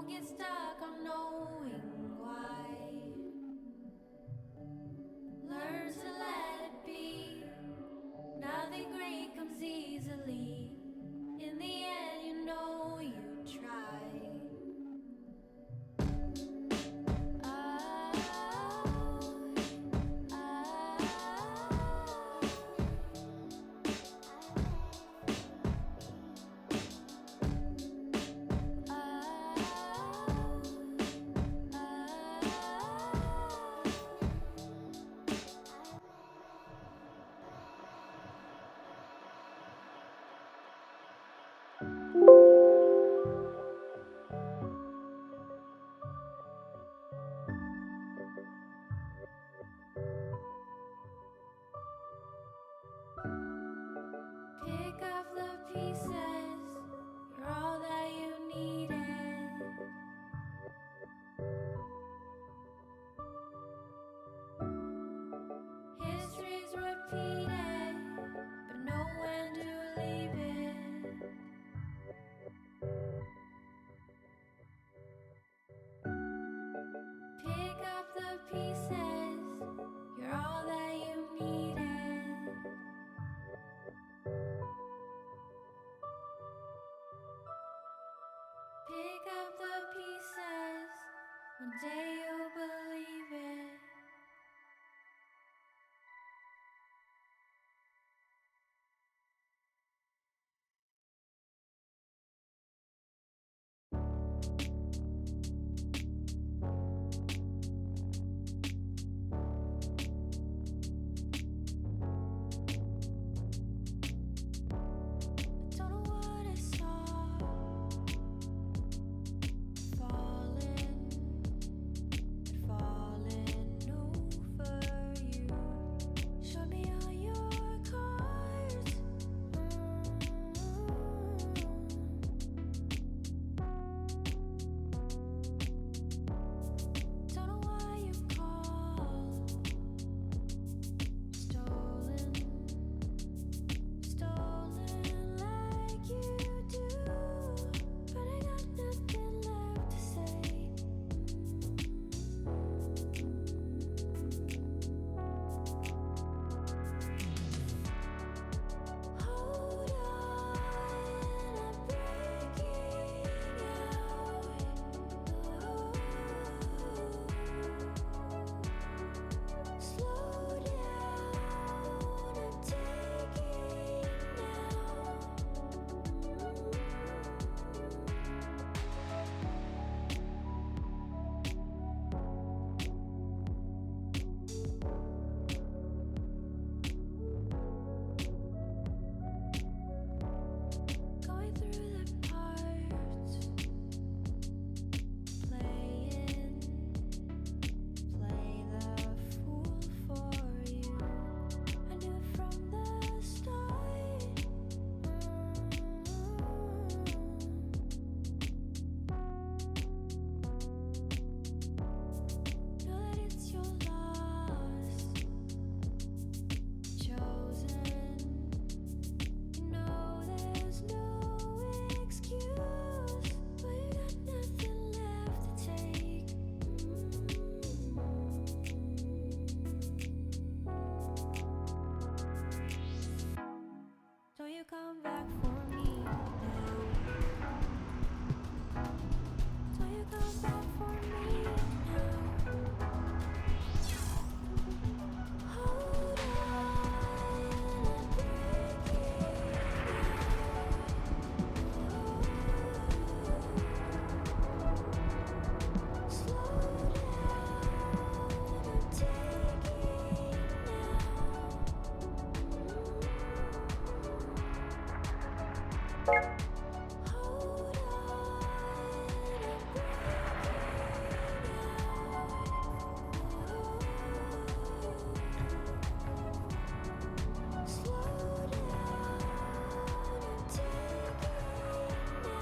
get stuck on knowing why. Learn to let it be. Nothing great comes easily. In the end, you know you try. Pick up the pieces, you're all that you needed. History's repeated, but know when to leave it. Pick up the pieces, you're all that you needed. Pick up the pieces, one day you'll believe it. Don't know what I saw falling over you. Showed me all your cards. Don't know why you call. Stolen like you do. But I got nothing left to say. Hold on, I'm breaking out. Slow down, I'm taking now. Going through the parts, play the fool for you. I knew it from the start. Know that it's your loss, chosen. You know there's no excuse, but you got nothing left to take. So you come back for me now. So you come back for me now. Hold on, I'm breaking out. Slow down, I'm taking now. Hold on, I'm breaking out. Slow down, I'm taking now.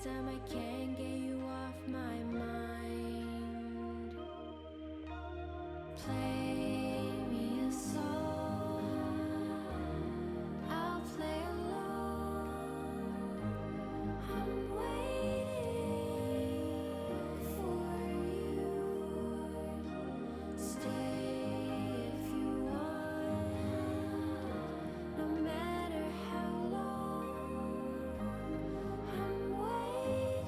time I can't get you off my mind. Play me a song, I'll play along. I'm waiting for you. Stay if you want, no matter how long. I'm waiting for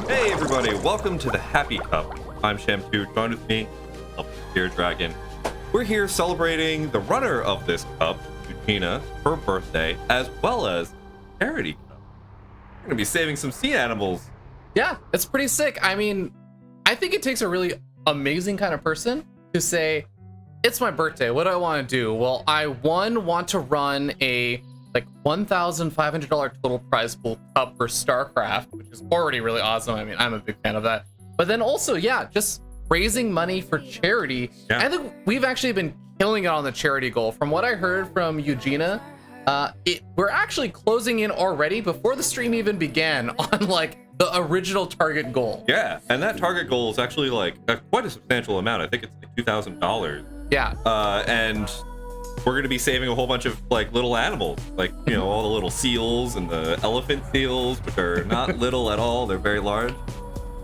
Hey everybody, welcome to the Happy Cup. I'm Schamtoo, joined with me, Feardragon. We're here celebrating the runner of this cup, Eugenia, her birthday, as well as charity cup. We're gonna be saving some sea animals. Yeah, it's pretty sick. I mean, I think it takes a really amazing kind of person to say, it's my birthday, what do I want to do? Well, I want to run a like $1,500 total prize pool cup for StarCraft, which is already really awesome. I mean, I'm a big fan of that. But then also, yeah, just raising money for charity. Yeah. I think we've actually been killing it on the charity goal. From what I heard from Eugenia, we're actually closing in already before the stream even began on like the original target goal. Yeah, and that target goal is actually like quite a substantial amount. I think it's like $2,000. Yeah. And we're gonna be saving a whole bunch of like little animals, like, you know, all the little seals and the elephant seals, which are not little at all. They're very large.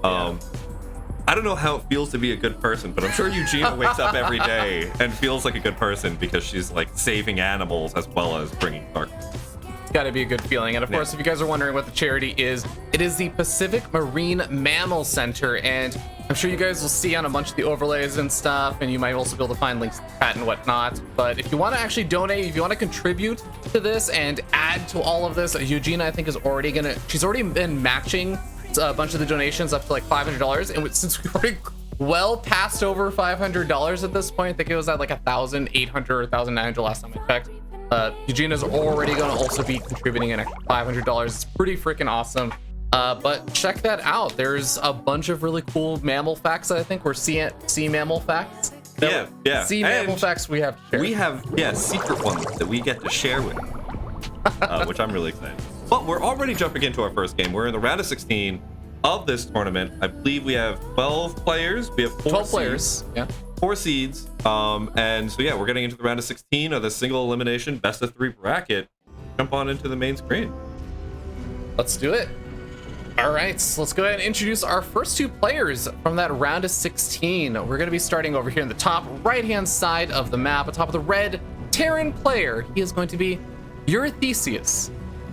I don't know how it feels to be a good person, but I'm sure Eugenia wakes up every day and feels like a good person because she's like saving animals as well as bringing darkness. It's got to be a good feeling. And of course, if you guys are wondering what the charity is, it is the Pacific Marine Mammal Center. And I'm sure you guys will see on a bunch of the overlays and stuff, and you might also be able to find links to that and whatnot. But if you want to actually donate, if you want to contribute to this and add to all of this, Eugenia, I think, is already she's already been matching a bunch of the donations up to like $500. And since we've already well past over $500 at this point, I think it was at like 1,800 or 1,900 last time I checked. Eugenia's already going to also be contributing an extra $500. It's pretty freaking awesome. But check that out. There's a bunch of really cool mammal facts. I think we're sea mammal facts. Yeah. Sea mammal facts we have to share. We have, secret ones that we get to share with you, which I'm really excited. But we're already jumping into our first game. We're in the round of 16 of this tournament. I believe we have 12 players. We have 12 players. Yeah. 4 seeds. And so, yeah, we're getting into the round of 16 of the single elimination best of 3 bracket. Jump on into the main screen. Let's do it. All right, so let's go ahead and introduce our first 2 players from that round of 16. We're going to be starting over here in the top right-hand side of the map, atop of the red Terran player. He is going to be Eurystheus.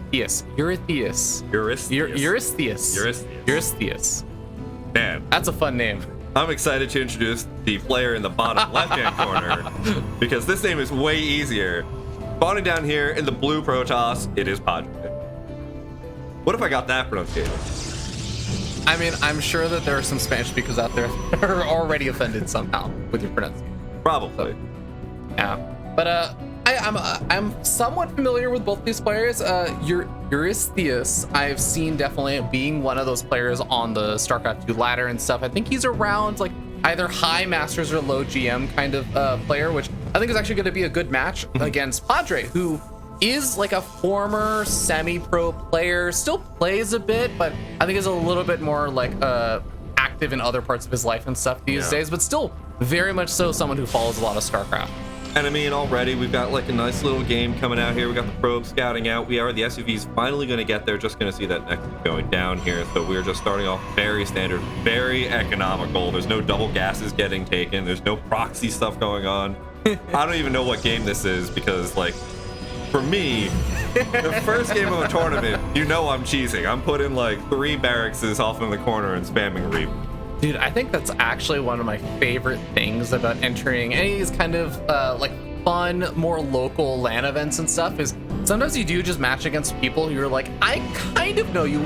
Yes, Eurystheus. Eurystheus. Man, that's a fun name. I'm excited to introduce the player in the bottom left-hand corner because this name is way easier. Spawning down here in the blue Protoss, it is Padre. What if I got that pronunciation? I mean, I'm sure that there are some Spanish speakers out there that are already offended somehow with your pronunciation. Probably. So, yeah, but I'm somewhat familiar with both these players. Eurystheus, I've seen definitely being one of those players on the StarCraft II ladder and stuff. I think he's around like either high masters or low GM kind of player, which I think is actually going to be a good match against Padre, who is like a former semi-pro player, still plays a bit, but I think is a little bit more like active in other parts of his life and stuff these days, but still very much so someone who follows a lot of StarCraft. And I mean, already we've got like a nice little game coming out here. We got the probe scouting out. The SUV's finally going to get there. Just going to see that next going down here. So we're just starting off very standard, very economical. There's no double gases getting taken. There's no proxy stuff going on. I don't even know what game this is because, like, for me, the first game of a tournament, you know I'm cheesing. I'm putting like 3 barracks off in the corner and spamming Reap. Dude, I think that's actually one of my favorite things about entering any of these kind of like fun, more local LAN events and stuff is sometimes you do just match against people who you're like, I kind of know you.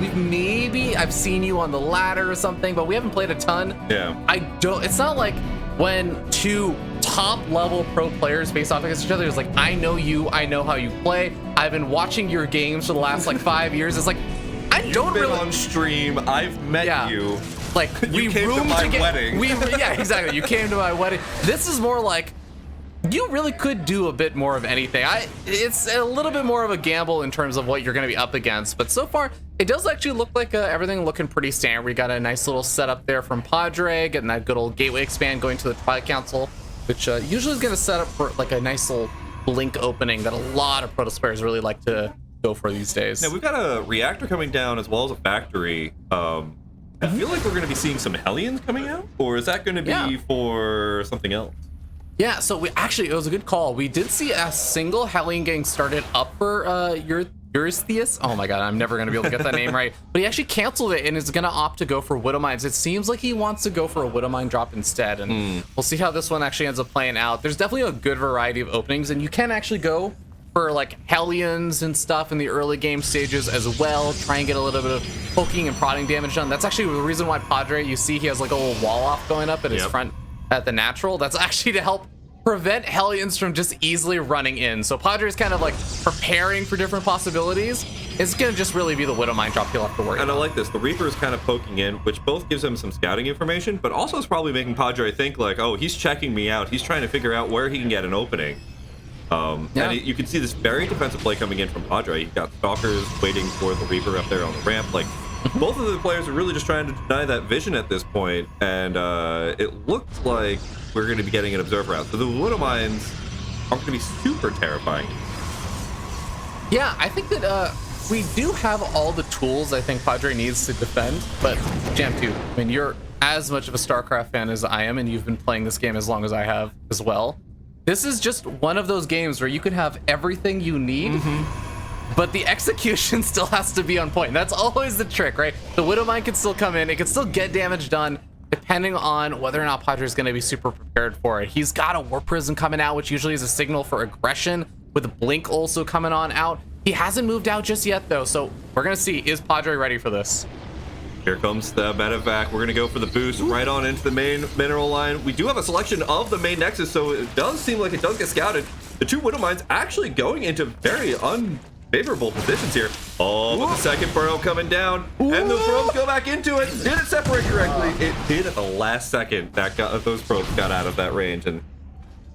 I've seen you on the ladder or something, but we haven't played a ton. Yeah. It's not like when two top level pro players face off against each other. It's like, I know you, I know how you play. I've been watching your games for the last like 5 years. It's like, You've been on stream. I've met you. Like, you came to my wedding. Yeah, exactly. You came to my wedding. This is more like, you really could do a bit more of anything. It's a little bit more of a gamble in terms of what you're going to be up against, but so far it does actually look like everything looking pretty standard. We got a nice little setup there from Padre, getting that good old gateway expand going to the Twilight Council, which usually is going to set up for like a nice little blink opening that a lot of Protoss players really like to go for these days. Now we've got a reactor coming down as well as a factory. I feel like we're going to be seeing some Hellions coming out, or is that going to be for something else? Yeah, so it was a good call. We did see a single Hellion getting started up for Eurystheus. Oh my god, I'm never going to be able to get that name right. But he actually canceled it and is going to opt to go for Widow Mines. It seems like he wants to go for a Widow Mine drop instead, and we'll see how this one actually ends up playing out. There's definitely a good variety of openings, and you can actually go for like Hellions and stuff in the early game stages as well. Try and get a little bit of poking and prodding damage done. That's actually the reason why Padre, you see he has like a little wall off going up at his front at the natural. That's actually to help prevent Hellions from just easily running in. So Padre's kind of like preparing for different possibilities. It's gonna just really be the Widow Mine drop he'll have to worry about. I like this. The Reaper is kind of poking in, which both gives him some scouting information, but also is probably making Padre think like, oh, he's checking me out. He's trying to figure out where he can get an opening. And you can see this very defensive play coming in from Padre. You've got Stalkers waiting for the Reaper up there on the ramp. Like, both of the players are really just trying to deny that vision at this point, and it looked like we're going to be getting an Observer out. So the Widow Mines are going to be super terrifying. Yeah, I think that we do have all the tools I think Padre needs to defend, but Schamtoo, I mean, you're as much of a StarCraft fan as I am, and you've been playing this game as long as I have as well. This is just one of those games where you can have everything you need, but the execution still has to be on point. That's always the trick, right? The Widow Mine can still come in. It can still get damage done depending on whether or not Padre is going to be super prepared for it. He's got a Warp Prism coming out, which usually is a signal for aggression, with Blink also coming on out. He hasn't moved out just yet, though, so we're going to see, is Padre ready for this? Here comes the medevac. We're going to go for the boost right on into the main mineral line. We do have a selection of the main nexus, so it does seem like it does get scouted. The two Widow Mines actually going into very unfavorable positions here. Oh, but the second burrow coming down, and the probes go back into it. Did it separate correctly? It did at the last second. Those probes got out of that range, and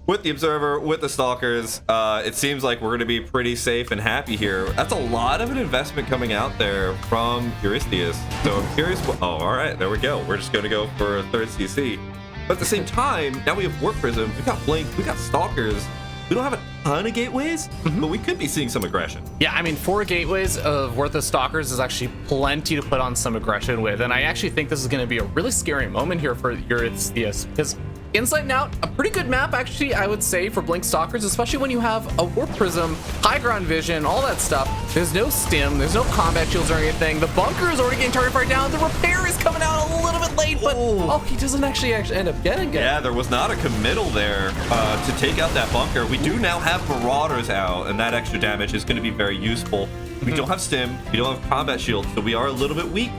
with the Observer, with the Stalkers, it seems like we're going to be pretty safe and happy here. That's a lot of an investment coming out there from Eurystheus. So I'm curious. Oh, all right, there we go. We're just going to go for a third CC. But at the same time, now we have Warp Prism, we got Blink, we got Stalkers. We don't have a ton of gateways, but we could be seeing some aggression. Yeah, I mean, 4 gateways of worth of Stalkers is actually plenty to put on some aggression with. And I actually think this is going to be a really scary moment here for Eurystheus, because Inside and Out, a pretty good map, actually, I would say, for Blink Stalkers, especially when you have a Warp Prism, high ground vision, all that stuff. There's no stim, there's no combat shields or anything. The bunker is already getting target fired down. The repair is coming out a little bit late, but he doesn't actually end up getting it. Yeah, there was not a committal there to take out that bunker. We do now have Marauders out, and that extra damage is going to be very useful. We don't have stim, we don't have combat shields, so we are a little bit weak.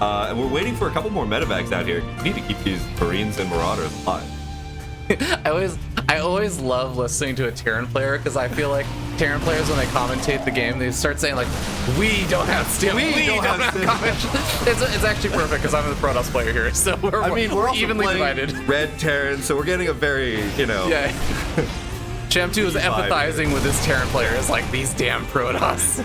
And we're waiting for a couple more medevacs out here. We need to keep these Marines and Marauders alive. I always love listening to a Terran player, because I feel like Terran players, when they commentate the game, they start saying like, we don't have stim, we don't have combat. It's actually perfect, because I'm the Protoss player here, so we're evenly divided. Red Terran, so we're getting a very, Yeah. Schamtoo is empathizing with his Terran players, like, these damn Protoss.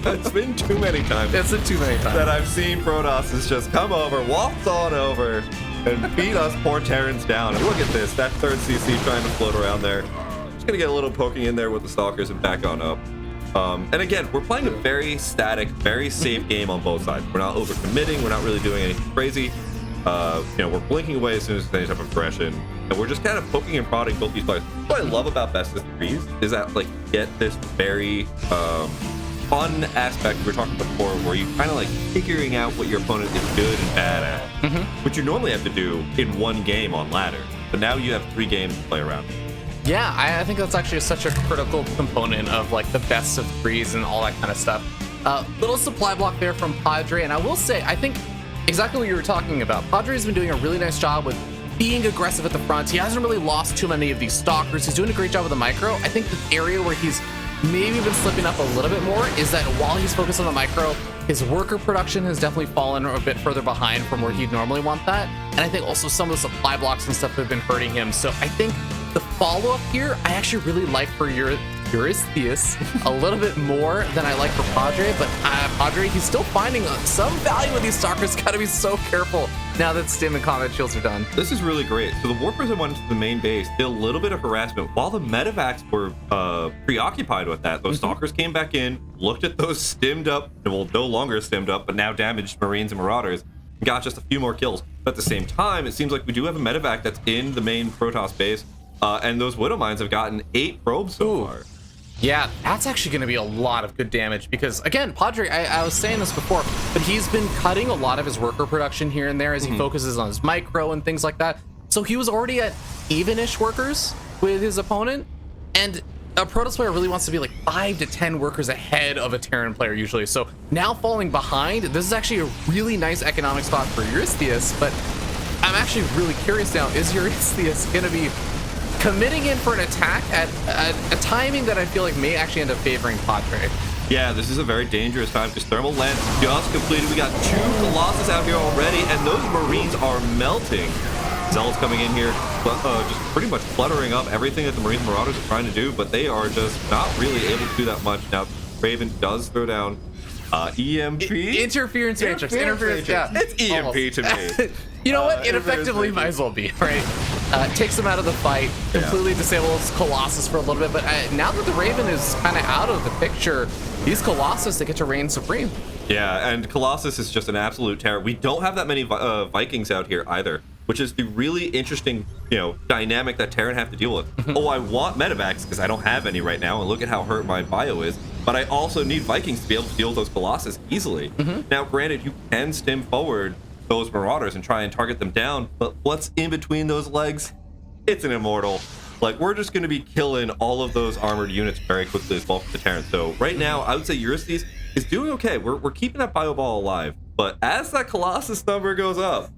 It's been too many times. That I've seen Protoss just come over, waltz on over, and beat us poor Terrans down. And look at this, that third CC trying to float around there. Just gonna get a little poking in there with the Stalkers and back on up. And again, we're playing a very static, very safe game on both sides. We're not overcommitting, we're not really doing anything crazy. We're blinking away as soon as there's any type of aggression, and we're just kind of poking and prodding both these players. What I love about Best of Threes is that, like, get this very fun aspect we were talking before, where you kind of like figuring out what your opponent is good and bad at, which you normally have to do in one game on ladder, but now you have 3 games to play around. Yeah, I think that's actually such a critical component of like the best of threes and all that kind of stuff. Little supply block there from Padre, and I will say, I think exactly what you were talking about. Padre's been doing a really nice job with being aggressive at the front. He hasn't really lost too many of these stalkers. He's doing a great job with the micro. I think the area where he's maybe been slipping up a little bit more is that while he's focused on the micro, his worker production has definitely fallen a bit further behind from where he'd normally want that. And I think also some of the supply blocks and stuff have been hurting him. So I think the follow-up here, I actually really like for Eurystheus a little bit more than I like for Padre, but Padre, he's still finding some value with these stalkers. Gotta be so careful now that stim and combat shields are done. This is really great. So the warpers that went into the main base did a little bit of harassment while the medevacs were preoccupied with that. Those stalkers came back in, looked at those stimmed up, well, no longer stimmed up, but now damaged Marines and Marauders, and got just a few more kills. But at the same time, it seems like we do have a medevac that's in the main Protoss base, and those Widow Mines have gotten 8 probes so far. Yeah, that's actually going to be a lot of good damage because, again, Padre, I was saying this before, but he's been cutting a lot of his worker production here and there as he focuses on his micro and things like that. So he was already at even-ish workers with his opponent, and a Protoss player really wants to be like 5 to 10 workers ahead of a Terran player usually. So now falling behind, this is actually a really nice economic spot for Eurystheus, but I'm actually really curious now, is Eurystheus going to be committing in for an attack at a timing that I feel like may actually end up favoring Padre? Yeah, this is a very dangerous time because Thermal Lance just completed. We got 2 Colossus out here already, and those Marines are melting. Zealots coming in here, just pretty much cluttering up everything that the Marines and Marauders are trying to do, but they are just not really able to do that much. Now, Raven does throw down EMP. Interference matrix. Interference, yeah. It's EMP Almost. to me. You know what? It effectively might as well be, right? Takes him out of the fight, completely disables Colossus for a little bit, but now that the Raven is kind of out of the picture, these Colossus, they get to reign supreme. Yeah, and Colossus is just an absolute terror. We don't have that many Vikings out here either, which is the really interesting, dynamic that Terran have to deal with. Oh, I want medevacs because I don't have any right now, and look at how hurt my bio is, but I also need Vikings to be able to deal with those Colossus easily. Now, granted, you can stim forward those Marauders and try and target them down, but what's in between those legs? It's an Immortal. Like, we're just going to be killing all of those armored units very quickly as well for the Terran. So right now, I would say Eurystheus is doing okay. We're keeping that bio ball alive, but as that Colossus number goes up,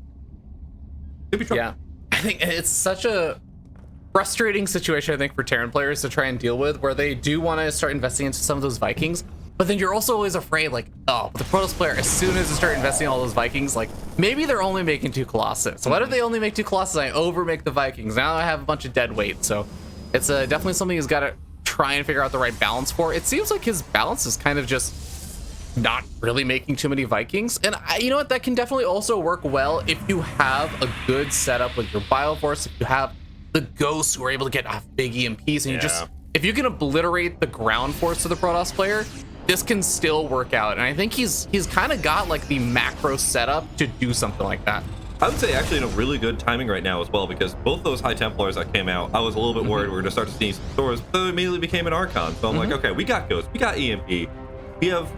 could be trouble. Yeah, I think it's such a frustrating situation, I think, for Terran players to try and deal with, where they do want to start investing into some of those Vikings, but then you're also always afraid, like, oh, the Protoss player, as soon as they start investing in all those Vikings, like, maybe they're only making 2 Colossus. So what if they only make 2 Colossus? I overmake the Vikings. Now I have a bunch of dead weight. So it's definitely something he's got to try and figure out the right balance for. It seems like his balance is kind of just not really making too many Vikings. And you know what? That can definitely also work well if you have a good setup with your Bioforce, if you have the Ghosts who are able to get off big EMPs, and if you can obliterate the ground force of the Protoss player, this can still work out. And I think he's kind of got like the macro setup to do something like that. I would say actually in a really good timing right now as well, because both those High Templars that came out, I was a little bit worried we were going to start to see some stores, but it immediately became an Archon. So I'm like, okay, we got Ghost, we got EMP, we have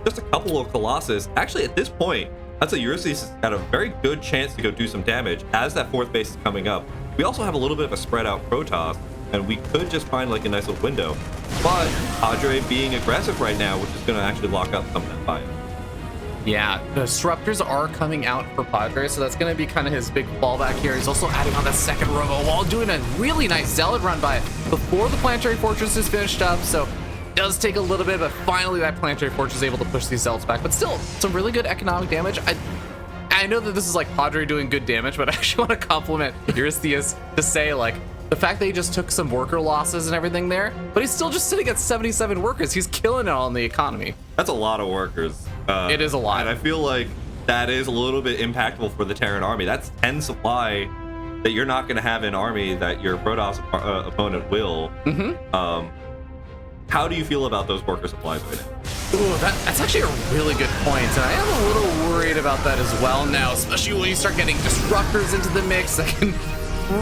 just a couple of Colossus. Actually, at this point, I'd say Eurystheus has got a very good chance to go do some damage as that 4th base is coming up. We also have a little bit of a spread out Protoss, and we could just find like a nice little window. But Padre being aggressive right now, which is going to actually lock up some of that bio. Yeah, the Disruptors are coming out for Padre, so that's going to be kind of his big fallback here. He's also adding on that second Robo while doing a really nice Zealot run by before the Planetary Fortress is finished up, so it does take a little bit, but finally that Planetary Fortress is able to push these Zealots back. But still, some really good economic damage. I know that this is like Padre doing good damage, but I actually want to compliment Eurystheus to say, like, the fact that he just took some worker losses and everything there, but he's still just sitting at 77 workers. He's killing it on the economy. That's a lot of workers. It is a lot. And I feel like that is a little bit impactful for the Terran army. That's 10 supply that you're not going to have an army that your Protoss opponent will. How do you feel about those worker supplies right now? Ooh, that's actually a really good point, and I am a little worried about that as well now, especially when you start getting Disruptors into the mix that can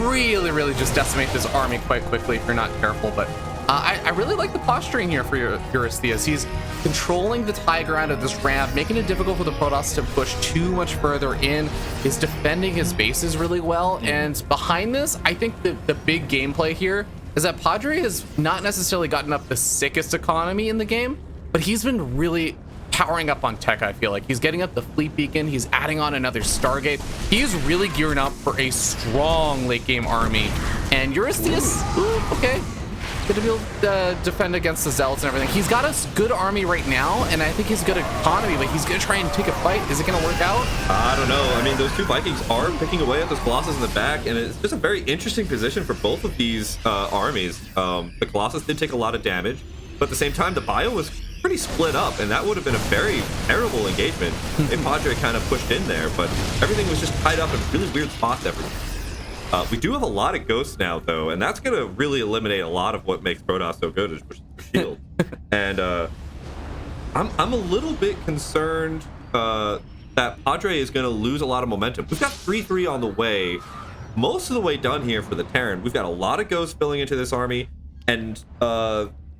really just decimate this army quite quickly if you're not careful. But I really like the posturing here for Eurystheus. He's controlling the high ground of this ramp, making it difficult for the Protoss to push too much further in. He's defending his bases really well, and behind this, I think the big gameplay here is that Padre has not necessarily gotten up the sickest economy in the game, but he's been really powering up on tech. I feel like he's getting up the fleet beacon, he's adding on another Stargate. He's really gearing up for a strong late game army. And Eurystheus, okay, good to be able to defend against the Zealots and everything. He's got a good army right now, and I think he's good economy, but he's gonna try and take a fight. Is it gonna work out? I don't know. I mean, those 2 Vikings are picking away at those Colossus in the back, and it's just a very interesting position for both of these armies. The Colossus did take a lot of damage, but at the same time, the bio was pretty split up, and that would have been a very terrible engagement if Padre kind of pushed in there, but everything was just tied up in really weird spots everywhere. We do have a lot of ghosts now, though, and that's going to really eliminate a lot of what makes Protoss so good, is shield. And I'm a little bit concerned that Padre is going to lose a lot of momentum. We've got 3-3 on the way, most of the way done here for the Terran. We've got a lot of ghosts filling into this army, and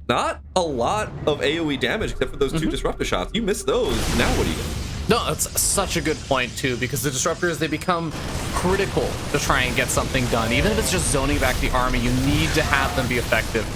not a lot of AoE damage except for those 2 disruptor shots. You miss those, now what do you do? No, that's such a good point too, because the disruptors, they become critical to try and get something done. Even if it's just zoning back the army, you need to have them be effective.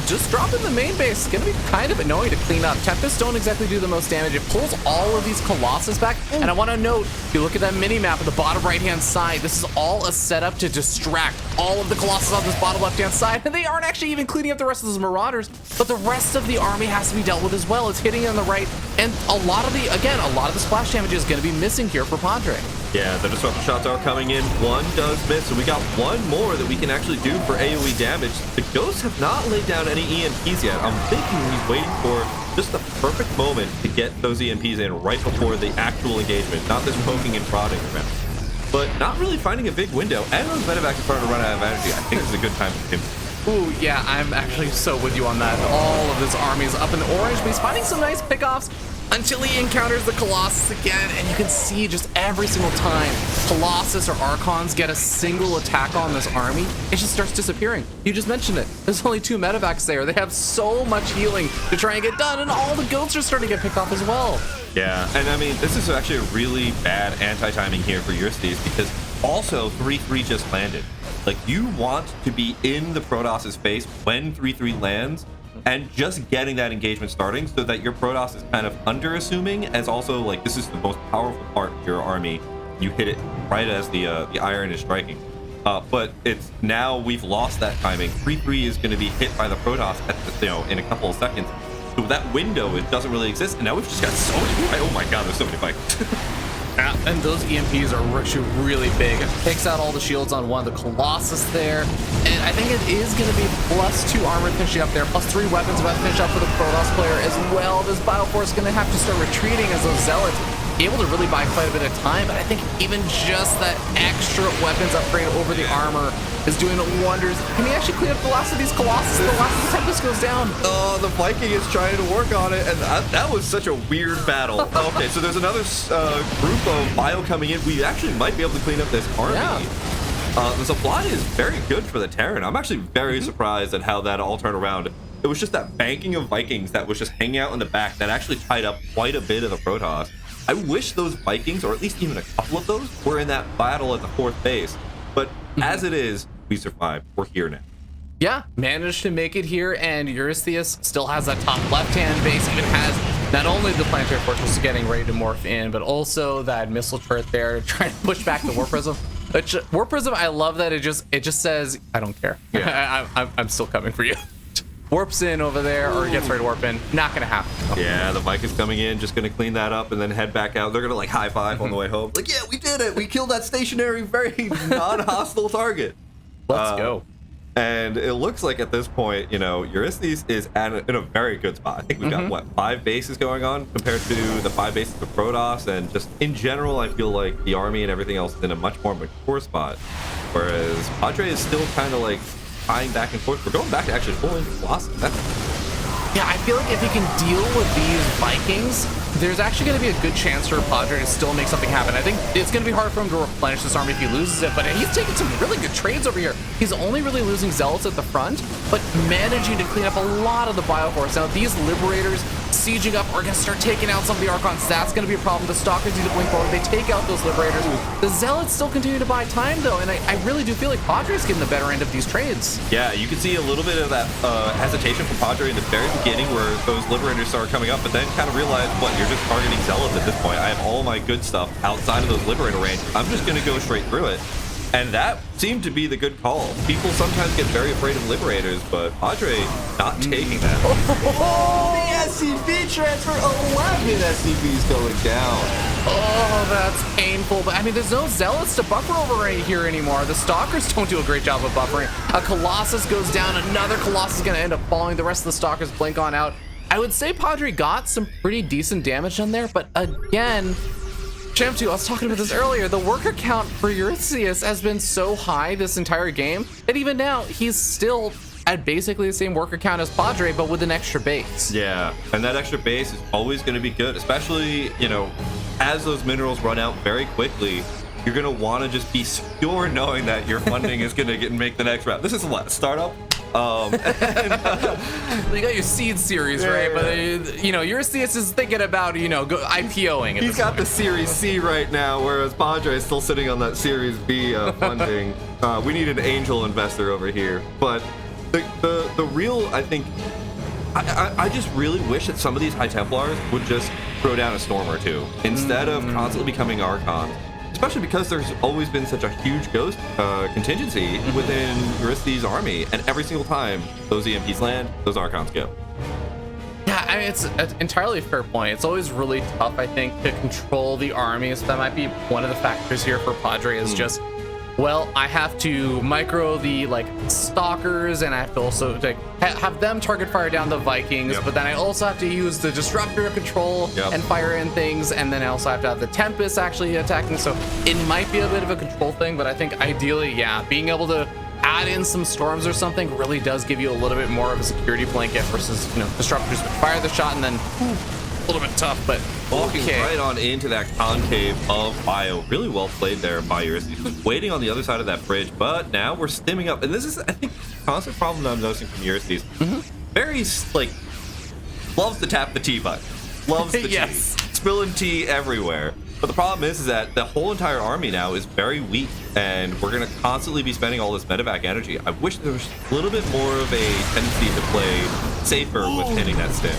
Just dropping the main base is gonna be kind of annoying to clean up. Tempests don't exactly do the most damage. It pulls all of these Colossus back, and I want to note, if you look at that mini map at the bottom right hand side, this is all a setup to distract all of the Colossus on this bottom left hand side, and they aren't actually even cleaning up the rest of those Marauders, but the rest of the army has to be dealt with as well. It's hitting on the right, and a lot of the splash damage is going to be missing here for Padre. Yeah, the disruptor shots are coming in. 1 does miss, so we got 1 more that we can actually do for AoE damage. The ghosts have not laid down any EMPs yet. I'm thinking he's waiting for just the perfect moment to get those EMPs in right before the actual engagement, not this poking and prodding around. But not really finding a big window, and those medevacs are starting to run out of energy. I think this is a good time for him. Ooh, yeah, I'm actually so with you on that. All of this army is up in the orange, but he's finding some nice pickoffs until he encounters the Colossus again, and you can see just every single time Colossus or Archons get a single attack on this army, it just starts disappearing. You just mentioned it. There's only 2 medevacs there. They have so much healing to try and get done, and all the ghosts are starting to get picked off as well. Yeah, and I mean, this is actually a really bad anti-timing here for Eurystheus, because also 3-3 just landed. Like, you want to be in the Protoss's face when 3-3 lands, and just getting that engagement starting so that your Protoss is kind of under-assuming, as also, like, this is the most powerful part of your army. You hit it right as the iron is striking. But it's now we've lost that timing. 3-3 is going to be hit by the Protoss at the, in a couple of seconds. So that window, it doesn't really exist, and now we've just got so many. Oh my god, there's so many fights. And those EMPs are actually really big. It takes out all the shields on one of the Colossus there. And I think it is going to be +2 armor finishing up there, +3 weapons about to finish up for the Protoss player as well. This Bioforce is going to have to start retreating as those Zealots able to really buy quite a bit of time, but I think even just that extra weapons upgrade over the armor is doing wonders. Can he actually clean up the last of these Colossus? The last of the Tempest goes down. Oh, the Viking is trying to work on it, and that was such a weird battle. Okay, so there's another group of bio coming in. We actually might be able to clean up this army. Yeah. The supply is very good for the Terran. I'm actually very surprised at how that all turned around. It was just that banking of Vikings that was just hanging out in the back that actually tied up quite a bit of the Protoss. I wish those Vikings, or at least even a couple of those, were in that battle at the 4th base. But as it is, we survived. We're here now. Yeah, managed to make it here, and Eurystheus still has that top left-hand base, even has not only the Planetary Fortress getting ready to morph in, but also that missile turret there trying to push back the War Prism. Which, War Prism, I love that it just says, I don't care. Yeah. I'm still coming for you. Warps in over there, or gets ready to warp in. Not gonna happen. Yeah, the Vikings coming in, just gonna clean that up and then head back out. They're gonna like high five on the way home. Like, yeah, we did it. We killed that stationary, very non-hostile target. Let's go. And it looks like at this point, Eurystheus is in a very good spot. I think we've got, what, 5 bases going on compared to the 5 bases of Protoss. And just in general, I feel like the army and everything else is in a much more mature spot. Whereas Padre is still kind of like tying back and forth. We're going back to actually full into Colossus. Yeah, I feel like if he can deal with these Vikings, there's actually going to be a good chance for Padre to still make something happen. I think it's going to be hard for him to replenish this army if he loses it, but he's taking some really good trades over here. He's only really losing Zealots at the front, but managing to clean up a lot of the Bioforce. Now, these Liberators sieging up are going to start taking out some of the Archons. That's going to be a problem. The Stalkers need to blink forward. They take out those Liberators. The Zealots still continue to buy time, though, and I really do feel like Padre's getting the better end of these trades. Yeah, you can see a little bit of that hesitation from Padre in the very beginning where those Liberators started coming up, but then kind of realized, what, you're just targeting Zealots at this point. I have all my good stuff outside of those Liberator range. I'm just going to go straight through it. And that seemed to be the good call. People sometimes get very afraid of Liberators, but Padre not taking that. Oh, the SCV transfer, 11 SCVs going down. Oh, that's painful. But I mean, there's no Zealots to buffer over right here anymore. The Stalkers don't do a great job of buffering. A Colossus goes down. Another Colossus is going to end up falling. The rest of the Stalkers blink on out. I would say Padre got some pretty decent damage on there, but again, Schamtoo, I was talking about this earlier. The worker count for Eurystheus has been so high this entire game, and even now, he's still at basically the same worker count as Padre, but with an extra base. Yeah, and that extra base is always going to be good, especially, you know, as those minerals run out very quickly. You're going to want to just be secure knowing that your funding is going to make the next round. This is what, startup? You got your seed series, right? But you know, Eurystheus is thinking about, you know, IPOing. He's got the Series C right now, whereas Padre is still sitting on that Series B funding. We need an angel investor over here. But the real, I think, I just really wish that some of these High Templars would just throw down a storm or two instead of constantly becoming Archons. Especially because there's always been such a huge ghost contingency within Eurystheus' army, and every single time those EMPs land, those Archons go. Yeah, I mean, it's an entirely fair point. It's always really tough, I think, to control the army. So that might be one of the factors here for Padre is just, well, I have to micro the Stalkers, and I have to also have them target fire down the Vikings, but then I also have to use the Disruptor control and fire in things, and then I also have to have the Tempest actually attacking. So it might be a bit of a control thing, but I think ideally, yeah, being able to add in some storms or something really does give you a little bit more of a security blanket versus, you know, Disruptors would fire the shot and then a little bit tough, but walking right on into that concave of Bio. Really well played there by Eurystheus. Just waiting on the other side of that bridge, but now we're stimming up. And this is, I think, a constant problem that I'm noticing from Eurystheus. Very, loves to tap the T button. Loves the tea. Spilling tea everywhere. But the problem is that the whole entire army now is very weak, and we're going to constantly be spending all this medevac energy. I wish there was a little bit more of a tendency to play safer with hitting that stim.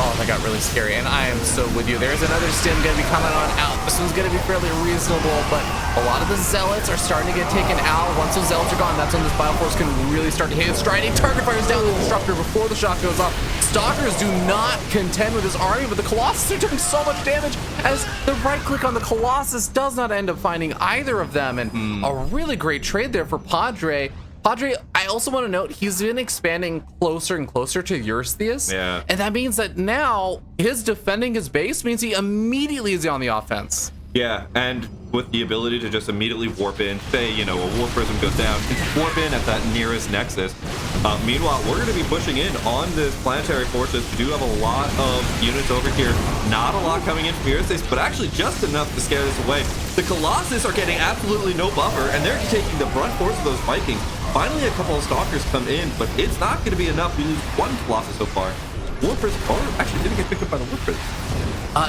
Oh, that got really scary, and I am so with you. There's another stim going to be coming on out. This one's going to be fairly reasonable, but a lot of the Zealots are starting to get taken out. Once those Zealots are gone, that's when this Bioforce can really start to hit. Striding target fires down the Disruptor before the shot goes off. Stalkers do not contend with his army, but the Colossus are doing so much damage as the right click on the Colossus does not end up finding either of them, and a really great trade there for Padre. Padre, I also want to note, he's been expanding closer and closer to Eurystheus. Yeah. And that means that now his defending his base means he immediately is on the offense. Yeah, and with the ability to just immediately warp in, say, you know, a War Prism goes down, warp in at that nearest nexus. Meanwhile, we're going to be pushing in on this planetary fortress. We do have a lot of units over here. Not a lot coming in from Eurystheus, but actually just enough to scare this away. The Colossus are getting absolutely no buffer, and they're taking the brunt force of those Vikings. Finally, a couple of Stalkers come in, but it's not going to be enough. We lose one Colossus so far. War Prism, actually didn't get picked up by the War Prism.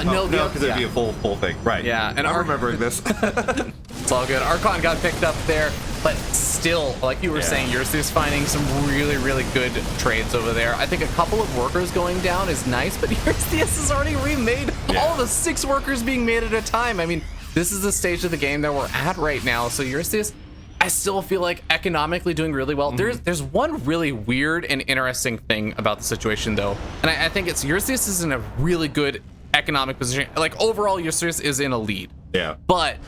No, because it'd be a full thing. Right. Yeah, and I'm remembering this. It's all good. Archon got picked up there, but still, like you were saying, Eurystheus finding some really, really good trades over there. I think a couple of workers going down is nice, but Eurystheus has already remade all the 6 workers being made at a time. I mean, this is the stage of the game that we're at right now. So Eurystheus, I still feel like economically doing really well. There's one really weird and interesting thing about the situation, though, and I think it's Eurystheus is in a really good economic position. Like, overall, Eurystheus is in a lead. Yeah. But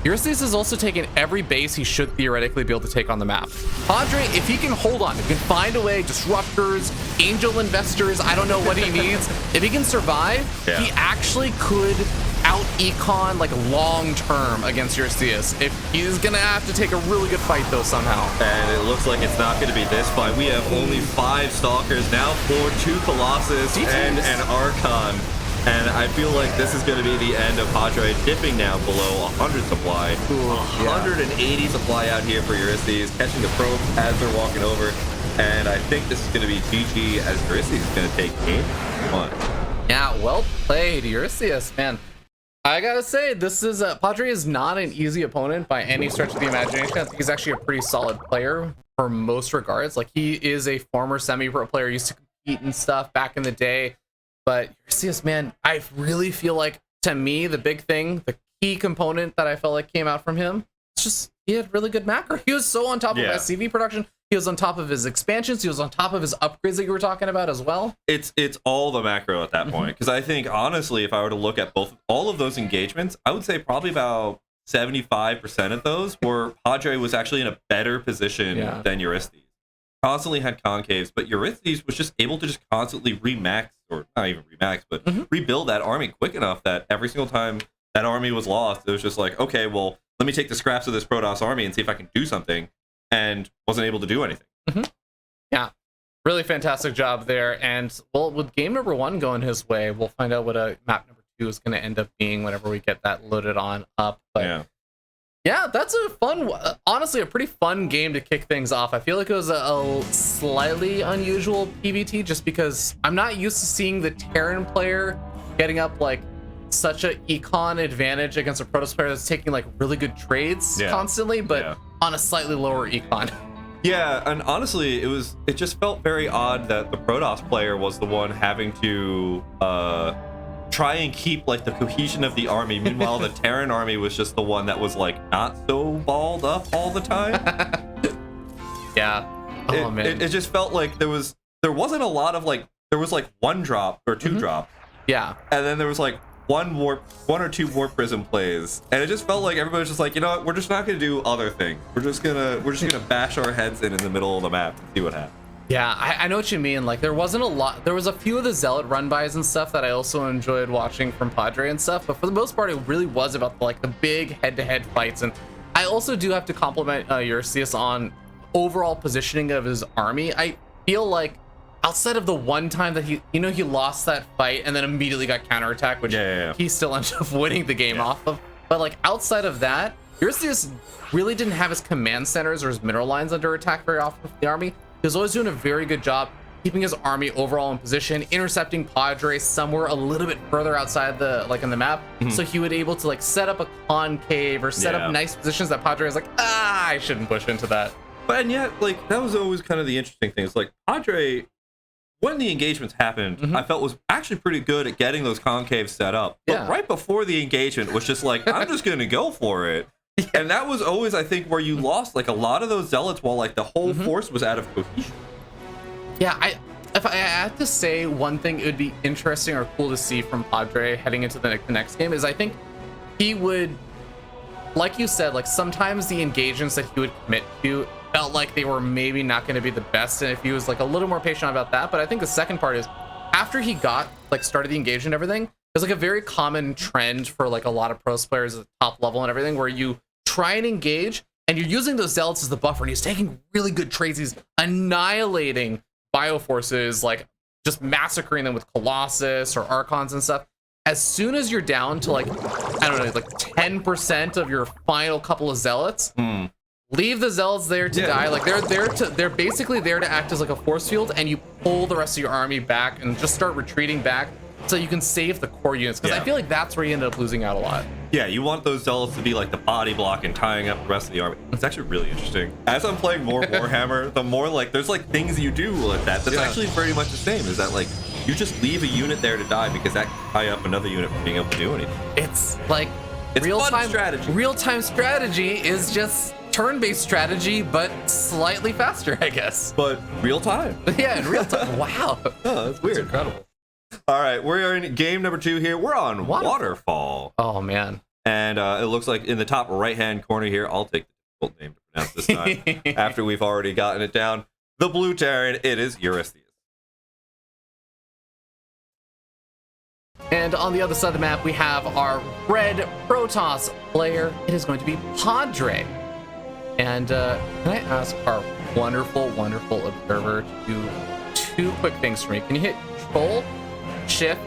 Eurystheus has also taken every base he should theoretically be able to take on the map. Padre, if he can hold on, if he can find a way, Disruptors, Angel Investors, I don't know what he needs. If he can survive, he actually could out-econ, long term against Eurystheus. If he's gonna have to take a really good fight, though, somehow. And it looks like it's not going to be this fight. We have only 5 Stalkers, now 2 Colossus, and an Archon. And I feel like this is going to be the end of Padre dipping now below 100 supply. 180 supply out here for Eurystheus, catching the probe as they're walking over. And I think this is going to be GG as Eurystheus is going to take game 1. Yeah, well played, Eurystheus, man. I gotta say, this is Padre is not an easy opponent by any stretch of the imagination. I think he's actually a pretty solid player for most regards. Like, he is a former semi-pro player, used to compete and stuff back in the day. But Eurystheus, man, I really feel like, to me, the big thing, the key component that I felt like came out from him, it's just he had really good macro. He was so on top of SCV production. He was on top of his expansions. He was on top of his upgrades that you were talking about as well. It's all the macro at that point. Because I think, honestly, if I were to look at all of those engagements, I would say probably about 75% of those were Padre was actually in a better position than Eurystheus. Constantly had concaves, but Eurystheus was just able to just constantly remax, or not even remax, but rebuild that army quick enough that every single time that army was lost, it was just like, okay, well, let me take the scraps of this Protoss army and see if I can do something. And wasn't able to do anything. Yeah, really fantastic job there. And well, with game number 1 going his way, we'll find out what map number 2 is going to end up being whenever we get that loaded on up. But yeah, that's a fun, honestly, a pretty fun game to kick things off. I feel like it was a slightly unusual PvT just because I'm not used to seeing the Terran player getting up like such an econ advantage against a Protoss player that's taking like really good trades constantly, but on a slightly lower econ. Yeah, and honestly, it just felt very odd that the Protoss player was the one having to try and keep like the cohesion of the army. Meanwhile, the Terran army was just the one that was like not so balled up all the time. Man. It just felt like there wasn't a lot of like, there was like 1 drop or 2 drop. Yeah. And then there was like 1 or 2 more prism plays, and it just felt like everybody was just like, you know what, we're just not gonna do other things. We're just gonna bash our heads in the middle of the map and see what happens. Yeah, I know what you mean. Like, there wasn't a lot. There was a few of the Zealot run-bys and stuff that I also enjoyed watching from Padre and stuff, but for the most part, it really was about like the big head-to-head fights. And I also do have to compliment Eurystheus on overall positioning of his army. I feel like outside of the one time that he lost that fight and then immediately got counterattacked, which he still ended up winning the game off of. But like outside of that, Eurystheus really didn't have his command centers or his mineral lines under attack very often with the army. He was always doing a very good job keeping his army overall in position, intercepting Padre somewhere a little bit further outside the in the map, so he would able to like set up a concave or set up nice positions that Padre is like, I shouldn't push into that. But and yet, like, that was always kind of the interesting thing. It's like Padre, when the engagements happened, I felt was actually pretty good at getting those concaves set up. But right before the engagement was just like, I'm just gonna go for it. And that was always, I think, where you lost like a lot of those zealots while like the whole force was out of cohesion. Yeah, if I had to say one thing it would be interesting or cool to see from Padre heading into the next game is I think he would, like you said, like sometimes the engagements that he would commit to felt like they were maybe not going to be the best, and if he was like a little more patient about that. But I think the second part is after he got like started the engagement and everything, there's like a very common trend for like a lot of pros players at the top level and everything where you try and engage and you're using those zealots as the buffer, and he's taking really good trades. He's annihilating bioforces, like just massacring them with Colossus or Archons and stuff. As soon as you're down to like, I don't know, like 10% of your final couple of zealots, leave the zealots there to die. Like they're basically there to act as like a force field, and you pull the rest of your army back and just start retreating back so you can save the core units, because I feel like that's where you end up losing out a lot. Yeah, you want those zealots to be like the body block and tying up the rest of the army. It's actually really interesting. As I'm playing more Warhammer, the more like there's like things you do with that's actually very much the same. Is that like you just leave a unit there to die because that can tie up another unit from being able to do anything. It's like it's real-time strategy. Real-time strategy is just turn-based strategy, but slightly faster, I guess. But real time. Yeah, in real time. Wow. Oh, that's weird. That's incredible. All right, we're in game number 2 here. We're on Waterfall. Oh, man. And it looks like in the top right-hand corner here, I'll take the difficult name to pronounce this time after we've already gotten it down. The blue Terran, it is Eurystheus. And on the other side of the map, we have our red Protoss player. It is going to be Padre. And can I ask our wonderful, wonderful observer to do 2 quick things for me? Can you hit Control, Shift,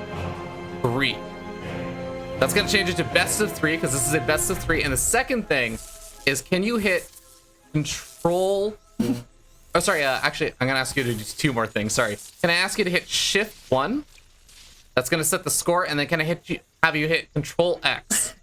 3? That's going to change it to best of 3 because this is a best of 3. And the second thing is, can you hit Control? Oh, sorry. Actually, I'm going to ask you to do 2 more things. Sorry. Can I ask you to hit Shift 1 That's gonna set the score, and then can I have you hit Control X?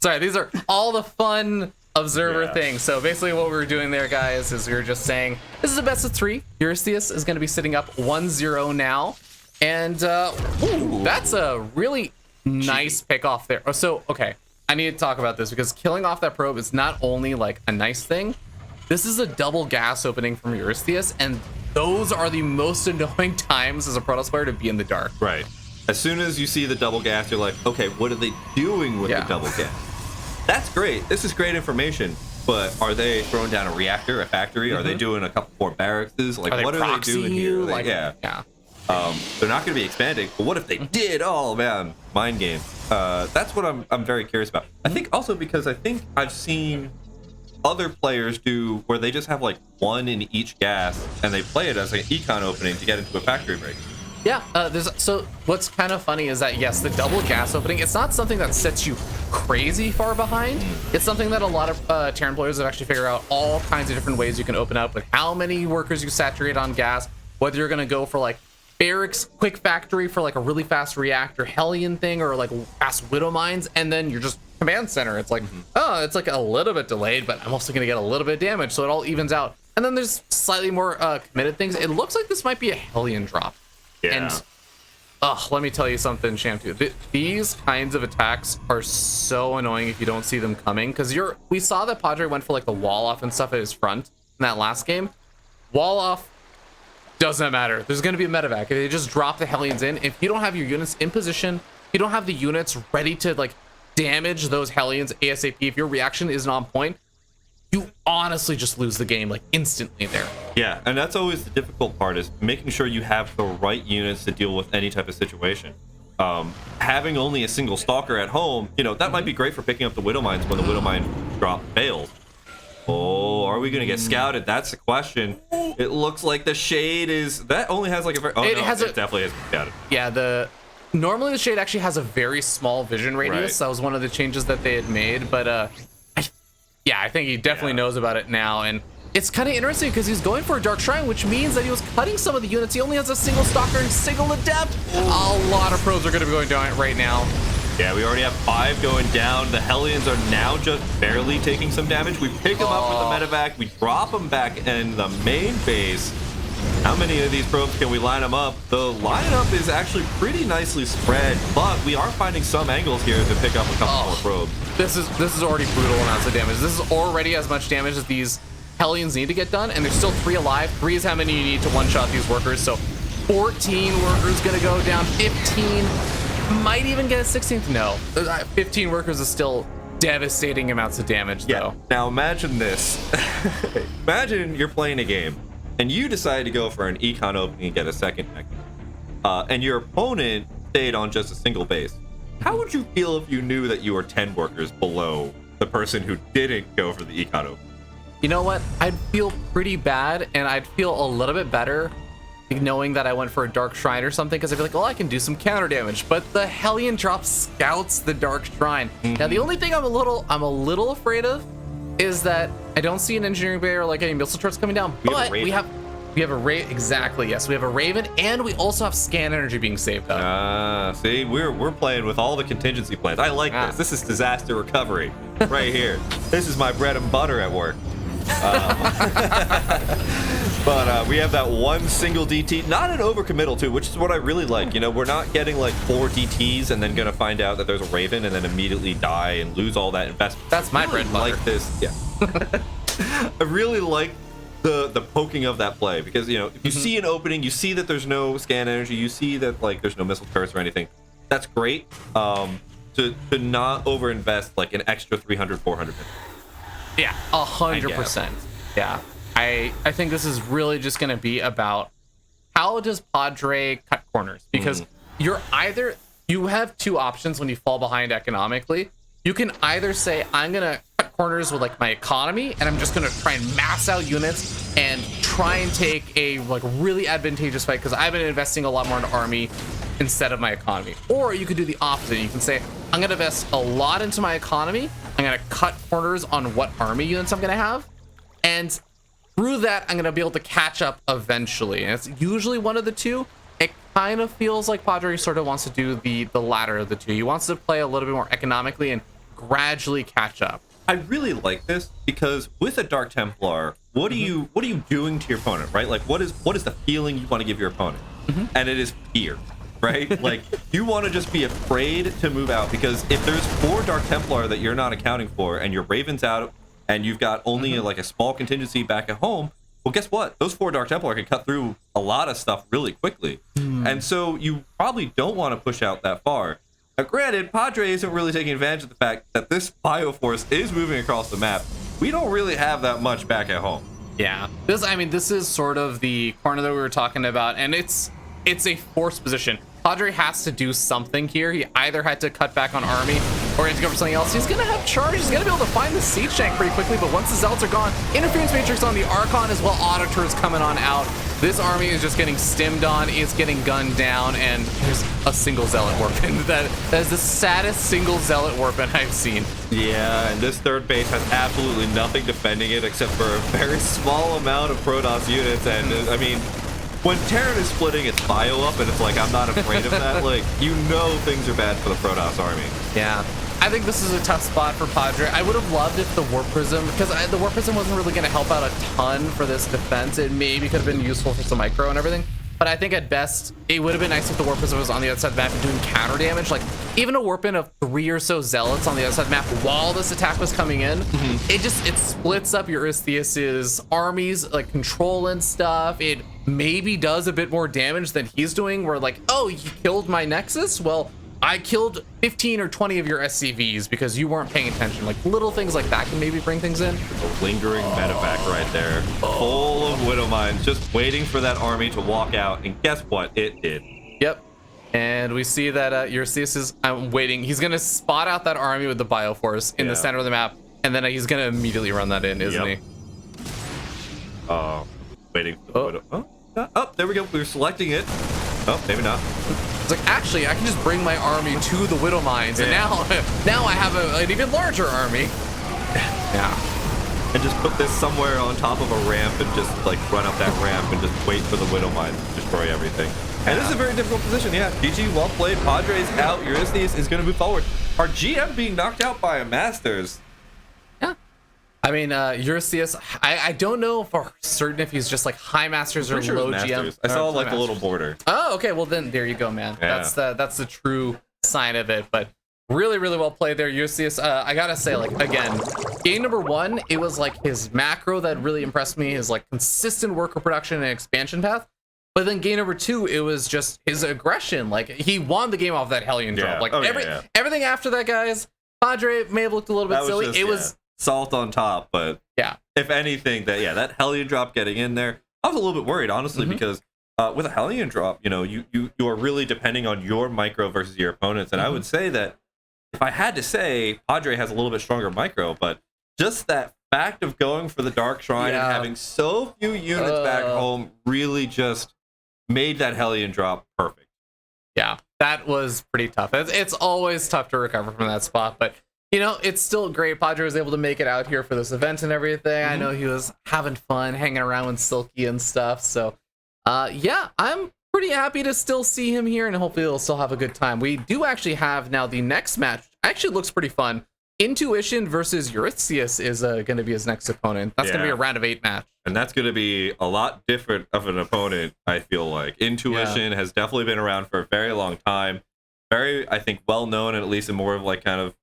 Sorry, these are all the fun observer things. So basically what we were doing there, guys, is we were just saying, this is a best of 3. Eurystheus is going to be sitting up 1-0 now. And ooh, that's a really nice pick off there. So, okay, I need to talk about this because killing off that probe is not only like a nice thing, this is a double gas opening from Eurystheus, and those are the most annoying times as a Protoss player to be in the dark. Right. As soon as you see the double gas, you're like, okay, what are they doing with the double gas? That's great. This is great information. But are they throwing down a reactor, a factory? Are they doing a couple more barracks? Like, what are they doing here? Like, yeah. They're not going to be expanding. But what if they did? Oh man, mind game. That's what I'm very curious about. I think also because I think I've seen other players do where they just have like one in each gas and they play it as an econ opening to get into a factory break. Yeah, so what's kind of funny is that, yes, the double gas opening, it's not something that sets you crazy far behind. It's something that a lot of Terran players have actually figured out all kinds of different ways you can open up with how many workers you saturate on gas, whether you're going to go for like barracks, quick factory for like a really fast reactor Hellion thing, or like fast widow mines, and then you're just command center. It's like, oh, it's like a little bit delayed, but I'm also going to get a little bit of damage, so it all evens out. And then there's slightly more committed things. It looks like this might be a Hellion drop. Yeah. And let me tell you something, Schamtoo. These kinds of attacks are so annoying if you don't see them coming. Because we saw that Padre went for like the wall off and stuff at his front in that last game. Wall off doesn't matter. There's going to be a medevac. If they just drop the Hellions in, if you don't have your units in position, you don't have the units ready to like damage those Hellions ASAP. If your reaction isn't on point, you honestly just lose the game like instantly there. Yeah, and that's always the difficult part, is making sure you have the right units to deal with any type of situation. Having only a single stalker at home, that might be great for picking up the widow mines when the widow mine drop fails. Oh, are we gonna get scouted? That's the question. It looks like the shade that only has like a very, it definitely has been scouted. Yeah, normally the shade actually has a very small vision radius. Right. That was one of the changes that they had made, but I think he definitely knows about it now, and it's kind of interesting because he's going for a Dark Shrine, which means that he was cutting some of the units. He only has a single Stalker and single Adept. A lot of probes are going to be going down right now. Yeah, we already have 5 going down. The Hellions are now just barely taking some damage. We pick them up with the medevac. We drop them back in the main base. How many of these probes can we line them up? The lineup is actually pretty nicely spread, but we are finding some angles here to pick up a couple more probes. This is already brutal amounts of damage. This is already as much damage as these Hellions need to get done, and there's still 3 alive. 3 is how many you need to one-shot these workers. So 14 workers gonna go down. 15 might even get a 16th. No, 15 workers is still devastating amounts of damage, though. Now imagine this. Imagine you're playing a game and you decide to go for an econ opening and get a second mech, and your opponent stayed on just a single base. How would you feel if you knew that you were 10 workers below the person who didn't go for the econ opening? You know what? I'd feel pretty bad, and I'd feel a little bit better knowing that I went for a Dark Shrine or something, because I'd be like, well, I can do some counter damage. But the Hellion drop scouts the Dark Shrine. Now, the only thing I'm a little afraid of is that I don't see an engineering bay or like any missile turrets coming down. But we have a Raven. Exactly, yes. We have a Raven, and we also have scan energy being saved up. See, we're playing with all the contingency plans. I like this. This is disaster recovery right here. This is my bread and butter at work. But we have that one single DT, not an overcommittal too, which is what I really like. We're not getting like 4 DTs and then gonna find out that there's a Raven and then immediately die and lose all that investment. That's my bread and butter. Like this, yeah. I really like the poking of that play, because if you see an opening, you see that there's no scan energy, you see that like there's no missile turrets or anything. That's great. To not overinvest like an extra 300, 400 minutes. Yeah, 100%. Yeah, I think this is really just going to be about how does Padre cut corners, because you have 2 options when you fall behind economically. You can either say, I'm going to cut corners with like my economy, and I'm just going to try and mass out units and try and take a like really advantageous fight because I've been investing a lot more into army instead of my economy. Or you could do the opposite. You can say, I'm going to invest a lot into my economy. I'm going to cut corners on what army units I'm going to have. And through that, I'm going to be able to catch up eventually. And it's usually one of the two. It kind of feels like Padre sort of wants to do the latter of the two. He wants to play a little bit more economically and gradually catch up. I really like this because with a Dark Templar, what are you doing to your opponent, right? Like what is the feeling you want to give your opponent? And it is fear, right? Like you want to just be afraid to move out, because if there's 4 Dark Templar that you're not accounting for and your Raven's out and you've got only like a small contingency back at home, well, guess what? Those 4 Dark Templar can cut through a lot of stuff really quickly. And so you probably don't want to push out that far. Now, granted, Padre isn't really taking advantage of the fact that this Bioforce is moving across the map. We don't really have that much back at home. Yeah, this is sort of the corner that we were talking about, and it's a forced position. Padre has to do something here. He either had to cut back on army or he had to go for something else. He's gonna have charge. He's gonna be able to find the siege tank pretty quickly, but once the zealots are gone, interference matrix on the Archon as well, auditors coming on out. This army is just getting stimmed on, it's getting gunned down, and there's a single zealot warpin. That is the saddest single zealot warpin I've seen. Yeah, and this third base has absolutely nothing defending it except for a very small amount of Protoss units. And I mean, when Terran is splitting its bio up and it's like, I'm not afraid of that, like, you know things are bad for the Protoss army. Yeah. I think this is a tough spot for Padre. I would have loved if the Warp Prism, because the Warp Prism wasn't really going to help out a ton for this defense. It maybe could have been useful for some micro and everything. But I think at best, it would have been nice if the Warp Prism was on the other side of the map and doing counter damage. Like, even a warp in of 3 or so zealots on the other side of the map while this attack was coming in, it splits up Eurystheus's armies, like, control and stuff. It maybe does a bit more damage than he's doing, where like, oh, you killed my Nexus? Well, I killed 15 or 20 of your SCVs because you weren't paying attention. Like, little things like that can maybe bring things in. A lingering medevac right there, full of Widow Mines, just waiting for that army to walk out, and guess what? It did. Yep. And we see that Eurystheus is waiting. He's going to spot out that army with the Bioforce in the center of the map, and then he's going to immediately run that in, isn't he? Waiting for the Widow. Oh, there we go. We were selecting it. Oh, maybe not. It's like, actually, I can just bring my army to the Widow Mines, and now I have an even larger army. And just put this somewhere on top of a ramp and just like run up that ramp and just wait for the Widow Mines to destroy everything. And this is a very difficult position. Yeah, GG, well played. Padres out. Eurystheus is going to move forward. Our GM being knocked out by a Masters. Yeah. I mean, Eurystheus, I don't know for certain if he's just like high Masters or low GM. I saw like the little border. Oh, okay. Well, then there you go, man. Yeah. That's the true sign of it. But really, really well played there, Eurystheus. I gotta say, like, again, game number 1, it was like his macro that really impressed me, his like consistent worker production and expansion path. But then game number 2, it was just his aggression. Like, he won the game off that Hellion drop. Like, everything after that, guys, Padre may have looked a little bit silly. Just, it was salt on top, but if anything, that Hellion drop getting in there, I was a little bit worried, honestly, because with a Hellion drop, you know, you are really depending on your micro versus your opponents. And I would say that if I had to say, Padre has a little bit stronger micro, but just that fact of going for the Dark Shrine and having so few units back home really just made that Hellion drop perfect. Yeah, that was pretty tough. It's always tough to recover from that spot, but you know, it's still great. Padre was able to make it out here for this event and everything. I know he was having fun hanging around with Silky and stuff. So, yeah, I'm pretty happy to still see him here, and hopefully he'll still have a good time. We do actually have now the next match, which actually looks pretty fun. Intuition versus Eurystheus is going to be his next opponent. That's going to be a round of 8 match. And that's going to be a lot different of an opponent, I feel like. Intuition has definitely been around for a very long time. Very, I think, well known, at least in more of like kind of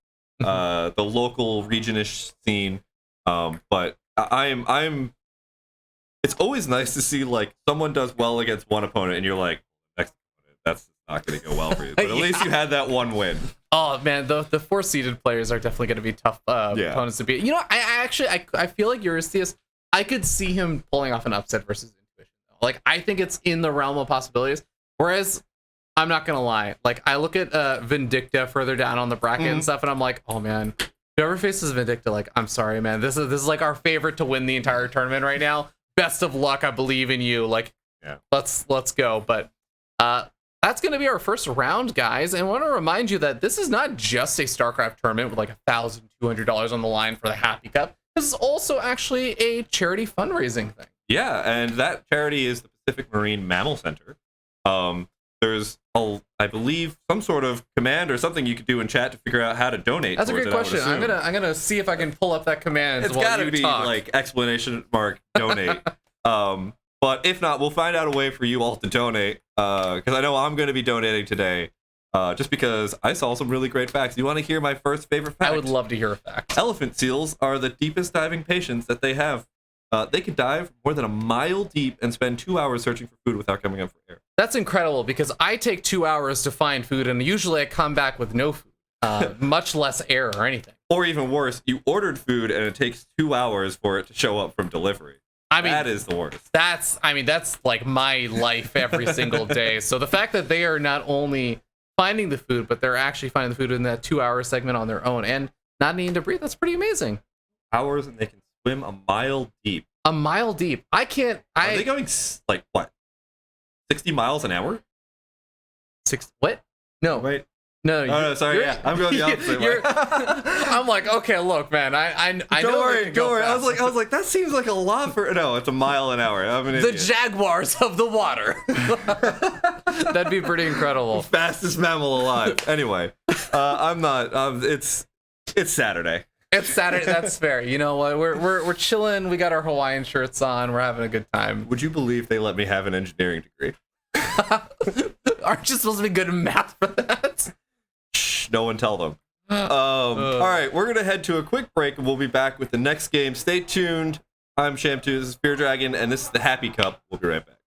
the local regionish scene. But I'm it's always nice to see like someone does well against one opponent and you're like, next opponent, that's not going to go well for you. But at least you had that one win. Oh man, the 4-seeded players are definitely going to be tough opponents to beat. You know, I feel like Eurystheus, I could see him pulling off an upset versus Intuition. Like, I think it's in the realm of possibilities. Whereas, I'm not gonna lie, like, I look at Vindicta further down on the bracket and stuff, and I'm like, oh man, whoever faces Vindicta, like, I'm sorry, man, this is like our favorite to win the entire tournament right now. Best of luck, I believe in you. Like, let's go. But that's gonna be our first round, guys. And I want to remind you that this is not just a StarCraft tournament with like $1,200 on the line for the Happy Cup. This is also actually a charity fundraising thing. Yeah, and that charity is the Pacific Marine Mammal Center. there's I believe some sort of command or something you could do in chat to figure out how to donate. That's a towards great it, I would question. assume. I'm gonna see if I can pull up that command. It's while got to you be talk. like exclamation mark donate. But if not, we'll find out a way for you all to donate. Because I know I'm going to be donating today. Just because I saw some really great facts. You want to hear my first favorite fact? I would love to hear a fact. Elephant seals are the deepest diving patients that they have. They could dive more than a mile deep and spend 2 hours searching for food without coming up for air. That's incredible because I take 2 hours to find food, and usually I come back with no food, much less air or anything. Or even worse, you ordered food and it takes 2 hours for it to show up from delivery. I mean, that is the worst. That's like my life every single day. So the fact that they are not only finding the food, but they're actually finding the food in that 2 hour segment on their own and not needing to breathe, that's pretty amazing. Hours, and they can swim a mile deep. A mile deep. I can't. Are they going like what? 60 miles an hour? What? No. Wait. No. Oh, no, sorry. Yeah, I'm going the opposite way. I'm like, okay, look, man. I Don't know worry. I was like, that seems like a lot for. No, it's a mile an hour. I'm an the idiot. jaguars of the water. That'd be pretty incredible. Fastest mammal alive. Anyway, I'm not. It's Saturday. It's Saturday. That's fair. You know what? We're chilling. We got our Hawaiian shirts on. We're having a good time. Would you believe they let me have an engineering degree? Aren't you supposed to be good at math for that? Shh, no one tell them. All right, we're gonna head to a quick break, and we'll be back with the next game. Stay tuned. I'm Schamtoo. This is Feardragon, and this is the Happy Cup. We'll be right back.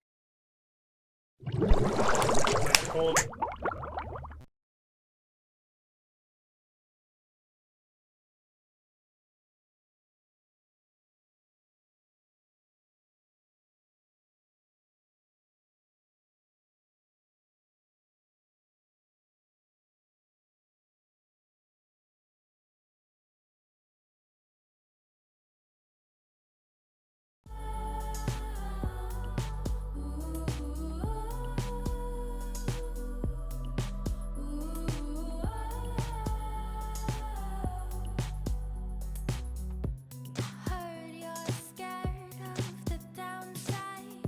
Heard you're scared of the downside.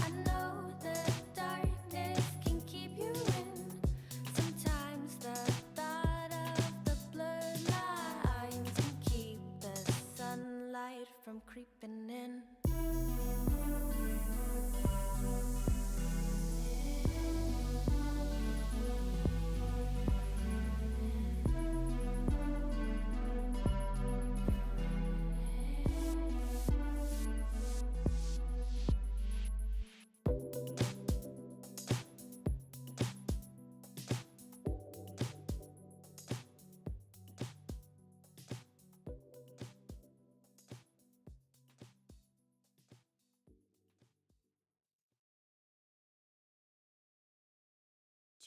I know the darkness can keep you in. Sometimes the thought of the blurred lines can keep the sunlight from creeping in.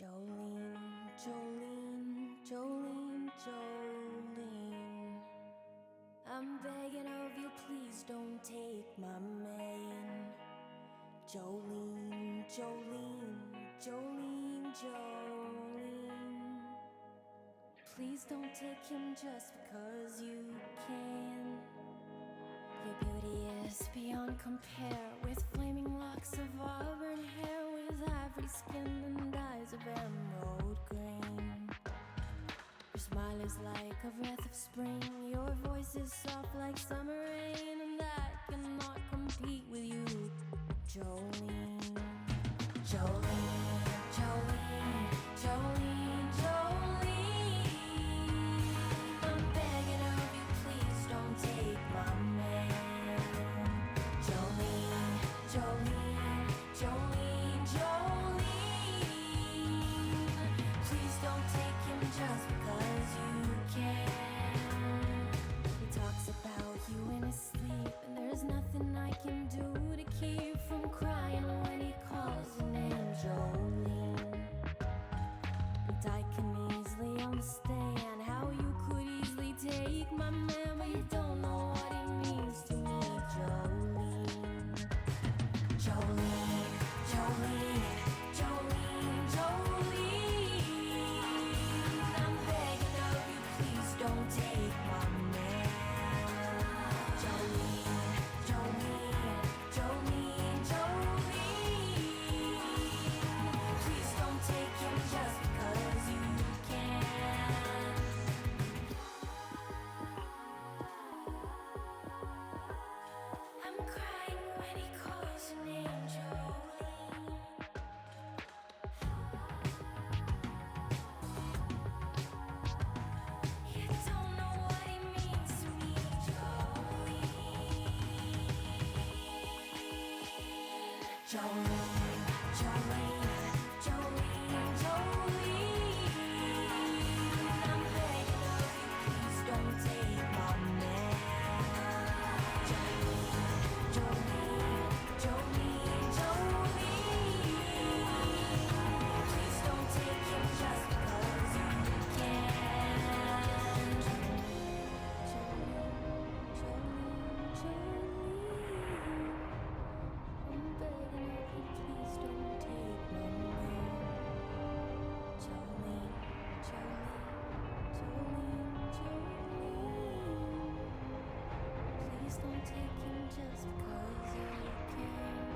Jolene, Jolene, Jolene, Jolene. I'm begging of you, please don't take my man. Jolene, Jolene, Jolene, Jolene. Please don't take him just because you can. Your beauty is beyond compare, with flaming locks of auburn hair, with ivory skin and eyes of emerald green. Your smile is like a breath of spring, your voice is soft like summer rain, and I cannot compete with you, Jolene. Jolene, Jolene, Jolene, Jolene. I'm begging of you, please don't take my man. Jolene, Jolene, Jolene, Jolene. Please don't take him just because you can. He talks about you in his sleep, and there's nothing I can do to keep from crying when he calls your name, Jolene. And I can easily understand how you could easily take my man, but you don't know what he means to me, Jolene. Jolene, Jolene, Jolene, Jolene. I'm Jolene, Jolene, Jolene, Jolene. I'm begging of you, please don't take my man. Jolene, Jolene, Jolene, Jolene. Please don't take him just because you can. Jolene, Jolene, Jolene. I'm begging of you, please don't take my man. Jolene, Jolene, Jolene, Jolene. Please don't take him just 'cause you can.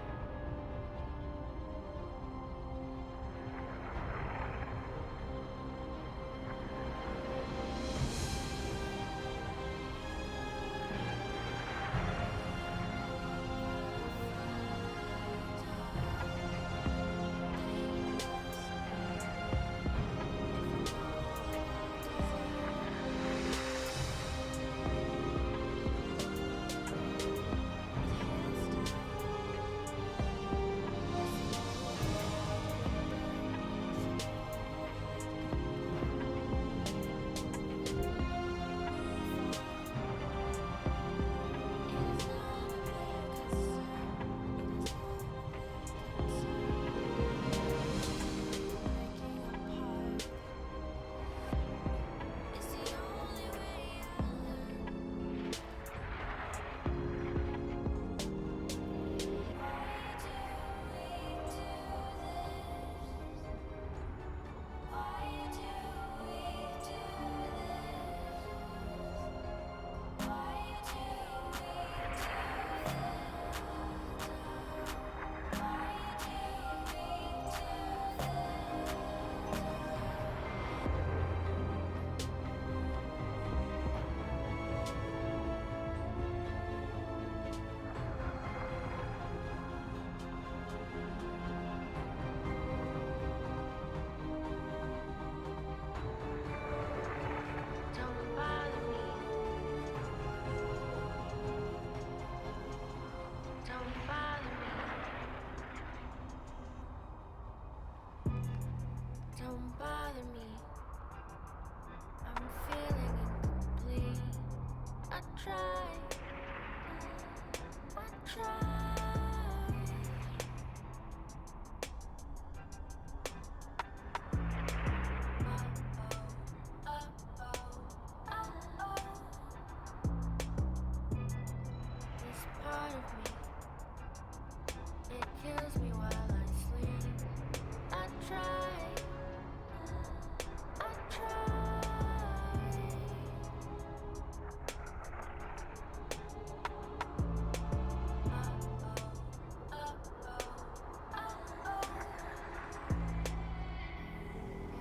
Don't bother me. Don't bother me. Don't bother me. I'm feeling incomplete. I tried. I tried. This part of me, it kills me while I sleep. I tried. I tried.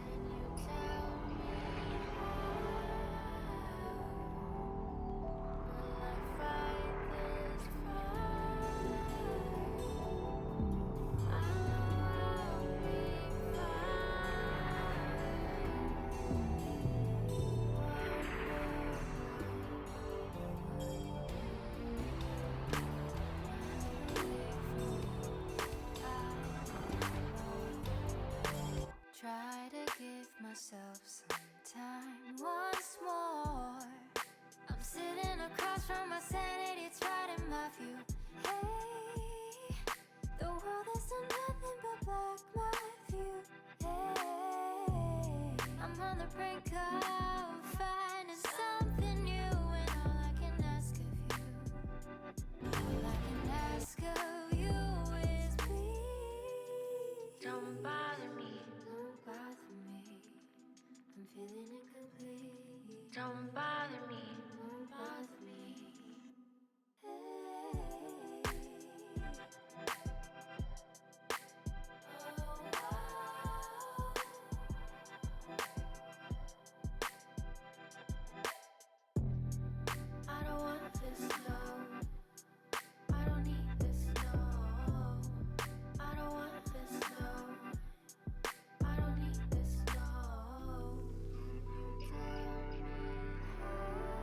Can you tell me will I fight this fight? I know I'll be fine. Try to give myself some time once more. I'm sitting across from my sanity, it's right in my view. Hey, the world is done nothing but block my view. Hey, I'm on the brink of finding something new, and all I can ask of you, all I can ask of you is please don't bother me. Don't bother me. I'm feeling incomplete. Don't bother me. Don't bother me. Hey. I don't want this, no. I don't need this, no. I don't want this, no. I don't need this, no. You tell me how.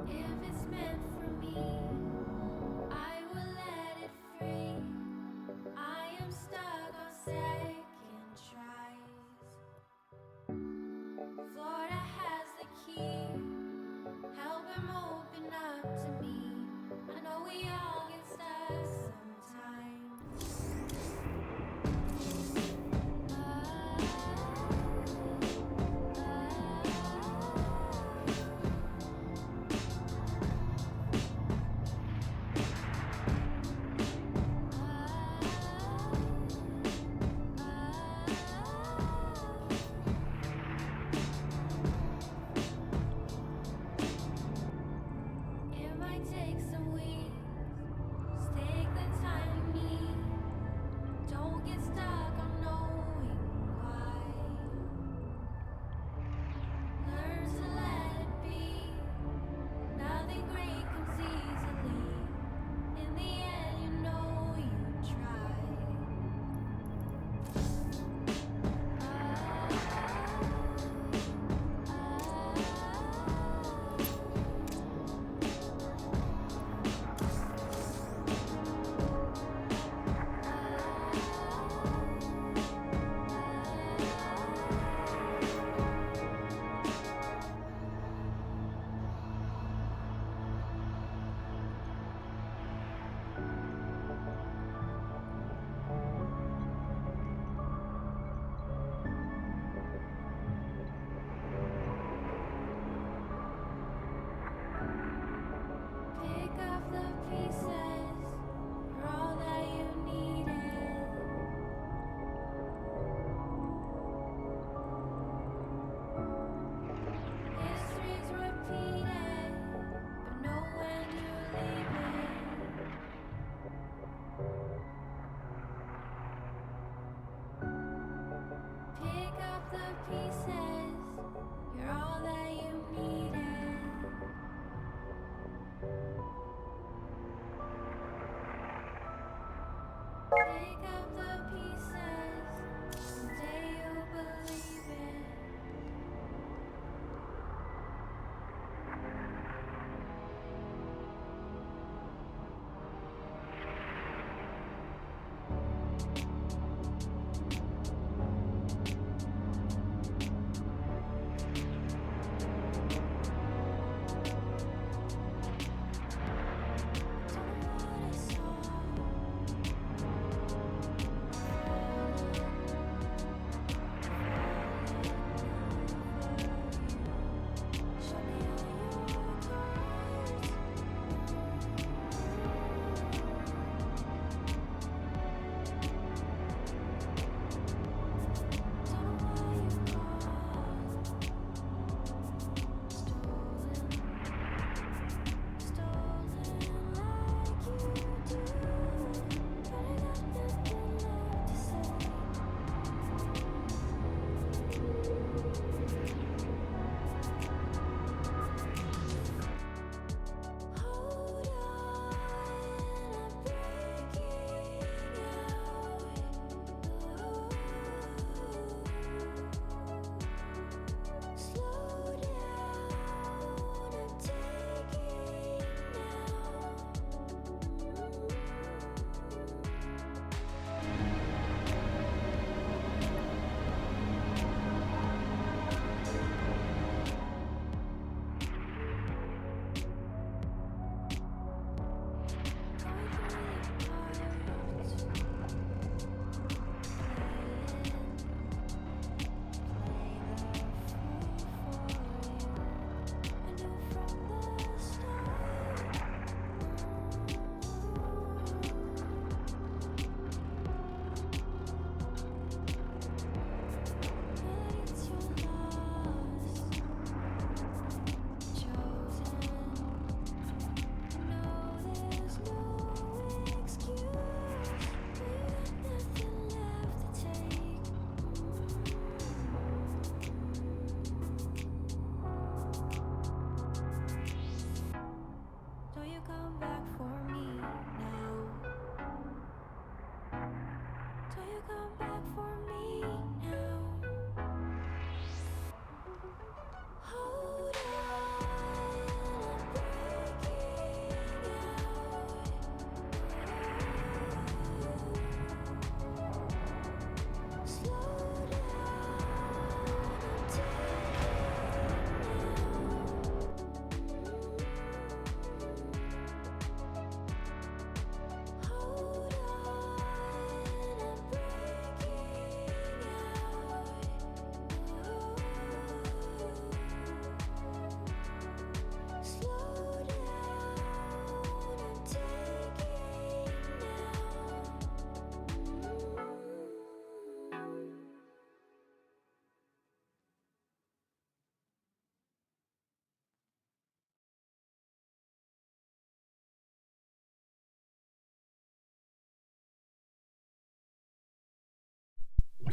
If it's meant for me, I will let it free. I am stuck on second tries. Florida has the key. Help him open up to me. I know we all get stuck sometimes.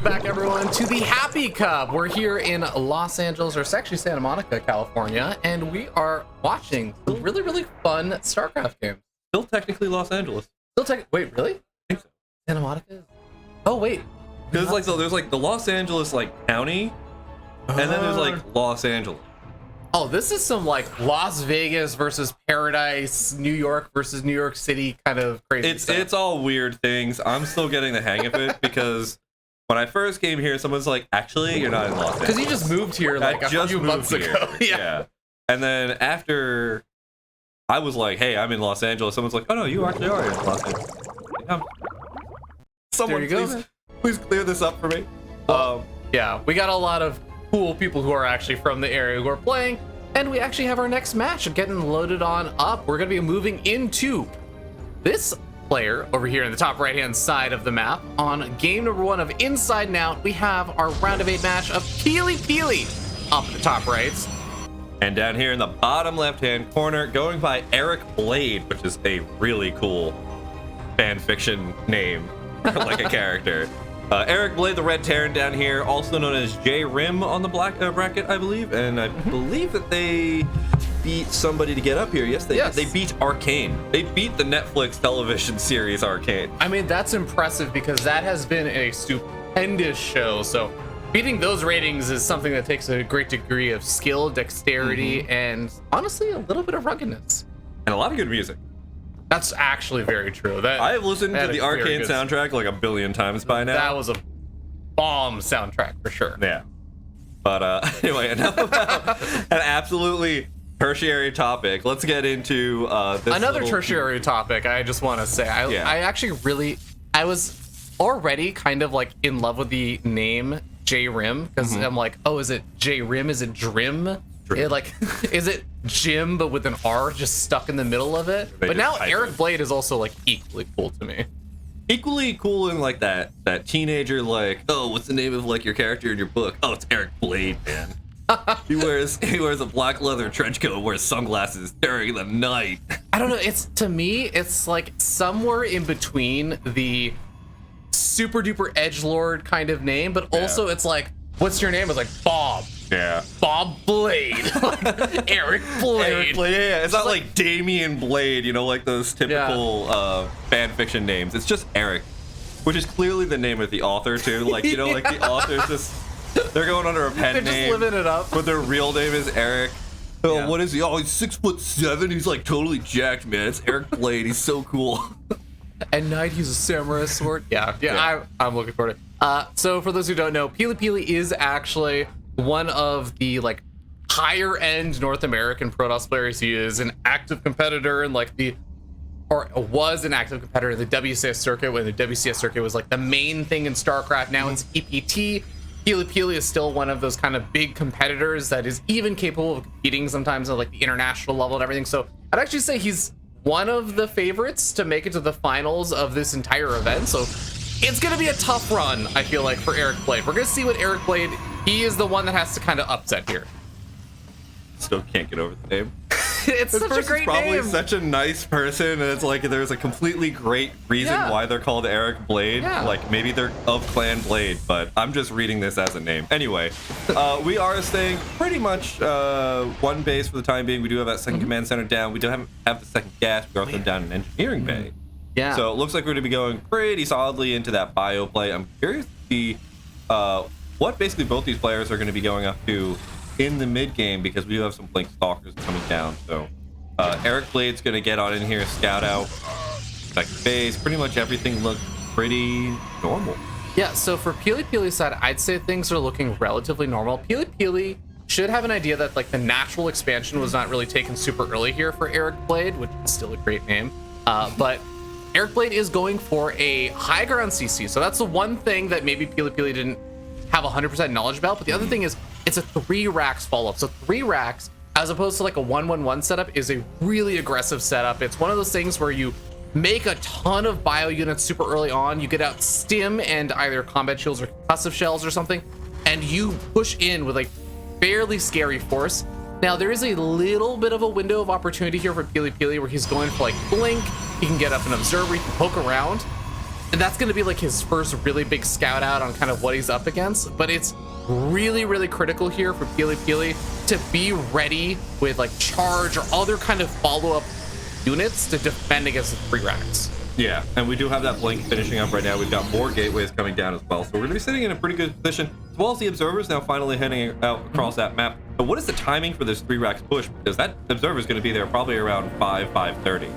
Back, everyone, to the Happy Cup. We're here in Los Angeles, or it's actually Santa Monica, California, and we are watching a really, really fun StarCraft game. Still technically Los Angeles. Wait, really? I think so. Santa Monica? Oh, wait. Because like, so there's like the Los Angeles like county, and then there's like Los Angeles. Oh, this is some like Las Vegas versus Paradise, New York versus New York City kind of crazy stuff. It's all weird things. I'm still getting the hang of it because when I first came here, someone's like, actually, you're not in Los Angeles. Because you just moved here like a few months ago. Yeah. And then after I was like, hey, I'm in Los Angeles, someone's like, oh no, you actually are in Los Angeles. Someone, There you go, please clear this up for me. Yeah, we got a lot of cool people who are actually from the area who are playing, and we actually have our next match getting loaded on up. We're going to be moving into this player over here in the top right-hand side of the map. On game number 1 of Inside and Out, we have our round of 8 match of Peely Peely up at the top right. And down here in the bottom left-hand corner, going by Eric Blade, which is a really cool fan fiction name for like a character. Eric Blade, the Red Terran down here, also known as J Rim on the black bracket, I believe. And I believe that they beat somebody to get up here. Yes, they beat Arcane. They beat the Netflix television series Arcane. I mean, that's impressive because that has been a stupendous show. So beating those ratings is something that takes a great degree of skill, dexterity, and honestly, a little bit of ruggedness. And a lot of good music. That's actually very true. I have listened to the Arcane soundtrack like a billion times by now. That was a bomb soundtrack for sure. Yeah. But anyway, enough about an absolutely tertiary topic. Let's get into this another tertiary topic. I just want to say, I actually I was already kind of like in love with the name J Rim because I'm like, oh, is it J Rim? Is it Drim? Is it Jim but with an R just stuck in the middle of it? But now Eric Blade is also like equally cool to me. Equally cool in like that teenager like, oh, what's the name of like your character in your book? Oh, it's Eric Blade, man. he wears a black leather trench coat and wears sunglasses during the night. I don't know. To me, it's like somewhere in between the super duper edgelord kind of name, but also it's like, what's your name? It's like Bob. Yeah. Bob Blade. Eric Blade. Eric Blade. Yeah, it's not like Damian Blade, you know, like those typical fan fiction names. It's just Eric, which is clearly the name of the author too. Like, you know, like the author's just, they're going under a pen name. They're just living it up. But their real name is Eric. Oh, yeah. What is he? Oh, he's 6'7". He's like totally jacked, man. It's Eric Blade. He's so cool. At night, he's a samurai sword. Yeah. I'm looking forward to it. So for those who don't know, Peely Peely is actually one of the like higher end North American Protoss players. He is an active competitor in like was an active competitor in the WCS circuit when the WCS circuit was like the main thing in StarCraft. Now it's EPT. Peely Peely is still one of those kind of big competitors that is even capable of competing sometimes at like the international level and everything. So I'd actually say he's one of the favorites to make it to the finals of this entire event. So it's going to be a tough run, I feel like, for Eric Blade. We're going to see what Eric Blade, he is the one that has to kind of upset here. Still can't get over the name. It's such a great probably name. Such a nice person, and it's like there's a completely great reason why they're called Eric Blade. Yeah. Like maybe they're of Clan Blade, but I'm just reading this as a name. Anyway, we are staying pretty much one base for the time being. We do have that second command center down. We don't have the second gas. We also down an engineering bay. Yeah. So it looks like we're going to be going pretty solidly into that bio play. I'm curious to see what basically both these players are going to be going up to in the mid game, because we do have some Blink Stalkers coming down. So Eric Blade's going to get on in here, scout out second base. Pretty much everything looks pretty normal. Yeah, so for Peely Peely's side, I'd say things are looking relatively normal. Peely Peely should have an idea that like the natural expansion was not really taken super early here for Eric Blade, which is still a great name. But Eric Blade is going for a high ground CC. So that's the one thing that maybe Peely Peely didn't have 100% knowledge about. But the other thing is it's a 3 racks follow-up. So 3 racks, as opposed to like a 1-1-1 setup, is a really aggressive setup. It's one of those things where you make a ton of bio units super early on. You get out stim and either combat shields or concussive shells or something, and you push in with a fairly scary force. Now, there is a little bit of a window of opportunity here for Peely Peely where he's going for like blink. He can get up and observer, he can poke around. and that's going to be like his first really big scout out on kind of what he's up against. But it's really, really critical here for Peely Peely to be ready with like charge or other kind of follow-up units to defend against the 3 racks. Yeah, and we do have that blink finishing up right now. We've got more gateways coming down as well, so we're going to be sitting in a pretty good position, as well as the observers now finally heading out across that map. But what is the timing for this 3 racks push? Because that observer is going to be there probably around 5:30.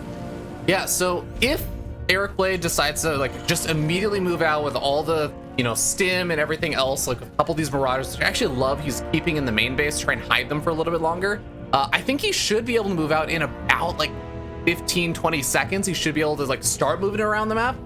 Yeah, so if Eric Blade decides to like just immediately move out with all the, you know, stim and everything else, like a couple of these marauders, which I actually love, he's keeping in the main base, try and hide them for a little bit longer. I think he should be able to move out in about like 15-20 seconds. He should be able to like start moving around the map.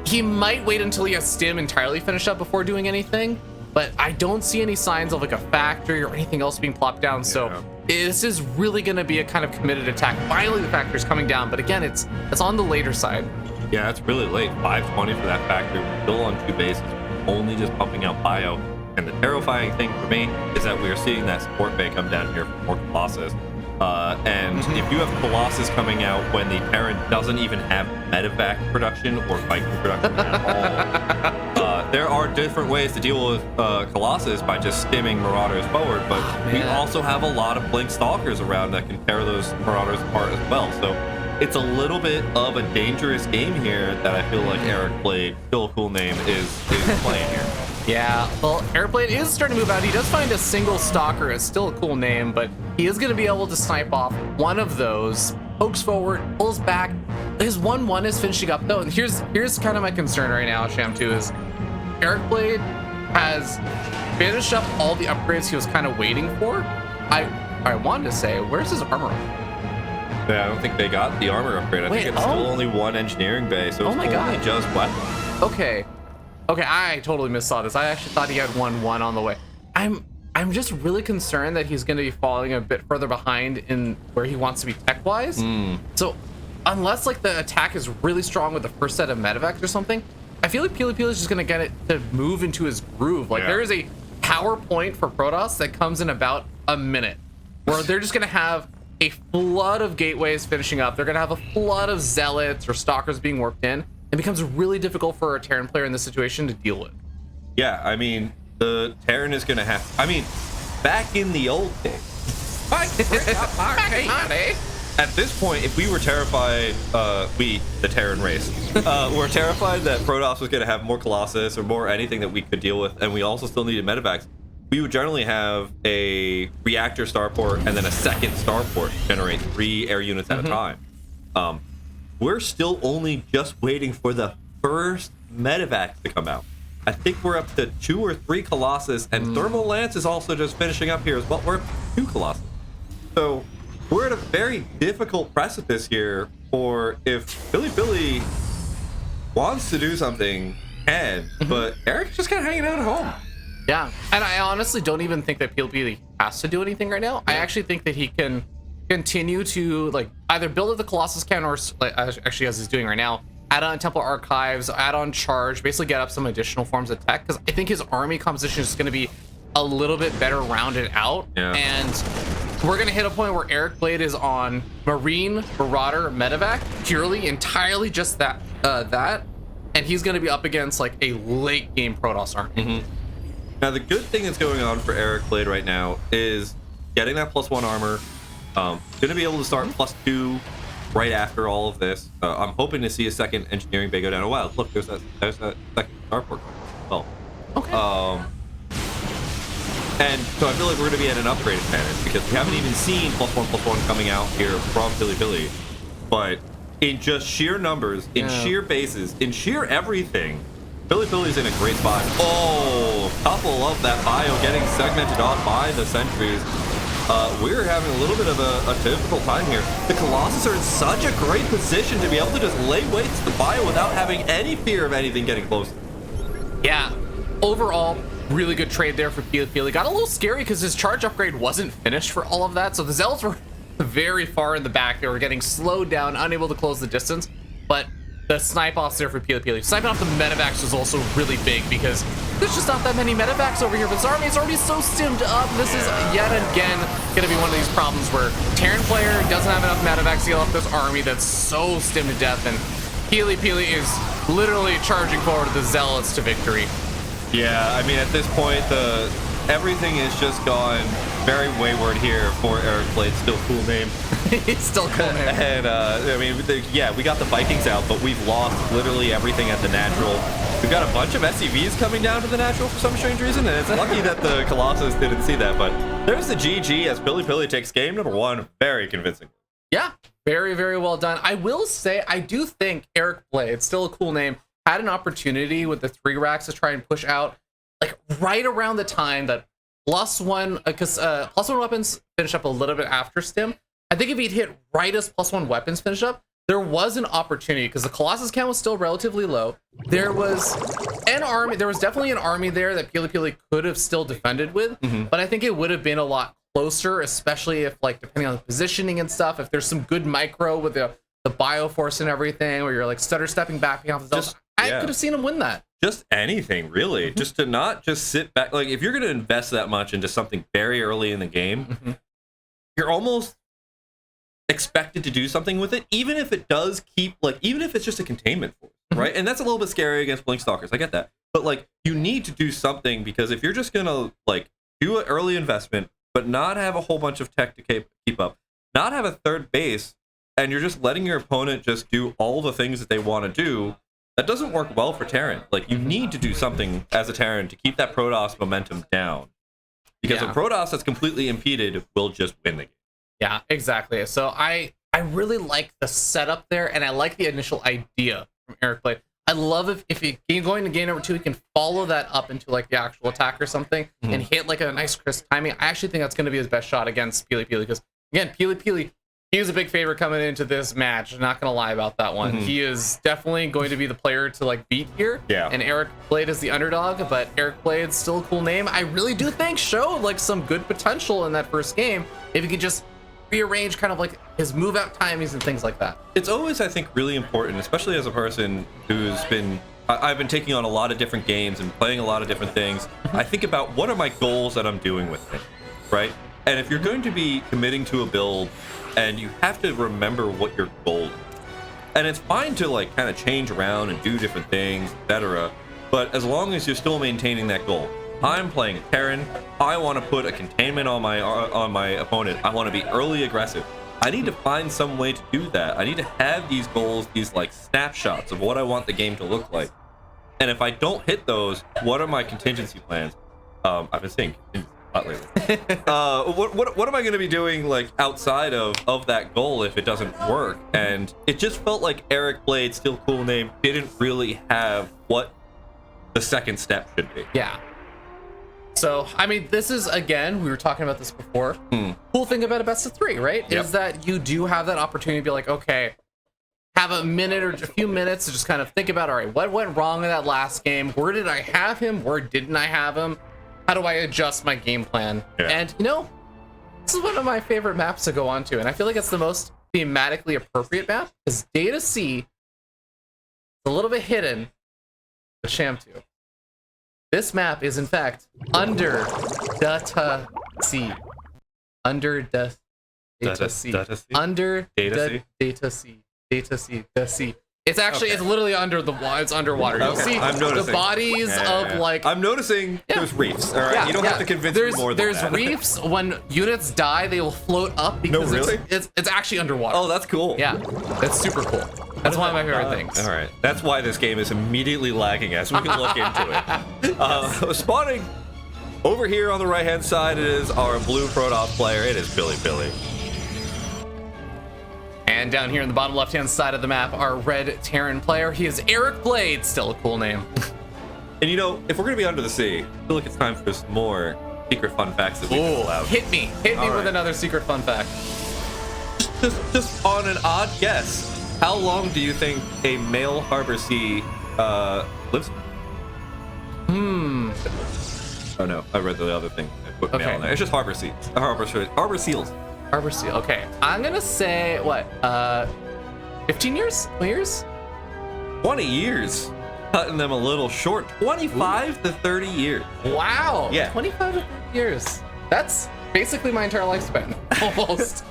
He might wait until he has stim entirely finished up before doing anything, but I don't see any signs of like a factory or anything else being plopped down. So this is really going to be a kind of committed attack. Finally the factory's coming down, but again, it's on the later side. Yeah, it's really late. 5:20 for that factory. We're still on 2 bases, only just pumping out bio. And the terrifying thing for me is that we are seeing that support bay come down here for more Colossus. And if you have Colossus coming out when the Terran doesn't even have medevac production or Viking production at all, there are different ways to deal with Colossus by just stimming Marauders forward, but we also have a lot of Blink Stalkers around that can tear those Marauders apart as well. So it's a little bit of a dangerous game here that I feel like Eric Blade, still a cool name, is playing here. Yeah, well, Airblade is starting to move out. He does find a single stalker. It's still a cool name, but he is going to be able to snipe off one of those. Pokes forward, pulls back. His 1-1 is finishing up, though. And here's kind of my concern right now, Schamtoo, is Airblade has finished up all the upgrades he was kind of waiting for. I wanted to say, where's his armor? Yeah, I don't think they got the armor upgrade. I think it's still only 1 engineering bay, so it's only just weapons. Okay, I totally missaw this. I actually thought he had 1-1 on the way. I'm just really concerned that he's going to be falling a bit further behind in where he wants to be tech-wise. So unless like the attack is really strong with the first set of medevacs or something, I feel like Peely Peely is just going to get it to move into his groove. Like there is a power point for Protoss that comes in about a minute, where they're just going to have a flood of gateways finishing up. They're going to have a flood of zealots or stalkers being worked in. It becomes really difficult for a Terran player in this situation to deal with. Yeah, I mean, the Terran is going to have... I mean, back in the old days... At this point, if we were terrified, we, the Terran race, were terrified that Protoss was going to have more Colossus or more anything that we could deal with, and we also still needed medevacs, we would generally have a reactor starport and then a second starport to generate 3 air units at a time. We're still only just waiting for the first medevac to come out. I think we're up to 2 or 3 Colossus, and Thermal Lance is also just finishing up here as well. We're up to 2 Colossus. So we're at a very difficult precipice here for if Billy wants to do something, but Eric's just kind of hanging out at home. Yeah, and I honestly don't even think that Peely has to do anything right now. I actually think that he can continue to like either build up the Colossus count or actually as he's doing right now, add on Temple Archives, add on Charge, basically get up some additional forms of tech, because I think his army composition is going to be a little bit better rounded out. And we're going to hit a point where Eric Blade is on Marine, Marauder, Medevac, purely, entirely just that, and he's going to be up against like a late game Protoss army. Now, the good thing that's going on for Eric Blade right now is getting that +1 armor. Going to be able to start +2 right after all of this. I'm hoping to see a second engineering bay go down. Oh wow, look, there's that second starport. Oh, okay. And so I feel like we're going to be at an upgrade advantage because we haven't even seen +1/+1 coming out here from Peely. But in just sheer numbers, in sheer bases, in sheer everything, Peely's in a great spot. Oh, couple of that bio getting segmented off by the sentries. We're having a little bit of a difficult time here. The Colossus are in such a great position to be able to just lay waste to the bio without having any fear of anything getting close. Yeah, overall, really good trade there for Peely. Got a little scary because his charge upgrade wasn't finished for all of that, so the Zealots were very far in the back. They were getting slowed down, unable to close the distance, but the snipe offs there for Peely. Sniping off the medevacs was also really big because there's just not that many medevacs over here, but his army is already so stimmed up. This is yet again going to be one of these problems where Terran player doesn't have enough medevacs to heal up this army that's so stimmed to death, and Peely is literally charging forward the Zealots to victory. Yeah, I mean, at this point, everything is just gone very wayward here for Eric Blade. Still cool name. He's still cool name. And, I mean, yeah, we got the Vikings out, but we've lost literally everything at the natural. We've got a bunch of SCVs coming down to the natural for some strange reason, and it's lucky that the Colossus didn't see that, but there's the GG as Billy Billy takes game number 1 very convincingly. Yeah, very, very well done. I will say, I do think Eric Blade, still a cool name, had an opportunity with the 3 racks to try and push out, like, right around the time that +1, because +1 weapons finished up a little bit after Stim. I think if he'd hit right as +1 weapons finished up, there was an opportunity, because the Colossus count was still relatively low. There was an army, there was definitely an army there that Pili Pili could have still defended with, but I think it would have been a lot closer, especially if, like, depending on the positioning and stuff, if there's some good micro with the Bioforce and everything, where you're like stutter stepping back behind the Zealots, I could have seen him win that. Just anything, really. Just to not just sit back. Like, if you're going to invest that much into something very early in the game, you're almost expected to do something with it, even if it does keep, like, even if it's just a containment force, right? And that's a little bit scary against Blink Stalkers. I get that. But, like, you need to do something, because if you're just going to, like, do an early investment, but not have a whole bunch of tech to keep up, not have a third base, and you're just letting your opponent just do all the things that they want to do, that doesn't work well for Terran. Like, you need to do something as a Terran to keep that Protoss momentum down. Because a Protoss that's completely impeded will just win the game. Yeah, exactly. So I really like the setup there, and I like the initial idea from Eric Blade. I love if he going to game number 2, he can follow that up into, like, the actual attack or something, and hit, like, a nice crisp timing. I actually think that's going to be his best shot against Pili Pili, because, again, Pili Pili, he was a big favorite coming into this match. I'm not going to lie about that one. He is definitely going to be the player to, like, beat here. Yeah. And Eric Blade is the underdog, but Eric Blade's still a cool name. I really do think showed, like, some good potential in that first game if he could just rearrange kind of, like, his move out timings and things like that. It's always, I think, really important, especially as a person who's been, I've been taking on a lot of different games and playing a lot of different things. I think about what are my goals that I'm doing with it, right? And if you're going to be committing to a build, and you have to remember what your goal is. And it's fine to, like, kind of change around and do different things, etc. But as long as you're still maintaining that goal. I'm playing a Terran. I want to put a containment on my opponent. I want to be early aggressive. I need to find some way to do that. I need to have these goals, these, like, snapshots of what I want the game to look like. And if I don't hit those, what are my contingency plans? I've been saying a lot lately. What am I going to be doing, like, outside of that goal if it doesn't work? And it just felt like Eric Blade, still cool name, didn't really have what the second step should be. Yeah. So, I mean, this is, again, we were talking about this before. Cool thing about a best of 3, right? Yep. Is that you do have that opportunity to be like, okay, have a minute or a few minutes to just kind of think about, all right, what went wrong in that last game? Where did I have him? Where didn't I have him? How do I adjust my game plan? Yeah. And, you know, this is one of my favorite maps to go on to, and I feel like it's the most thematically appropriate map, because Data C is a little bit hidden with Schamtoo. This map is, in fact, under Data C. Under Data C. Under Data C. Data C. The C. It's actually, it's literally under the water. It's underwater. You'll see I'm noticing. the bodies of, like... I'm noticing there's reefs, all right? Yeah, you don't have to convince me more than that. There's reefs. When units die, they will float up because really? it's actually underwater. Oh, that's cool. Yeah, that's super cool. That's one of my favorite things. All right. That's why this game is immediately lagging as we can look into it. Spawning over here on the right-hand side is our blue Protoss player. It is Billy Billy. And down here in the bottom left-hand side of the map, our red Terran player. He is Eric Blade, still a cool name. And you know, if we're going to be under the sea, I feel like it's time for some more secret fun facts that we can pull out. Hit me with another secret fun fact. Just on an odd guess, how long do you think a male harbor sea lives? Oh no, I read the other thing. I put male in there. It's just harbor seals. Harbor seals. Harbor seal. Okay, I'm gonna say what? 15 years? 20 years? 20 years. Cutting them a little short. 25 to 30 years. Wow. Yeah. 25 to 30 years. That's basically my entire lifespan, almost.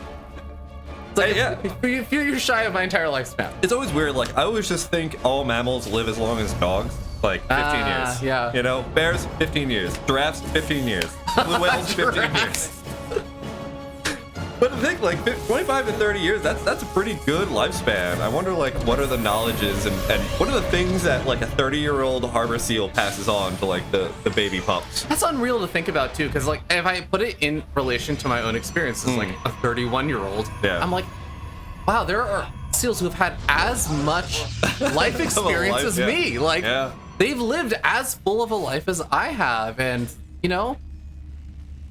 like yeah. a few years shy of my entire lifespan. It's always weird. Like, I always just think all mammals live as long as dogs. Like 15 years. Yeah. You know, bears, 15 years. Giraffes, 15 years. Blue whales, 15 years. But the thing, like 25 to 30 years, that's a pretty good lifespan. I wonder, like, what are the knowledges and what are the things that, like, a 30-year-old harbor seal passes on to, like, the baby pups? That's unreal to think about too, because like if I put it in relation to my own experience as like a 31-year-old, Yeah. I'm like, wow, there are seals who have had as much life experience as yeah. me. Like, Yeah. they've lived as full of a life as I have, and you know,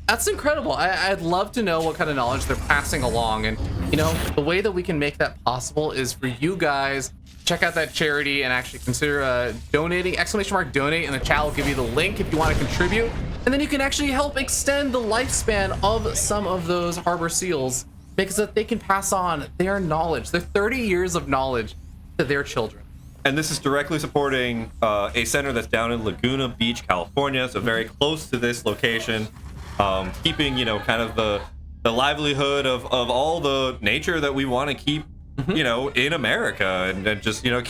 that's incredible. I'd love to know what kind of knowledge they're passing along, and you know, the way that we can make that possible is for you guys. Check out that charity and actually consider donating, !donate, and the chat will give you the link if you want to contribute. And then you can actually help extend the lifespan of some of those harbor seals because that they can pass on their knowledge, their 30 years of knowledge to their children. And this is directly supporting a center that's down in Laguna Beach, California, so very close to this location, keeping, you know, kind of the livelihood of all the nature that we want to keep, you know, in America, and just, you know,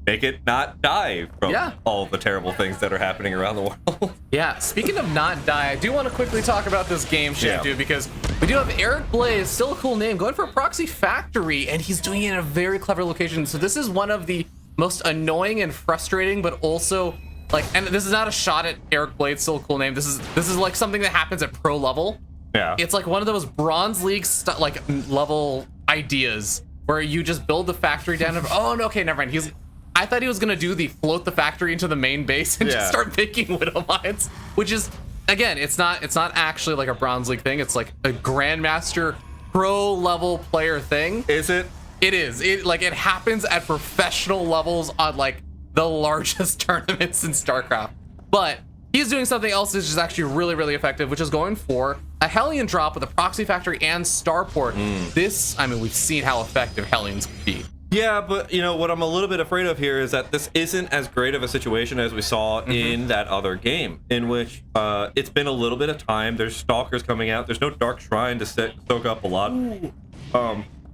make it not die from all the terrible things that are happening around the world. Yeah, speaking of not die, I do want to quickly talk about this game, Schamtoo, because we do have Eric Blaze, still a cool name, going for a proxy factory, and he's doing it in a very clever location. So this is one of the most annoying and frustrating, but also like, and this is not a shot at Eric Blaze, still a cool name. This is like something that happens at pro level. Yeah. It's like one of those Bronze League like level ideas where you just build the factory down. And, oh no, okay, never mind. I thought he was gonna do the float the factory into the main base and just start picking widow mines, which is, again, it's not actually like a Bronze League thing. It's like a Grandmaster pro level player thing. Is it? It is. It happens at professional levels on like the largest tournaments in StarCraft. But he's doing something else that's just actually really, really effective, which is going for a Hellion drop with a proxy factory and starport. This, I mean, we've seen how effective Hellions can be. Yeah, but you know what I'm a little bit afraid of here is that this isn't as great of a situation as we saw in that other game, in which it's been a little bit of time. There's stalkers coming out. There's no dark shrine to soak up a lot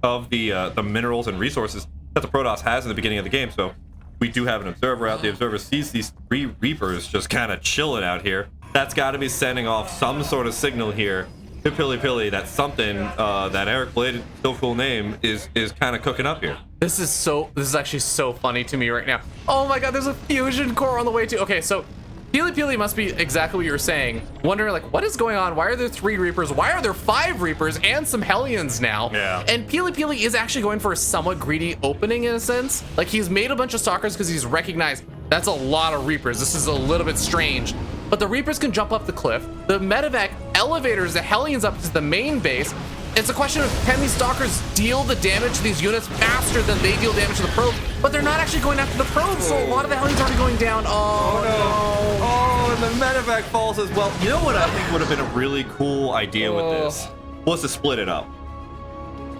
of the minerals and resources that the Protoss has in the beginning of the game. So we do have an observer out. The observer sees these 3 Reapers just kind of chilling out here. That's got to be sending off some sort of signal here to Pili that something that Eric Blade, still cool name, is kind of cooking up here. This is actually so funny to me right now. Oh my god, there's a fusion core on the way too. Okay, so Pili must be exactly what you were saying. Wondering like, what is going on? Why are there 3 Reapers? Why are there 5 Reapers and some Hellions now? Yeah. And Pili is actually going for a somewhat greedy opening in a sense. Like, he's made a bunch of stalkers because he's recognized that's a lot of Reapers. This is a little bit strange. But the Reapers can jump up the cliff. The medevac elevators the Hellions up to the main base. It's a question of, can these stalkers deal the damage to these units faster than they deal damage to the probes? But they're not actually going after the probes, so a lot of the Hellions are already going down. Oh no. Oh, and the medevac falls as well. You know what I think would have been a really cool idea with this? Was to split it up.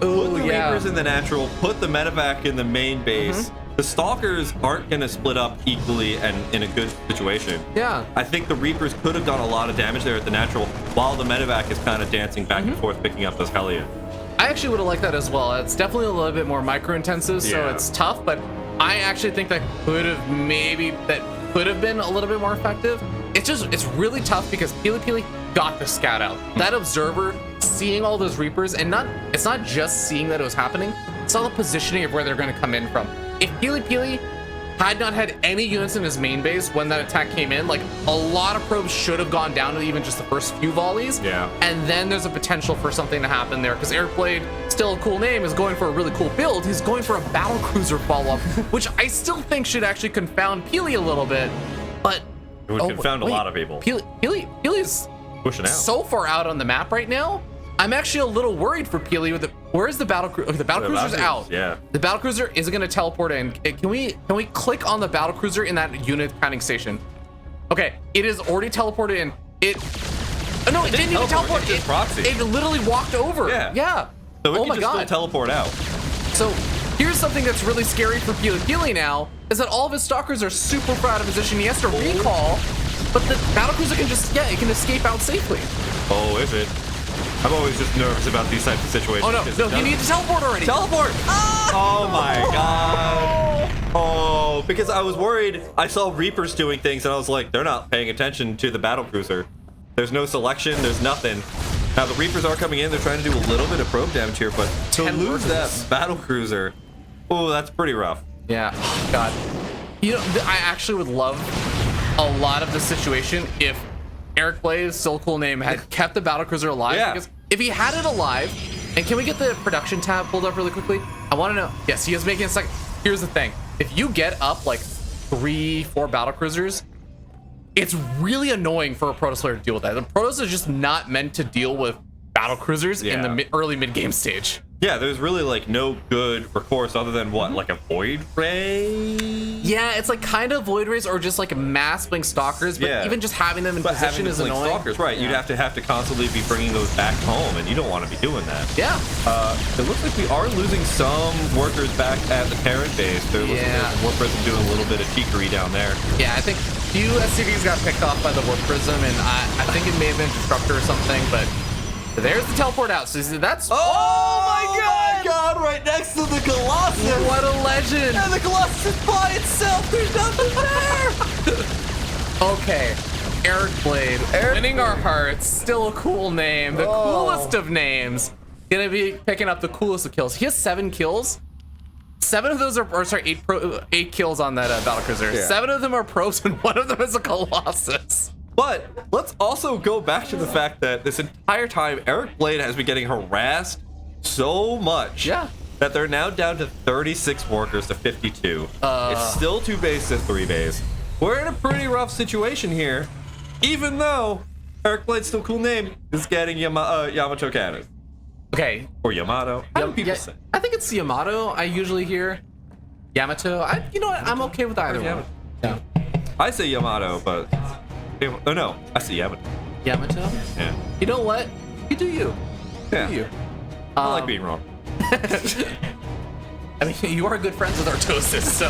Put the Reapers in the natural, put the medevac in the main base. The stalkers aren't going to split up equally and in a good situation. Yeah. I think the Reapers could have done a lot of damage there at the natural, while the medevac is kind of dancing back and forth, picking up those Hellions. I actually would have liked that as well. It's definitely a little bit more micro-intensive, so it's tough, but I actually think that could have been a little bit more effective. It's really tough because Pili got the scout out. That observer seeing all those Reapers, and it's not just seeing that it was happening, it's all the positioning of where they're going to come in from. If Pili had not had any units in his main base when that attack came in, like, a lot of probes should have gone down to even just the first few volleys. Yeah. And then there's a potential for something to happen there, because Eric Blade, still a cool name, is going for a really cool build. He's going for a battlecruiser follow-up, which I still think should actually confound Pili a little bit, but it would confound a lot of people. Pili is pushing out so far out on the map right now. I'm actually a little worried for Pili. Where's the battlecruiser? The battlecruiser's out. Yeah. The battlecruiser isn't going to teleport in. Can we click on the battlecruiser in that unit counting station? Okay, it is already teleported in. No, it didn't even teleport. It literally walked over. Yeah. So it can just still teleport out. So here's something that's really scary for Pili now, is that all of his stalkers are super far out of position. He has to recall, but the battlecruiser can just, it can escape out safely. Oh, is it? I'm always just nervous about these types of situations. Oh no, 'cause no, it he does- needs to teleport already. Teleport! Oh my god. Oh, because I was worried. I saw Reapers doing things and I was like, they're not paying attention to the battle cruiser. There's no selection, there's nothing. Now the Reapers are coming in, they're trying to do a little bit of probe damage here, but to 10 lose that workers. battle cruiser, oh, that's pretty rough. Yeah, God. You know, I actually would love a lot of the situation if Eric Blaze, still a cool name, had kept the battlecruiser alive. Yeah. Because if he had it alive, and can we get the production tab pulled up really quickly? I want to know. Yes, he is making a second. Here's the thing: if you get up like 3-4 battlecruisers, it's really annoying for a Protoss player to deal with that. The Protoss is just not meant to deal with battlecruisers in the Yeah. early mid-game stage. Yeah, there's really like no good recourse other than what, like a Void Ray? Yeah, it's like kind of Void Rays or just like mass blink stalkers, but Yeah. even just having them in But position having is the Blink annoying. Stalkers, right? You'd Yeah. have to constantly be bringing those back home, and you don't want to be doing that. Yeah. It looks like we are losing some workers back at the parent base. There looks like Yeah. there's Warp Prism doing a little bit of cheekery down there. Yeah, I think few SCVs got picked off by the Warp Prism, and I think it may have been Disruptor or something, but there's the teleport out. So that's... Oh my god, right next to the Colossus! What a legend! And the Colossus is by itself! There's nothing there! Okay, Eric Blade, winning our hearts, still a cool name, the coolest of names. Gonna be picking up the coolest of kills. He has 7 kills. 7 of those are, or sorry, 8 kills on that battlecruiser. Yeah. 7 of them are pros, and 1 of them is a Colossus. But let's also go back to the fact that this entire time, Eric Blade has been getting harassed so much Yeah. that they're now down to 36 workers to 52. It's still 2 base to 3 base. We're in a pretty rough situation here, even though Eric Blade's still a cool name, is getting Yamato cannons. Okay, Or Yamato. How do people yeah, say? I think it's Yamato. I usually hear Yamato. You know what? I'm okay with either one. Yamato. Yeah. I say Yamato, but... Oh no, I say Yamato. Yamato? Yeah. You know what? You do you. Yeah. Do you. I like being wrong. I mean, you are good friends with Artosis, so.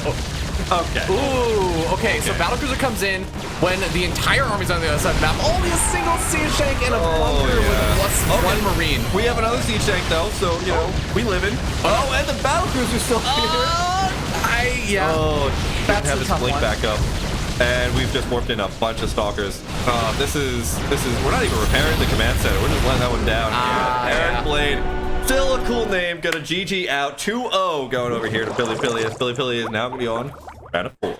Okay. Ooh, okay, so Battlecruiser comes in when the entire army's on the other side of the map. Only a single siege tank and a bunker with one Marine. We have another siege tank though, so you know we live in. Oh, and the battlecruiser's still here. Yeah. Oh, That's didn't have a this tough blink one. back up, and we've just warped in a bunch of stalkers. This is. We're not even repairing the command center. We're just letting that one down. Eric Blade, still a cool name. Got a GG out 2-0 going over here to Billy Pilius. Billy Pilius is now gonna be on round of 4.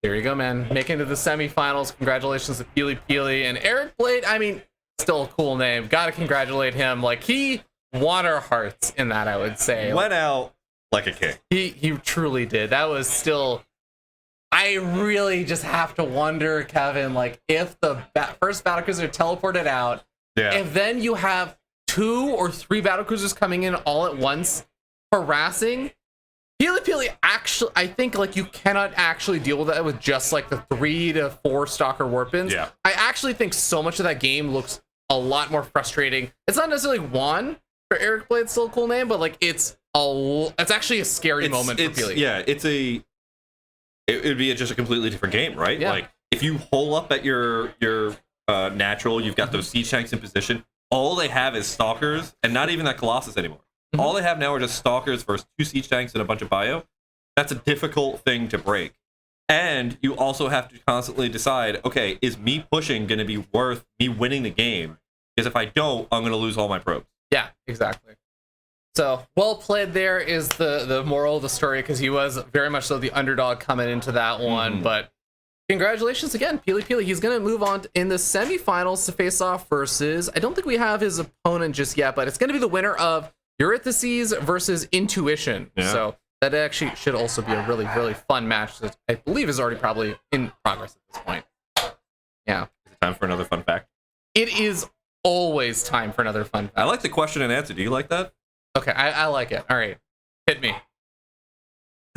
There you go, man. Making it to the semifinals. Congratulations to Peely Peely and Eric Blade. I mean, still a cool name. Gotta congratulate him. Like, he won our hearts in that, I would say. Went out like a king. He truly did. That was still... I really just have to wonder, Kevin, like, if the first battlecruiser teleported out, Yeah. if then you have 2 or 3 battlecruisers coming in all at once, harassing... Peely actually, I think like you cannot actually deal with that with just like the 3 to 4 stalker warp-ins. Yeah. I actually think so much of that game looks a lot more frustrating. It's not necessarily one for Eric Blade's still a cool name, but like it's actually a scary moment for Peely. Yeah, it would be just a completely different game, right? Yeah. Like if you hole up at your natural, you've got those siege tanks in position. All they have is stalkers, and not even that Colossus anymore. All they have now are just stalkers versus 2 siege tanks and a bunch of bio. That's a difficult thing to break. And you also have to constantly decide, okay, is me pushing going to be worth me winning the game? Because if I don't, I'm going to lose all my probes. Yeah, exactly. So, well played there is the moral of the story, because he was very much so the underdog coming into that one. But congratulations again, Peely. He's going to move on in the semifinals to face off versus, I don't think we have his opponent just yet, but it's going to be the winner of Eurythmices versus Intuition. Yeah. So that actually should also be a really, really fun match that I believe is already probably in progress at this point. Yeah. Is it time for another fun fact? It is always time for another fun fact. I like the question and answer. Do you like that? Okay, I like it. All right. Hit me.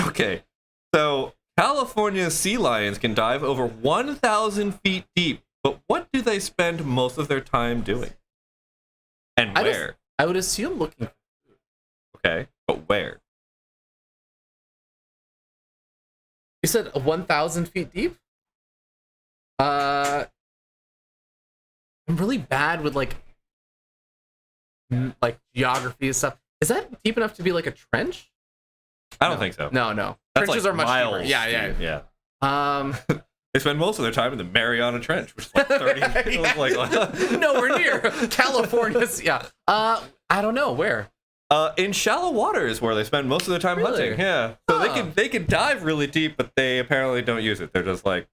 Okay. So, California sea lions can dive over 1,000 feet deep, but what do they spend most of their time doing? And where? I would assume looking. Okay, but where? You said 1,000 feet deep? I'm really bad with like like geography and stuff. Is that deep enough to be like a trench? I don't think so. No. That's Trenches like are much miles deeper. Yeah. deep, yeah. They spend most of their time in the Mariana Trench, which is like 30. Nowhere near California's. Yeah. I don't know where. In shallow water is where they spend most of their time Really? hunting. Yeah. So they can dive really deep, but they apparently don't use it. They're just like,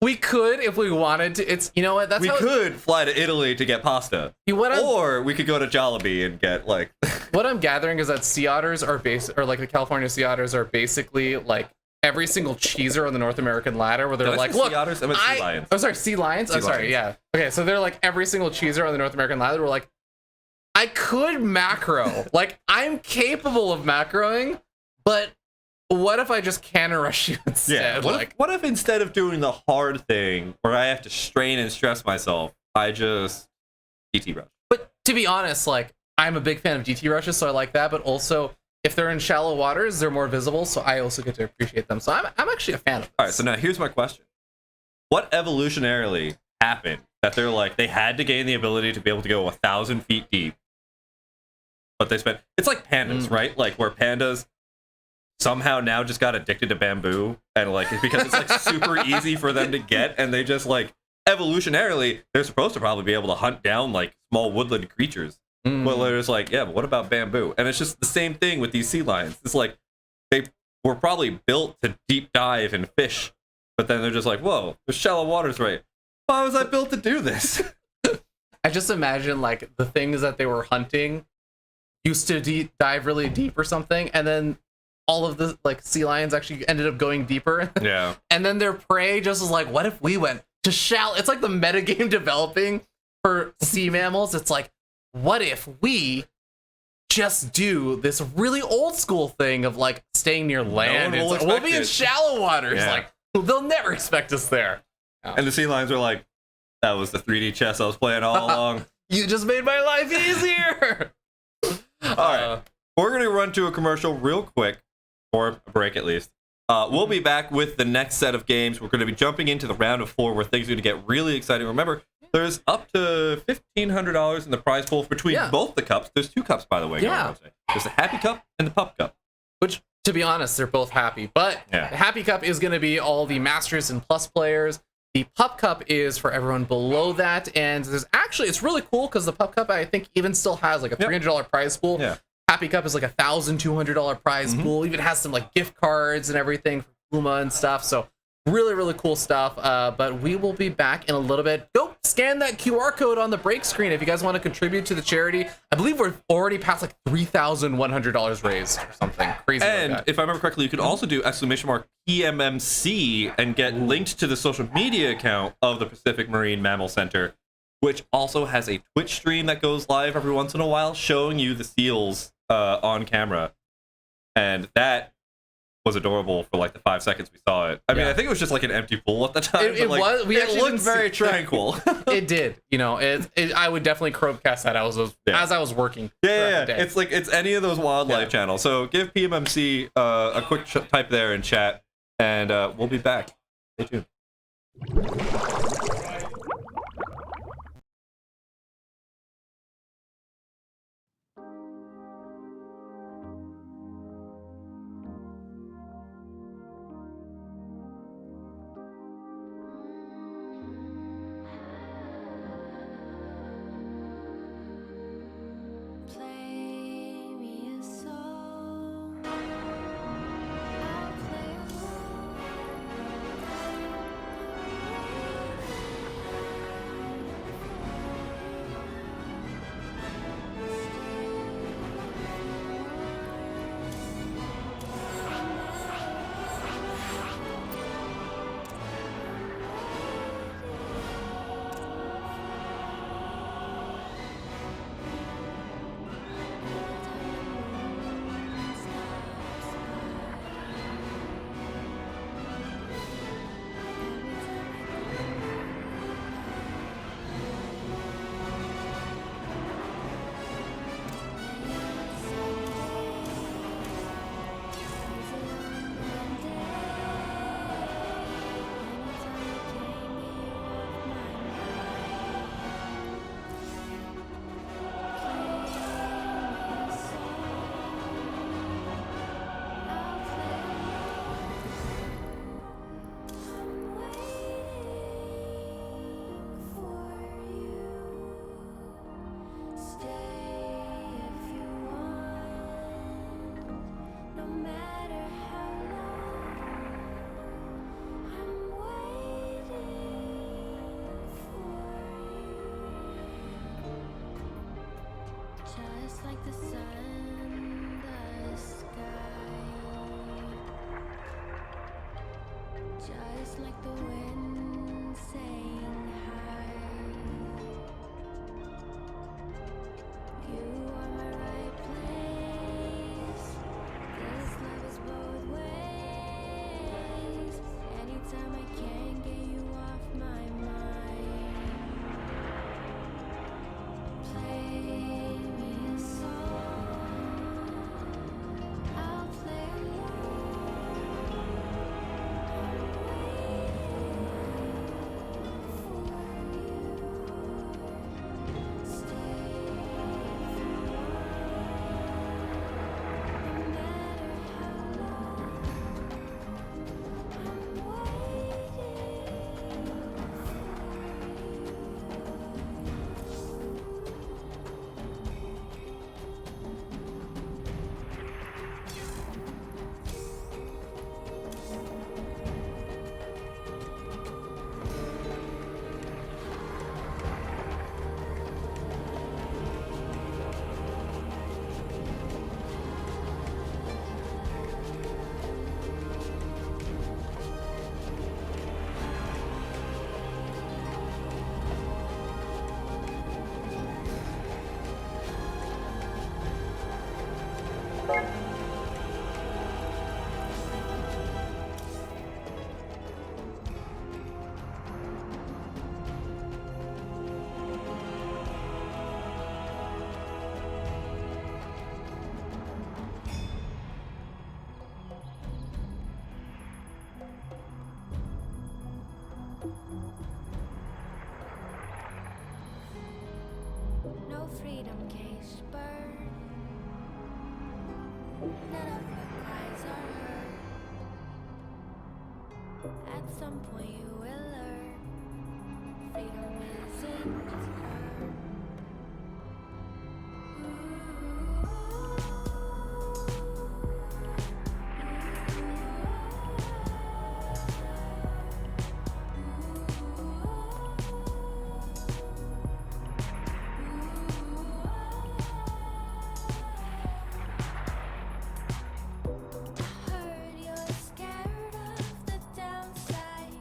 We could if we wanted to. It's, you know what? That's we could fly to Italy to get pasta, or we could go to Jollibee and get like. What I'm gathering is that sea otters are like the California sea otters are basically like every single cheeser on the North American ladder, where they're like, look, sea otters? I meant sea lions. Oh, sorry, sea lions. I'm sorry, yeah. Okay, so they're like every single cheeser on the North American ladder. We're like, I could macro, like I'm capable of macroing, but what if I just cannon rush you instead? Yeah. What if instead of doing the hard thing where I have to strain and stress myself, I just DT rush? But to be honest, like I'm a big fan of DT rushes, so I like that. But also, if they're in shallow waters, they're more visible, so I also get to appreciate them. So I'm actually a fan of this. All right, so now here's my question. What evolutionarily happened that they're like, they had to gain the ability to be able to go 1,000 feet deep, but they spent, it's like pandas, right? Like where pandas somehow now just got addicted to bamboo, and like, because it's like super easy for them to get, and they just like, evolutionarily, they're supposed to probably be able to hunt down like small woodland creatures. Well, they're just like, yeah, but what about bamboo? And it's just the same thing with these sea lions. It's like they were probably built to deep dive and fish, but then they're just like, whoa, there's shallow waters, right? Why was I built to do this? I just imagine like the things that they were hunting used to dive really deep or something, and then all of the like sea lions actually ended up going deeper. Yeah. And then their prey just was like, what if we went to shallow? It's like the metagame developing for sea mammals. It's like, what if we just do this really old school thing of like staying near land? one will It's like, we'll expect be in it. shallow waters. Yeah. Like they'll never expect us there. And the sea lions are like, that was the 3D chess I was playing all along. You just made my life easier. All right. We're going to run to a commercial real quick, or a break at least. We'll be back with the next set of games. We're going to be jumping into the round of 4 where things are going to get really exciting. Remember, there's up to $1,500 in the prize pool between both the cups. There's 2 cups, by the way. Yeah. There's the Happy Cup and the Pup Cup. Which, to be honest, they're both happy. But the Happy Cup is going to be all the Masters and Plus players. The Pup Cup is for everyone below that. And there's actually, it's really cool because the Pup Cup, I think, even still has like a $300 prize pool. Yeah. Happy Cup is like a $1,200 prize pool. Even has some like gift cards and everything for Puma and stuff. So really, really cool stuff. But we will be back in a little bit. Go scan that QR code on the break screen if you guys want to contribute to the charity. I believe we're already past like $3,100 raised or something crazy. And like that. if I remember correctly, you could also do !PMMC and get linked to the social media account of the Pacific Marine Mammal Center, which also has a Twitch stream that goes live every once in a while showing you the seals on camera. And that was adorable for like the 5 seconds we saw it. I mean, I think it was just like an empty pool at the time. It but, like, was. We it actually looked didn't very see- tranquil. It did. You know, I would definitely Chromecast that as I was working. Yeah. throughout the day. It's like it's any of those wildlife channels. So give PMMC a quick type there in chat, and we'll be back. Stay tuned. Play me a song. I'll play along. like the sun, the sky, just like the wind saying hi. You are my right place. This love is both ways. Anytime I can get you off my mind. Play me a song. I'll play along. No freedom caged bird. None of your cries are heard. At some point you will learn. Freedom isn't heard. Heard you're scared of the downside.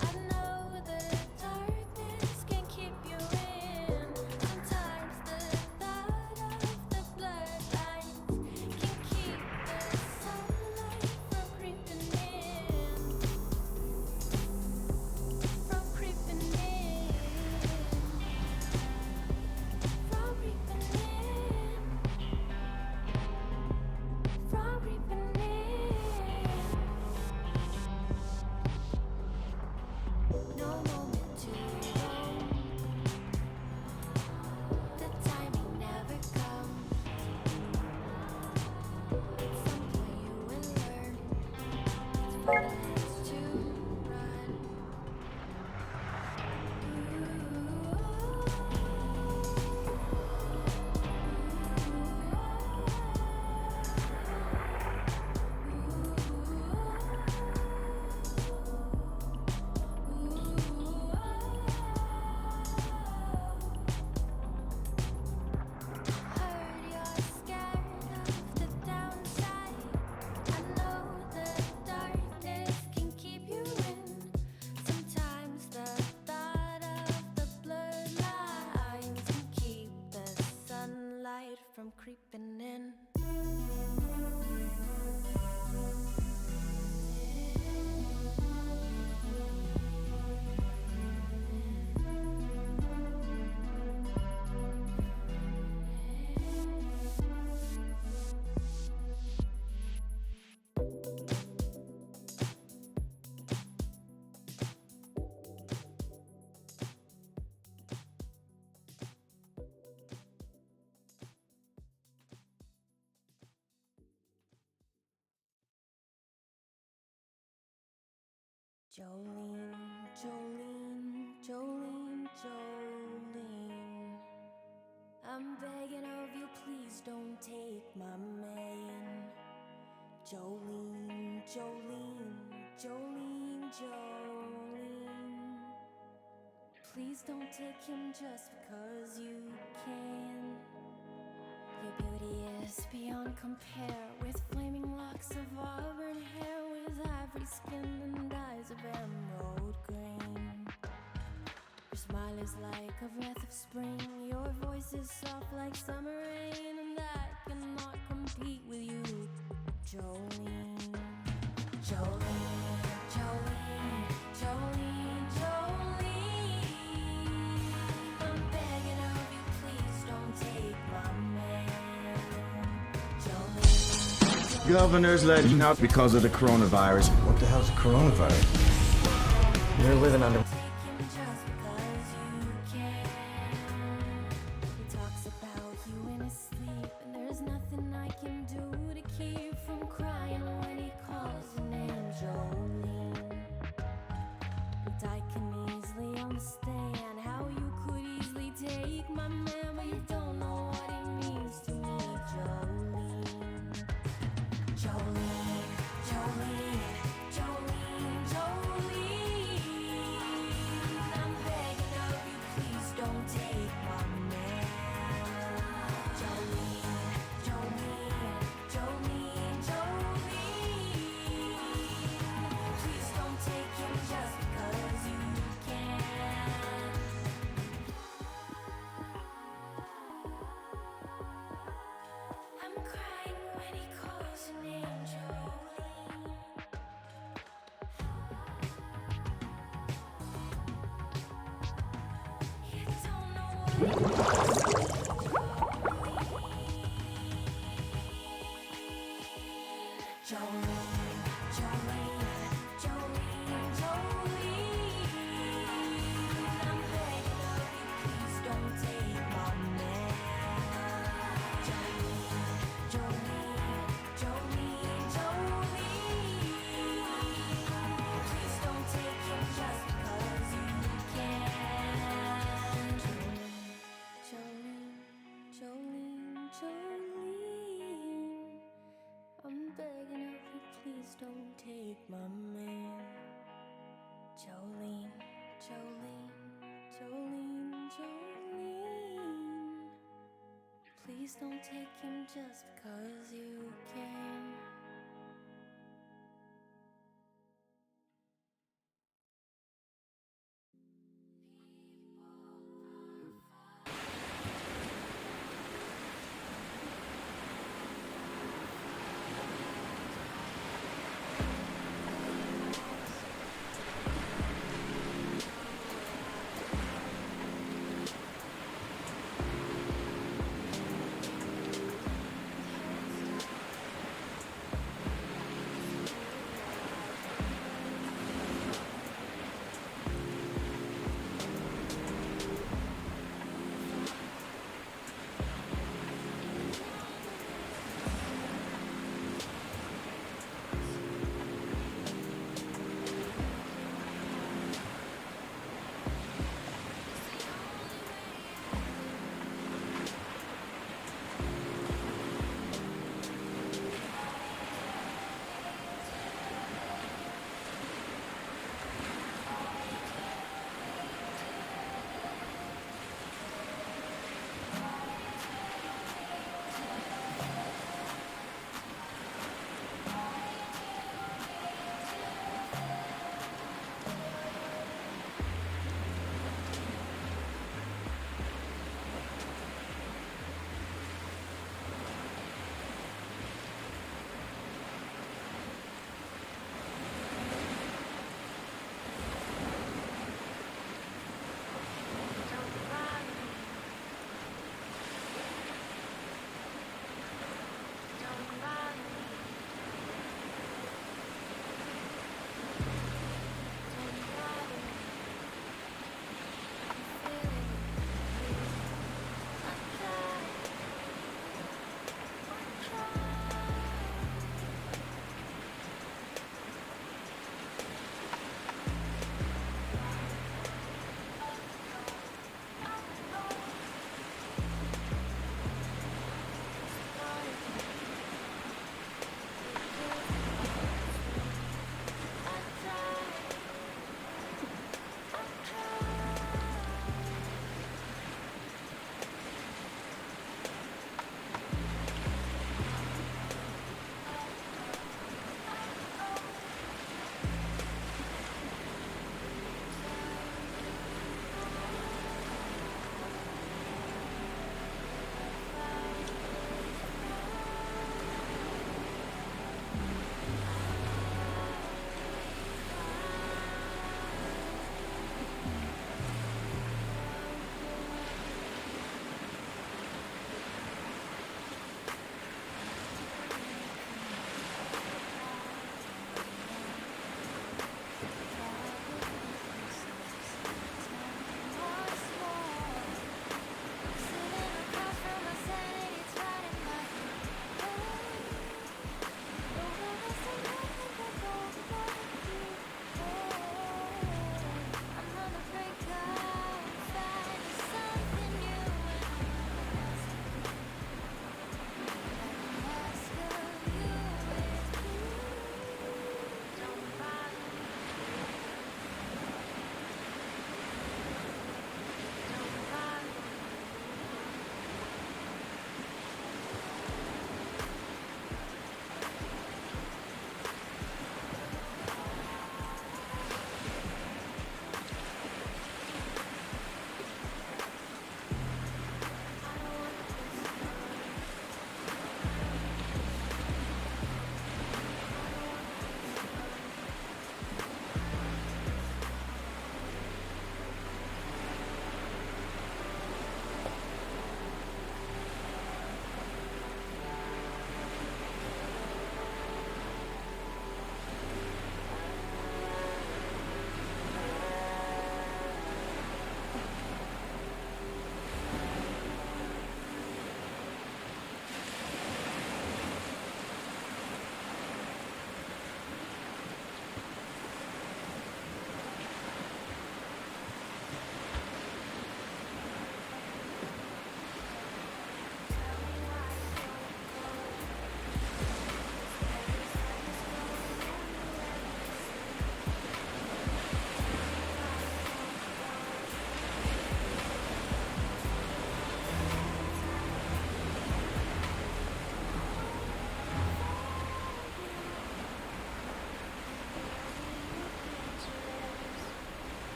I know the darkness can keep you in. Sometimes the thought of the bloodlines can keep the sunlight from creeping in. From creeping in. From creeping in. From creeping in. No moment too long. The timing never comes. At some point you will learn. It's pointless to run. Heard you're scared of the downside. I know the darkness can keep you in. Sometimes the thought of the blurred lines can keep the sunlight from creeping in. Jolene, Jolene, Jolene, Jolene. I'm begging of you, please don't take my man. Jolene, Jolene, Jolene, Jolene. Please don't take him just because you can. You're being can't compare with flaming locks of auburn hair, with ivory skin and eyes of emerald green. Your smile is like a breath of spring, your voice is soft like summer rain, and I cannot compete with you, Jolene. Jolene, Jolene, Jolene, Jolene. I'm begging of you, please don't take my man. Jolene, Governor's letting out because of the coronavirus. What the hell's a coronavirus? You're living under. take him just because you can. He talks about you in his sleep, and there's nothing I can do to keep you from crying when he calls your name, Jolene. And I can easily understand how you could easily take my man, but you don't know what he means to me, Jolene. Jolene, Jolene, Jolene, Jolene. I'm begging of you, please don't take my man. Jolene, Jolene, Jolene, Jolene. Please don't take him just because you can. I'm crying when he calls your name, Jolene. You don't know what Jolene, Jolene, Jolene, Jolene. I'm begging of you, please don't take my man. Jolene, Jolene, Jolene, Jolene. Please don't take him just because you can. Jolene, Jolene, Jolene. I'm begging of you, please don't take my man. Jolene, Jolene, Jolene, Jolene. Please don't take him just because you can.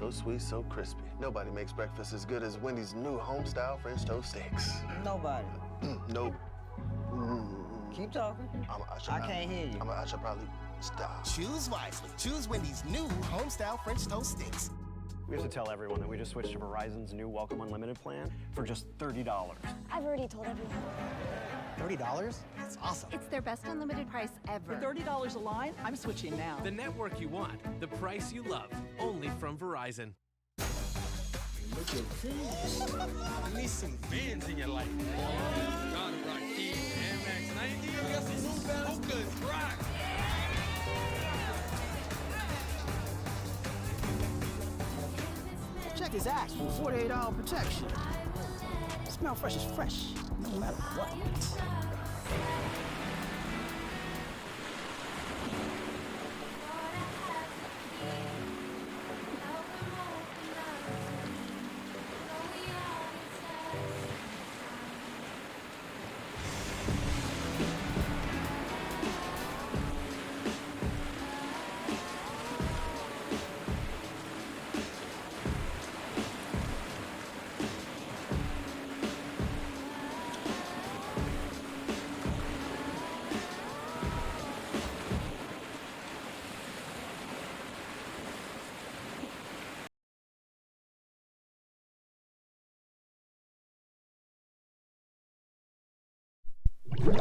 So sweet, so crispy. Nobody makes breakfast as good as Wendy's new home-style French toast sticks. Nobody. Nope. Keep talking. I can't hear you. I should probably stop. Choose wisely. Choose Wendy's new home-style French toast sticks. We have to tell everyone that we just switched to Verizon's new Welcome Unlimited plan for just $30. I've already told everyone. $30? That's awesome. It's their best unlimited price ever. For $30 a line, I'm switching now. The network you want, the price you love, only from Verizon. Look at this. I need some fans in your life. Gotta rock these Air Max 90. We got some New Balance Hokas. Rock. Check his ass for 48-hour protection. Smell fresh as fresh, no matter what.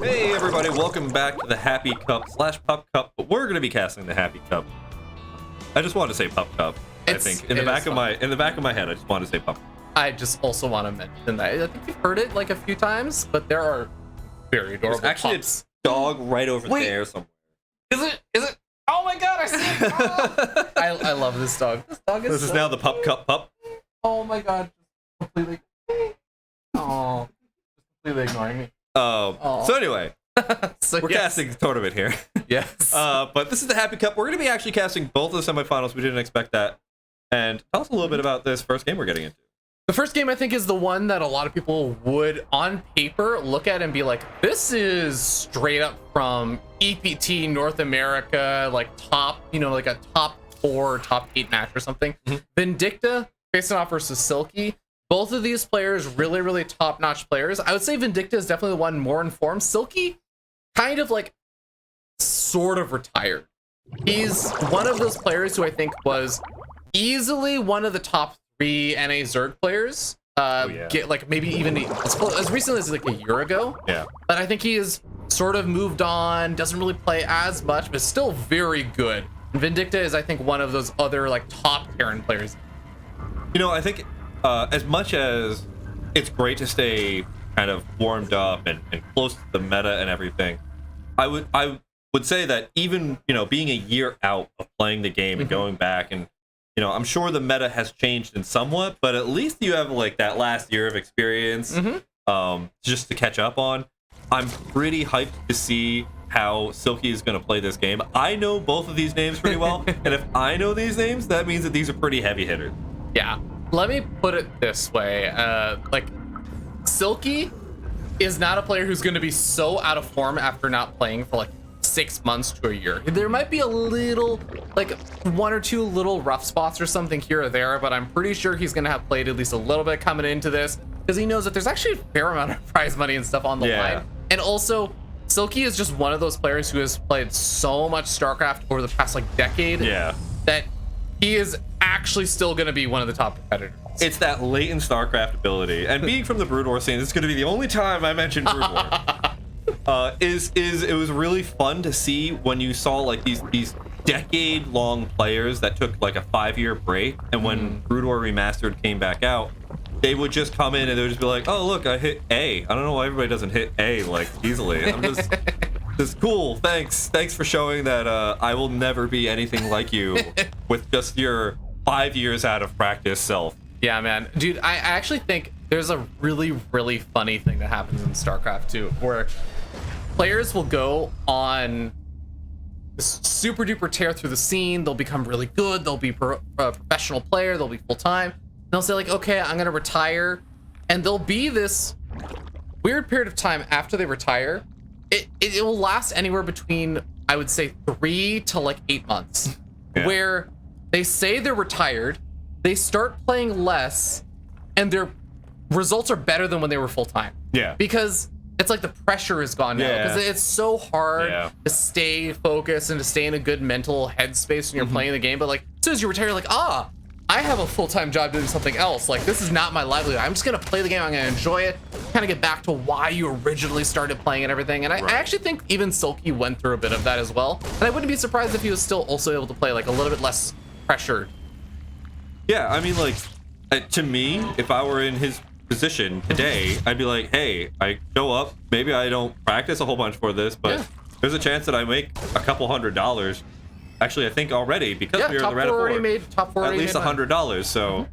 Hey everybody, welcome back to the Happy Cup / Pup Cup, but we're gonna be casting the Happy Cup. I just wanted to say Pup Cup. I think in the back of my head, I just wanted to say Pup. I just also want to mention that I think you've heard it like a few times, but there are very adorable There's actually pups. a dog right over there somewhere. Is it? Oh my god, I see it! Oh! I love this dog. This is now the Pup Cup pup. Oh my god, just completely. Oh, just completely ignoring me. So anyway, we're casting the tournament here. Yes. But this is the Happy Cup. We're going to be actually casting both of the semifinals. We didn't expect that. And tell us a little bit about this first game we're getting into. The first game, I think, is the one that a lot of people would, on paper, look at and be like, this is straight up from EPT North America, like top, like a top 4, top 8 match or something. Vindicta facing off versus Silky. Both of these players, really, really top-notch players. I would say Vindicta is definitely the one more informed. Silky, kind of like, sort of retired. He's one of those players who I think was easily one of the top 3 NA Zerg players. Get like maybe even as recently as like a year ago. Yeah. But I think he has sort of moved on, doesn't really play as much, but still very good. And Vindicta is, I think, one of those other like top Terran players. I think as much as it's great to stay kind of warmed up and close to the meta and everything, I would say that even being a year out of playing the game and going back, and I'm sure the meta has changed in somewhat, but at least you have like that last year of experience just to catch up on. I'm pretty hyped to see how Silky is going to play this game. I know both of these names pretty well, and if I know these names, that means that these are pretty heavy hitters. Yeah. Let me put it this way. Like, Silky is not a player who's going to be so out of form after not playing for like 6 months to a year. There might be a little, like 1 or 2 little rough spots or something here or there, but I'm pretty sure he's going to have played at least a little bit coming into this because he knows that there's actually a fair amount of prize money and stuff on the line. And also, Silky is just one of those players who has played so much StarCraft over the past like decade that he is actually still going to be one of the top competitors. It's that latent StarCraft ability, and being from the Brood War scene, this is going to be the only time I mention Brood War. It was really fun to see when you saw like these decade-long players that took like a 5-year break, and when Brood War Remastered came back out, they would just come in and they would just be like, "Oh look, I hit A. I don't know why everybody doesn't hit A like easily." I'm just cool. Thanks for showing that I will never be anything like you with just your 5 years out of practice self. Yeah, man. Dude, I actually think there's a really, really funny thing that happens in StarCraft II where players will go on this super duper tear through the scene. They'll become really good. They'll be a professional player. They'll be full time. They'll say like, okay, I'm going to retire. And there'll be this weird period of time after they retire. It will last anywhere between, I would say, 3 to like 8 months where they say they're retired. they start playing less, and their results are better than when they were full time. Yeah. Because it's like the pressure is gone now. Because it's so hard to stay focused and to stay in a good mental headspace when you're playing the game. But like, as soon as you retire, you're like, I have a full-time job doing something else. Like, this is not my livelihood. I'm just gonna play the game. I'm gonna enjoy it. Kind of get back to why you originally started playing and everything. And I actually think even Silky went through a bit of that as well. And I wouldn't be surprised if he was still also able to play like a little bit less pressured. Yeah, I mean, like, to me, if I were in his position today, I'd be like, hey, I show up. Maybe I don't practice a whole bunch for this, but there's a chance that I make a couple $100. Actually, I think already, because we were in the round of 4, top 4 at least $100. So,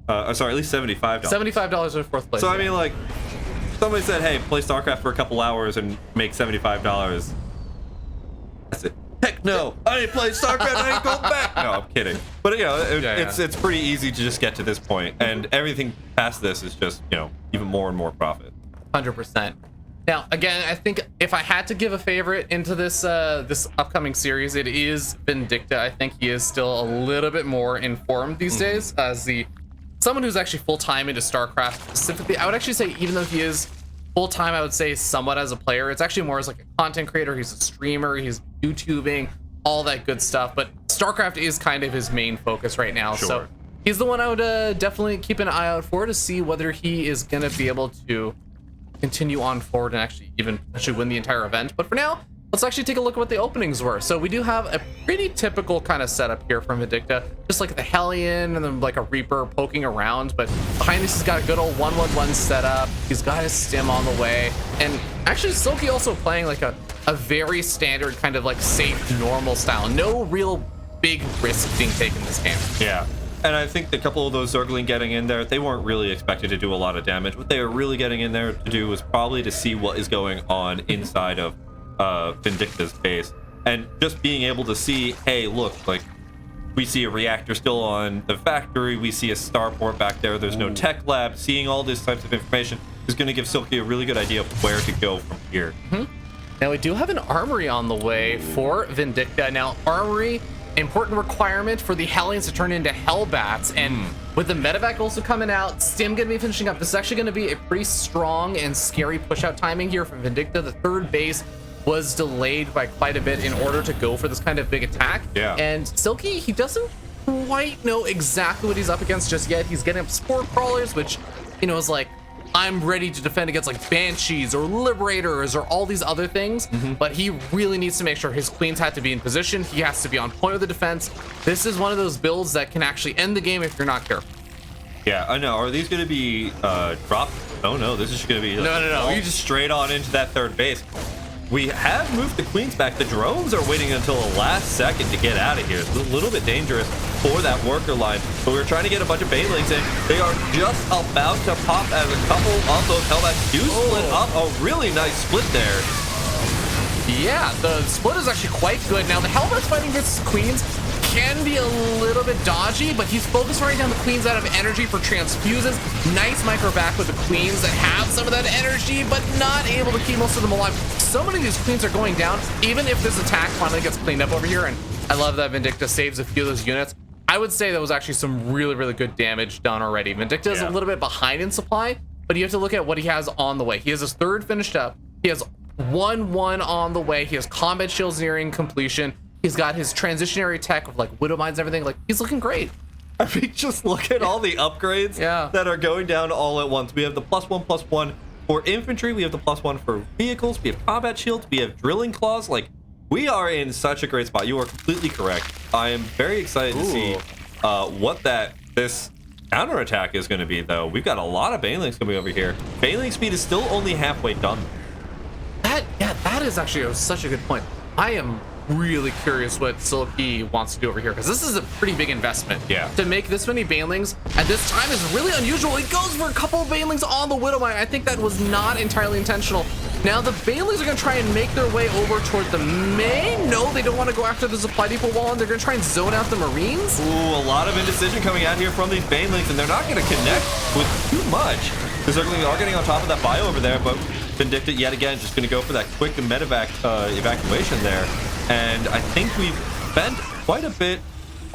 sorry, at least $75. $75 in fourth place. So I mean, like, somebody said, hey, play StarCraft for a couple hours and make $75. That's it. Heck no, I ain't playing StarCraft, I ain't going back. No, I'm kidding. But, you know, it's pretty easy to just get to this point, and everything past this is just, you know, even more and more profit. 100%. Now, again, I think if I had to give a favorite into this this upcoming series, it is Vindicta. I think he is still a little bit more informed these days as someone who's actually full-time into StarCraft specifically. I would actually say, even though he is full-time, I would say somewhat as a player, it's actually more as like a content creator. He's a streamer, he's YouTubing, all that good stuff. But StarCraft is kind of his main focus right now. Sure. So he's the one I would definitely keep an eye out for to see whether he is going to be able to continue on forward and actually win the entire event. But for now, let's actually take a look at what the openings were. So we do have a pretty typical kind of setup here from Vindicta, just like the Hellion and then like a Reaper poking around. But behind this, he's got a good old 1-1-1 setup. He's got his stim on the way, and actually Silky also playing like a very standard kind of like safe normal style. No real big risk being taken in this game. Yeah. And I think the couple of those Zergling getting in there, they weren't really expected to do a lot of damage. What they were really getting in there to do was probably to see what is going on inside of Vindicta's base. And just being able to see, hey, look, like, we see a reactor still on the factory, we see a starport back there, there's no tech lab. Seeing all this types of information is going to give Silky a really good idea of where to go from here. Now, we do have an armory on the way for Vindicta. Now, armory, important requirement for the Hellions to turn into Hellbats, and with the medevac also coming out, Stim gonna be finishing up. This is actually gonna be a pretty strong and scary push-out timing here from Vindicta. The third base was delayed by quite a bit in order to go for this kind of big attack. Yeah. And Silky, he doesn't quite know exactly what he's up against just yet. He's getting up Spore Crawlers, which, you know, is like, I'm ready to defend against like Banshees or Liberators or all these other things, but he really needs to make sure his queens have to be in position. He has to be on point with the defense. This is one of those builds that can actually end the game if you're not careful. Yeah, I know. Are these going to be dropped? Oh no, this is going to be no. You just straight on into that third base. We have moved the queens back. The drones are waiting until the last second to get out of here. It's a little bit dangerous for that worker line, but we were trying to get a bunch of Banelings in. They are just about to pop as a couple of those Hellbats do split up. A really nice split there. Yeah, the split is actually quite good. Now, the Hellbats fighting against queens can be a little bit dodgy, but he's focused right down the queens out of energy for transfuses. Nice micro back with the queens that have some of that energy, but not able to keep most of them alive. So many of these queens are going down, even if this attack finally gets cleaned up over here. And I love that Vindicta saves a few of those units. I would say that was actually some really, really good damage done already. Vindicta is a little bit behind in supply, but you have to look at what he has on the way. He has his third finished up. He has 1-1 on the way. He has combat shields nearing completion. He's got his transitionary tech with like Widow Mines and everything. Like, he's looking great. I mean, just look at all the upgrades that are going down all at once. We have the +1/+1 for infantry. We have the +1 for vehicles. We have combat shields. We have drilling claws. Like, we are in such a great spot. You are completely correct. I am very excited to see what this counterattack is going to be, though. We've got a lot of Banelings coming over here. Baneling speed is still only halfway done. That is actually such a good point. I am really curious what Silky wants to do over here, because this is a pretty big investment. Yeah. To make this many Banelings at this time is really unusual. He goes for a couple of Banelings on the Widow Mine. I think that was not entirely intentional. Now the Banelings are going to try and make their way over toward the main. No, they don't want to go after the supply depot wall, and they're going to try and zone out the Marines. Ooh, a lot of indecision coming out here from these Banelings, and they're not going to connect with too much. The Zerglings are getting on top of that bio over there, but Vindicta yet again just going to go for that quick medevac evacuation there. And I think we've spent quite a bit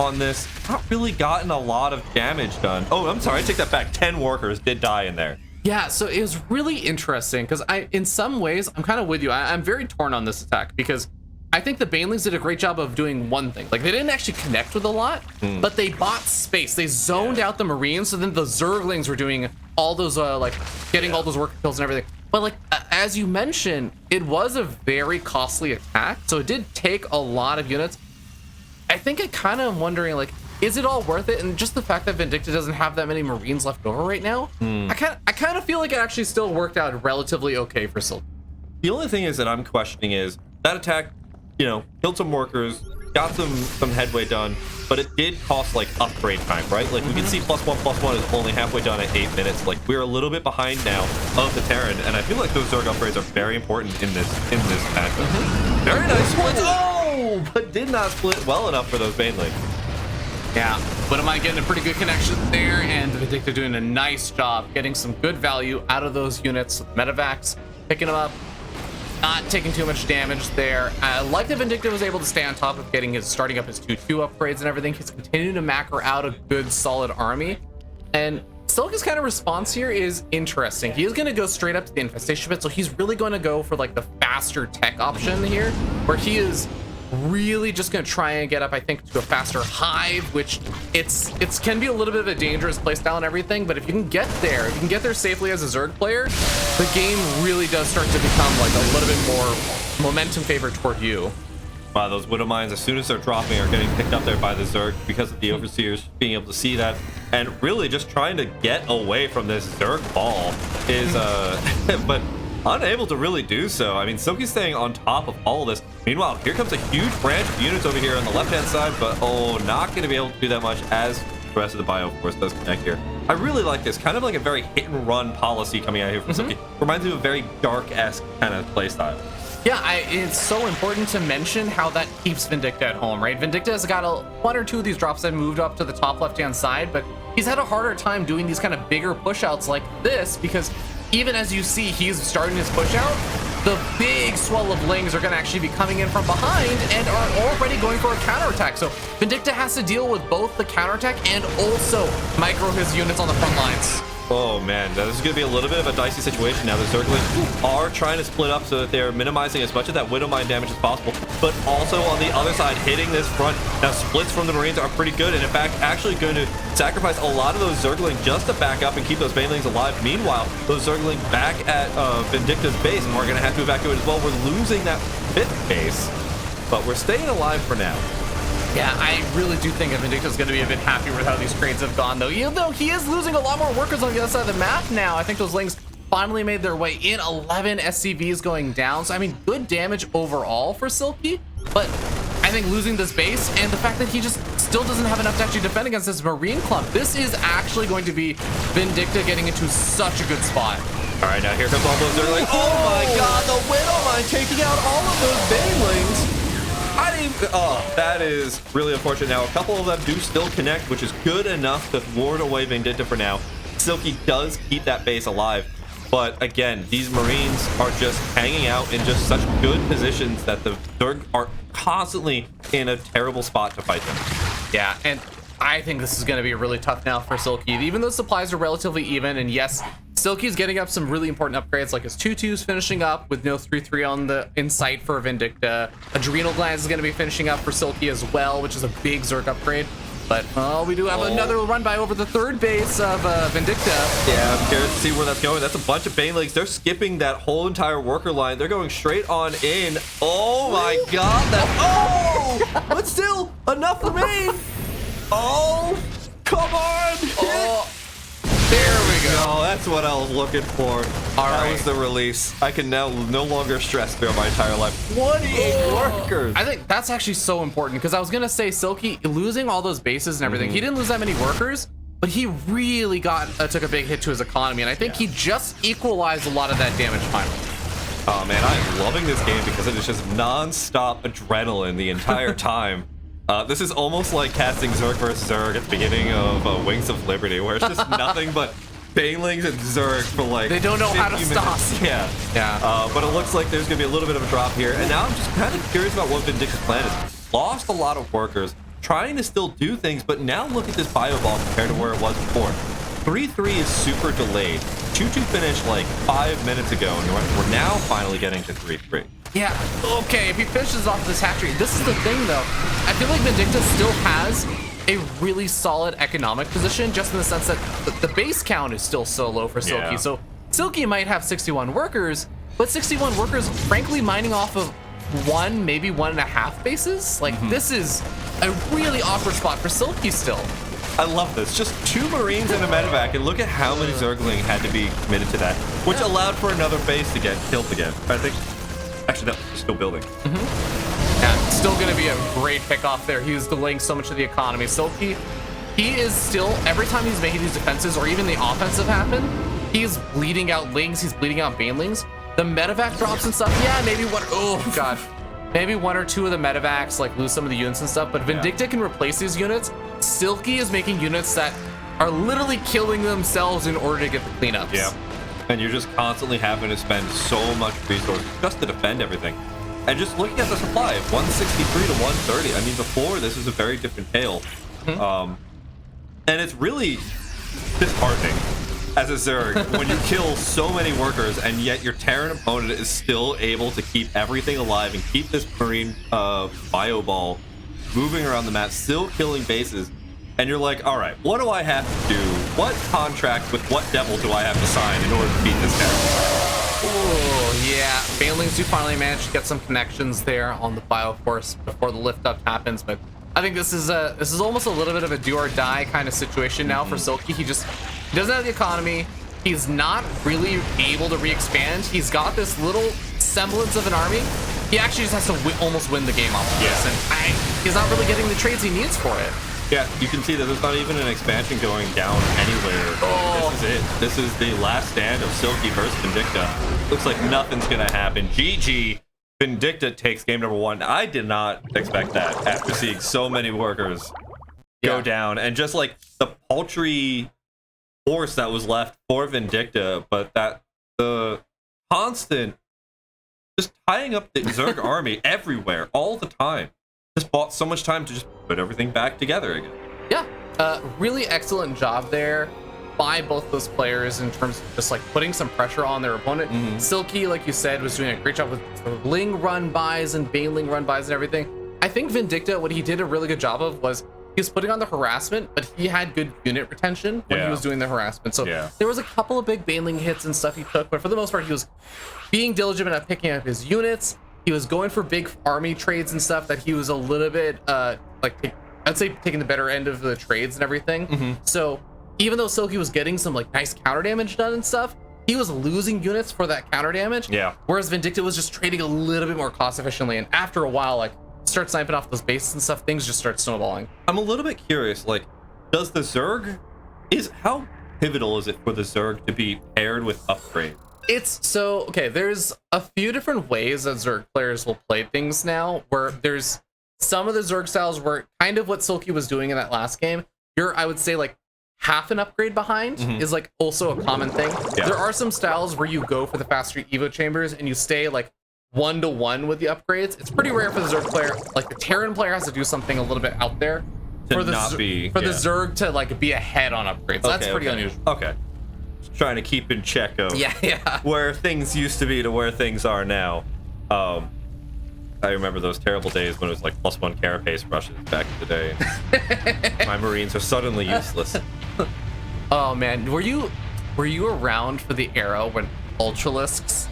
on this. Not really gotten a lot of damage done. Oh, I'm sorry, I take that back. 10 workers did die in there. Yeah, so it was really interesting because in some ways, I'm kind of with you. I'm very torn on this attack because I think the Banelings did a great job of doing one thing. Like, they didn't actually connect with a lot, but they bought space. They zoned out the Marines, so then the Zerglings were doing all those, like, getting all those worker kills and everything. But, like, as you mentioned, it was a very costly attack, so it did take a lot of units. I think I kind of am wondering, like, is it all worth it? And just the fact that Vindicta doesn't have that many Marines left over right now, I kind of feel like it actually still worked out relatively okay for Silk. The only thing is that I'm questioning is that attack, you know, killed some workers, got some headway done, but it did cost like upgrade time, right? Like we can see +1/+1 is only halfway done at 8 minutes. Like we're a little bit behind now of the Terran, and I feel like those Zerg upgrades are very important in this matchup. Very nice splits. Oh, but did not split well enough for those Banelings. Yeah, but am I getting a pretty good connection there? And the Vindicta doing a nice job getting some good value out of those units. Medivacs picking them up. Not taking too much damage there. I like that Vindicta was able to stay on top of starting up his 2/2 upgrades and everything. He's continuing to macro out a good solid army. And Silky's kind of response here is interesting. He is going to go straight up to the infestation pit, so he's really going to go for like the faster tech option here, where he is really just going to try and get up, I think, to a faster hive, which it's can be a little bit of a dangerous playstyle and everything, but if you can get there safely as a Zerg player, the game really does start to become like a little bit more momentum favored toward you. Wow, those Widow Mines, as soon as they're dropping, are getting picked up there by the Zerg because of the Overseers being able to see that, and really just trying to get away from this Zerg ball is, but unable to really do so. I mean, Silky's staying on top of all of this. Meanwhile, here comes a huge branch of units over here on the left-hand side, but not going to be able to do that much as the rest of the bio, of course, does connect here. I really like this. Kind of like a very hit-and-run policy coming out here from Silky. Reminds me of a very Dark-esque kind of playstyle. Yeah, it's so important to mention how that keeps Vindicta at home, right? Vindicta has got one or two of these drops that moved up to the top left-hand side, but he's had a harder time doing these kind of bigger push-outs like this because even as you see, he's starting his push-out, the big swell of Lings are going to actually be coming in from behind and are already going for a counterattack. So Vindicta has to deal with both the counterattack and also micro his units on the front lines. Oh man, this is going to be a little bit of a dicey situation now. The Zerglings are trying to split up so that they're minimizing as much of that Widow Mine damage as possible, but also on the other side, hitting this front. Now, splits from the Marines are pretty good, and in fact, actually going to sacrifice a lot of those Zerglings just to back up and keep those Banelings alive. Meanwhile, those Zerglings back at Vindicta's base are going to have to evacuate as well. We're losing that 5th base, but we're staying alive for now. Yeah, I really do think Vindicta's going to be a bit happy with how these trades have gone, though. Even though he is losing a lot more workers on the other side of the map now. I think those Lings finally made their way in. 11 SCVs going down. So, I mean, good damage overall for Silky. But I think losing this base and the fact that he just still doesn't have enough to actually defend against this Marine clump, this is actually going to be Vindicta getting into such a good spot. All right, now here comes all those. They're like, oh my god, the Widow Mine taking out all of those Banelings. That is really unfortunate. Now, a couple of them do still connect, which is good enough to ward away Vindicta for now. Silky does keep that base alive, but again, these Marines are just hanging out in just such good positions that the Zerg are constantly in a terrible spot to fight them. Yeah, and I think this is going to be really tough now for Silky. Even though supplies are relatively even, and yes, Silky's getting up some really important upgrades, like his 2/2's finishing up with no 3/3 on the insight for Vindicta. Adrenal Glands is going to be finishing up for Silky as well, which is a big Zerg upgrade. But we do have another run by over the 3rd base of Vindicta. Yeah, I'm curious to see where that's going. That's a bunch of Banelings. They're skipping that whole entire worker line. They're going straight on in. Oh my god, but still, enough for me. Oh, come on. Oh, there we go. No, that's what I was looking for. That was the release. I can now no longer stress throughout my entire life. 28 workers. I think that's actually so important because I was going to say Silky losing all those bases and everything. He didn't lose that many workers, but he really took a big hit to his economy. And I think he just equalized a lot of that damage finally. Oh man, I'm loving this game because it is just non-stop adrenaline the entire time. This is almost like casting Zerg versus Zerg at the beginning of Wings of Liberty, where it's just nothing but Banelings and Zerg for like they don't know how to stop. Yeah. But it looks like there's gonna be a little bit of a drop here, and now I'm just kind of curious about what Vindicta's plan is. Lost a lot of workers, trying to still do things, but now look at this bio ball compared to where it was before. 3-3 is super delayed. 2-2 finished like 5 minutes ago, and we're now finally getting to 3-3. Yeah, okay, if he finishes off this hat trick, this is the thing though. I feel like Vindicta still has a really solid economic position, just in the sense that the base count is still so low for Silky. Yeah. So Silky might have 61 workers, but 61 workers, frankly, mining off of 1, maybe 1.5 bases. Like, this is a really awkward spot for Silky still. I love this. Just 2 Marines and a medevac, and look at how many Zergling had to be committed to that, which allowed for another base to get killed again. I think. Actually, no, still building. Yeah, still going to be a great pickoff there. He was delaying so much of the economy. Silky, he is still, every time he's making these defenses or even the offensive happen, he's bleeding out Lings, he's bleeding out Banelings. The medevac drops and stuff, yeah, maybe one, oh god. Maybe 1 or 2 of the medevacs like lose some of the units and stuff, but Vindicta can replace these units. Silky is making units that are literally killing themselves in order to get the cleanups. Yeah. And you're just constantly having to spend so much resources just to defend everything. And just looking at the supply, 163 to 130. I mean, before this is a very different tale. And it's really disheartening as a Zerg when you kill so many workers and yet your Terran opponent is still able to keep everything alive and keep this Marine bio ball moving around the map, still killing bases. And you're like, all right, what do I have to do? What contract with what devil do I have to sign in order to beat this Terran? Oh, yeah. Banelings do finally manage to get some connections there on the bio force before the lift up happens, but I think this is almost a little bit of a do or die kind of situation now for Silky. He doesn't have the economy. He's not really able to re-expand. He's got this little semblance of an army. He actually just has to almost win the game off of this, and he's not really getting the trades he needs for it. Yeah, you can see that there's not even an expansion going down anywhere. Oh. This is it. This is the last stand of Silky versus Vindicta. Looks like nothing's gonna happen. GG. Vindicta takes game number 1. I did not expect that after seeing so many workers go down, and just like the paltry force that was left for Vindicta, but that the constant just tying up the Zerg army everywhere all the time just bought so much time to just put everything back together again. Yeah, really excellent job there by both those players in terms of just like putting some pressure on their opponent. Silky, like you said, was doing a great job with Ling run bys and Baneling run bys and everything. I think Vindicta, what he did a really good job of was he was putting on the harassment, but he had good unit retention when he was doing the harassment. So there was a couple of big Baneling hits and stuff he took, but for the most part, he was being diligent at picking up his units. He was going for big army trades and stuff that he was a little bit, like, I'd say taking the better end of the trades and everything. So even though Silky was getting some like nice counter damage done and stuff, he was losing units for that counter damage. Whereas Vindicta was just trading a little bit more cost efficiently. And after a while, like, start sniping off those bases and stuff, things just start snowballing. I'm a little bit curious, like, does the Zerg, how pivotal is it for the Zerg to be paired with upgrade? It's so, okay, there's a few different ways that Zerg players will play things now, where there's some of the Zerg styles where kind of what Silky was doing in that last game, you're, I would say, like, half an upgrade behind is like also a common thing. There are some styles where you go for the faster Evo chambers and you stay like 1-to-1 with the upgrades. It's pretty rare for the Zerg player, like the Terran player has to do something a little bit out there for the Zerg to like be ahead on upgrades. That's pretty unusual. Okay. Just trying to keep in check of where things used to be to where things are now. I remember those terrible days when it was like +1 carapace rushes back in the day. My Marines are suddenly useless. Oh man, were you around for the era when Ultralisks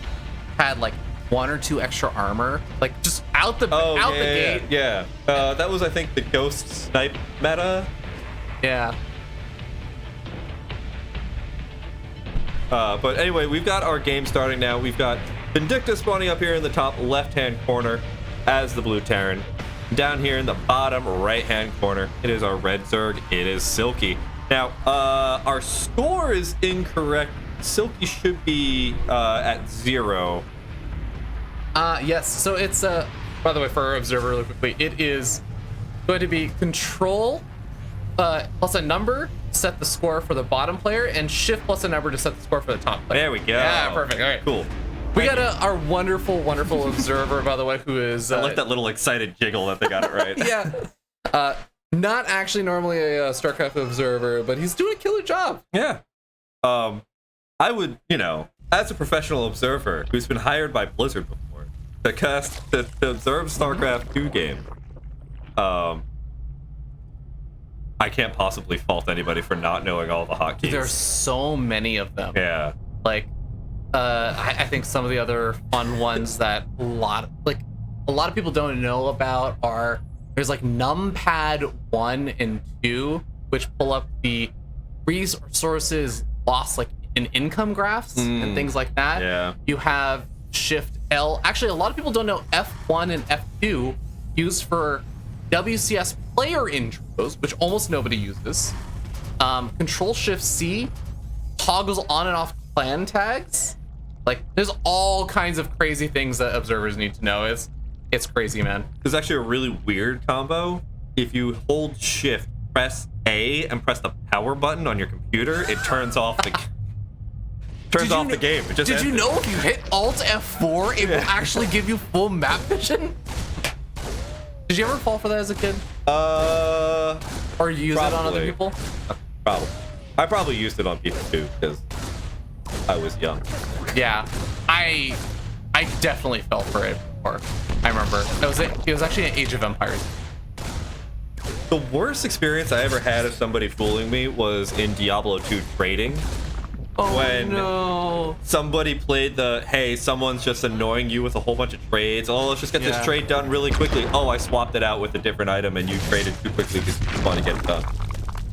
had like 1 or 2 extra armor, like just out the gate? Yeah. That was, I think, the Ghost Snipe meta. Yeah. But anyway, we've got our game starting now. We've got Vindicta spawning up here in the top left-hand corner as the blue Terran. Down here in the bottom right-hand corner, it is our red Zerg. It is Silky. Now, our score is incorrect. Silky should be at 0. Yes. So it's by the way, for our observer, really quickly, it is going to be control plus a number to set the score for the bottom player, and shift plus a number to set the score for the top player. There we go. Yeah, perfect. All right, cool. We got our wonderful observer, by the way, who is. I like that little excited jiggle that they got it right. Yeah. Not actually normally a StarCraft observer, but he's doing a killer job. Yeah. I would, as a professional observer who's been hired by Blizzard before to observe StarCraft II game, I can't possibly fault anybody for not knowing all the hotkeys. There's so many of them. Yeah. Like, I think some of the other fun ones that a lot of people don't know about are there's like numpad 1 and 2, which pull up the resources lost like in income graphs and things like that. Yeah. You have Shift L. Actually, a lot of people don't know F1 and F2 used for WCS player intros, which almost nobody uses. Control Shift C toggles on and off clan tags. Like, there's all kinds of crazy things that observers need to know. It's crazy, man. There's actually a really weird combo. If you hold Shift, press A, and press the power button on your computer, it turns off the the game. It just did you know if you hit Alt F4, it will actually give you full map vision? Did you ever fall for that as a kid? Or use it on other people? Probably. I probably used it on people too because I was young. Yeah, I definitely fell for it before. I remember it was actually an Age of Empires. The worst experience I ever had of somebody fooling me was in Diablo 2 trading. When somebody played the, hey, someone's just annoying you with a whole bunch of trades. Oh, let's just get this trade done really quickly. Oh, I swapped it out with a different item and you traded too quickly because you want to get it done.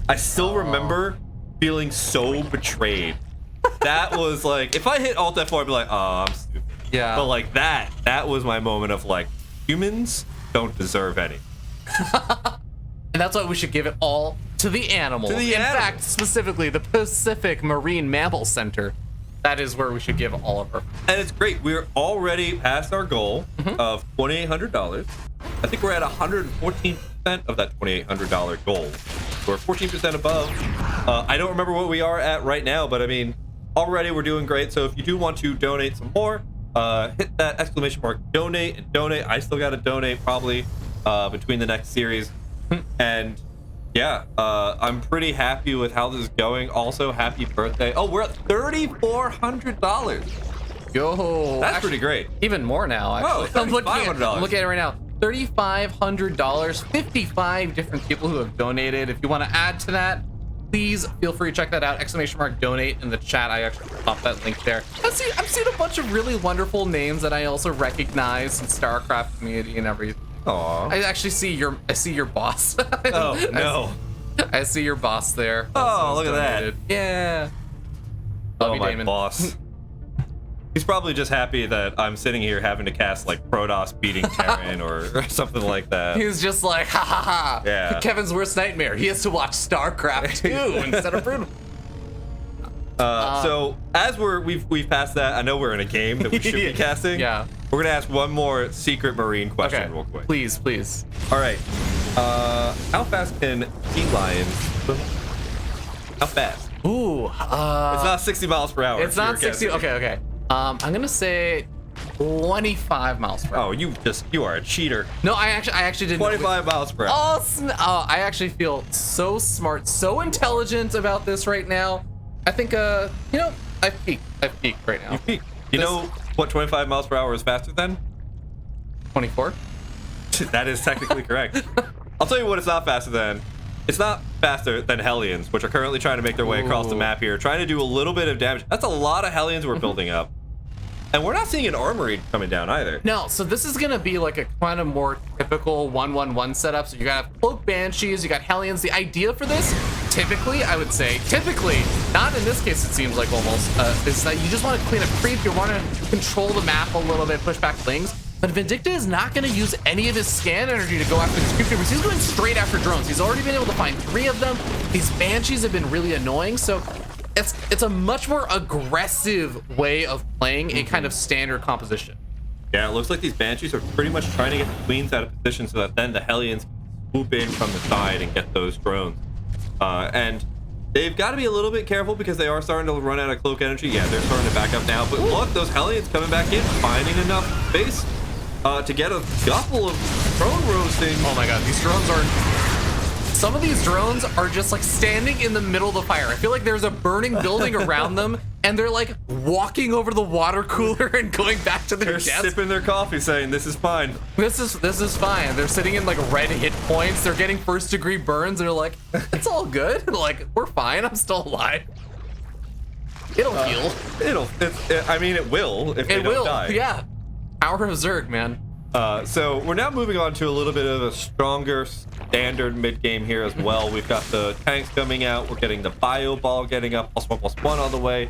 I still remember feeling so betrayed. That was like, if I hit Alt F4, I'd be like, oh, I'm stupid. Yeah. But like that was my moment of like, humans don't deserve any. And that's why we should give it all to the animals. In fact, specifically the Pacific Marine Mammal Center. That is where we should give all of our. And it's great. We're already past our goal of $2,800. I think we're at 114% of that $2,800 goal. We're 14% above. I don't remember what we are at right now, but I mean, already we're doing great. So if you do want to donate some more, hit that exclamation mark donate and donate. I still got to donate probably between the next series. And yeah, I'm pretty happy with how this is going. Also, happy birthday. Oh, we're at $3,400. Yo, that's pretty great. Even more now, actually. Oh, I'm looking at it right now. $3,500. 55 different people who have donated. If you want to add to that, please feel free to check that out. Exclamation mark donate in the chat. I actually popped that link there. I've seen a bunch of really wonderful names that I also recognize in StarCraft community and everything. Aww. I actually see your boss. Oh no. I see your boss there. Oh, look at that. Yeah. Oh, my boss. He's probably just happy that I'm sitting here having to cast like Protoss beating Terran or something like that. He's just like, ha ha ha. Yeah. Kevin's worst nightmare. He has to watch StarCraft II instead of Brutal. So as we've passed that, I know we're in a game that we should be casting. Yeah. We're gonna ask one more secret marine question real quick. Please, please. All right. How fast can sea lions swim? How fast? Ooh. It's not 60 miles per hour. It's not 60. Okay. I'm gonna say 25 miles per hour. Oh, you are a cheater. No, I actually didn't. 25 miles per hour. Oh, I actually feel so smart, so intelligent about this right now. I think, I've peaked right now. You peaked. You know what 25 miles per hour is faster than? 24? That is technically correct. I'll tell you what it's not faster than. It's not faster than Hellions, which are currently trying to make their way across the map here, trying to do a little bit of damage. That's a lot of Hellions we're building up. And we're not seeing an armory coming down either. No, so this is gonna be like a kind of more typical 1-1-1 setup. So you gotta have Cloak Banshees, you got Hellions. The idea for this, typically, not in this case, it seems like almost, is that you just want to clean up creep, you want to control the map a little bit, push back things. But Vindicta is not going to use any of his scan energy to go after these creep troopers. He's going straight after drones. He's already been able to find 3 of them. These Banshees have been really annoying, so it's a much more aggressive way of playing a kind of standard composition. Yeah, it looks like these Banshees are pretty much trying to get the Queens out of position so that then the Hellions can swoop in from the side and get those drones. And they've got to be a little bit careful because they are starting to run out of cloak energy. Yeah, they're starting to back up now. But look, those Hellions coming back in, finding enough space to get a couple of drone roasting. Oh my god, these drones are some of these drones are just like standing in the middle of the fire. I feel like there's a burning building around them, and they're like walking over to the water cooler and going back to their They're desk. sipping their coffee, saying, "This is fine." This is fine. They're sitting in like red hit points. They're getting first degree burns. They're like, it's all good. Like, we're fine. I'm still alive. It'll heal. I mean, it will if they don't die. Yeah. Power of Zerg, man. So we're now moving on to a little bit of a stronger standard mid game here as well. We've got the tanks coming out. We're getting the bio ball getting up, +1/+1 on the way.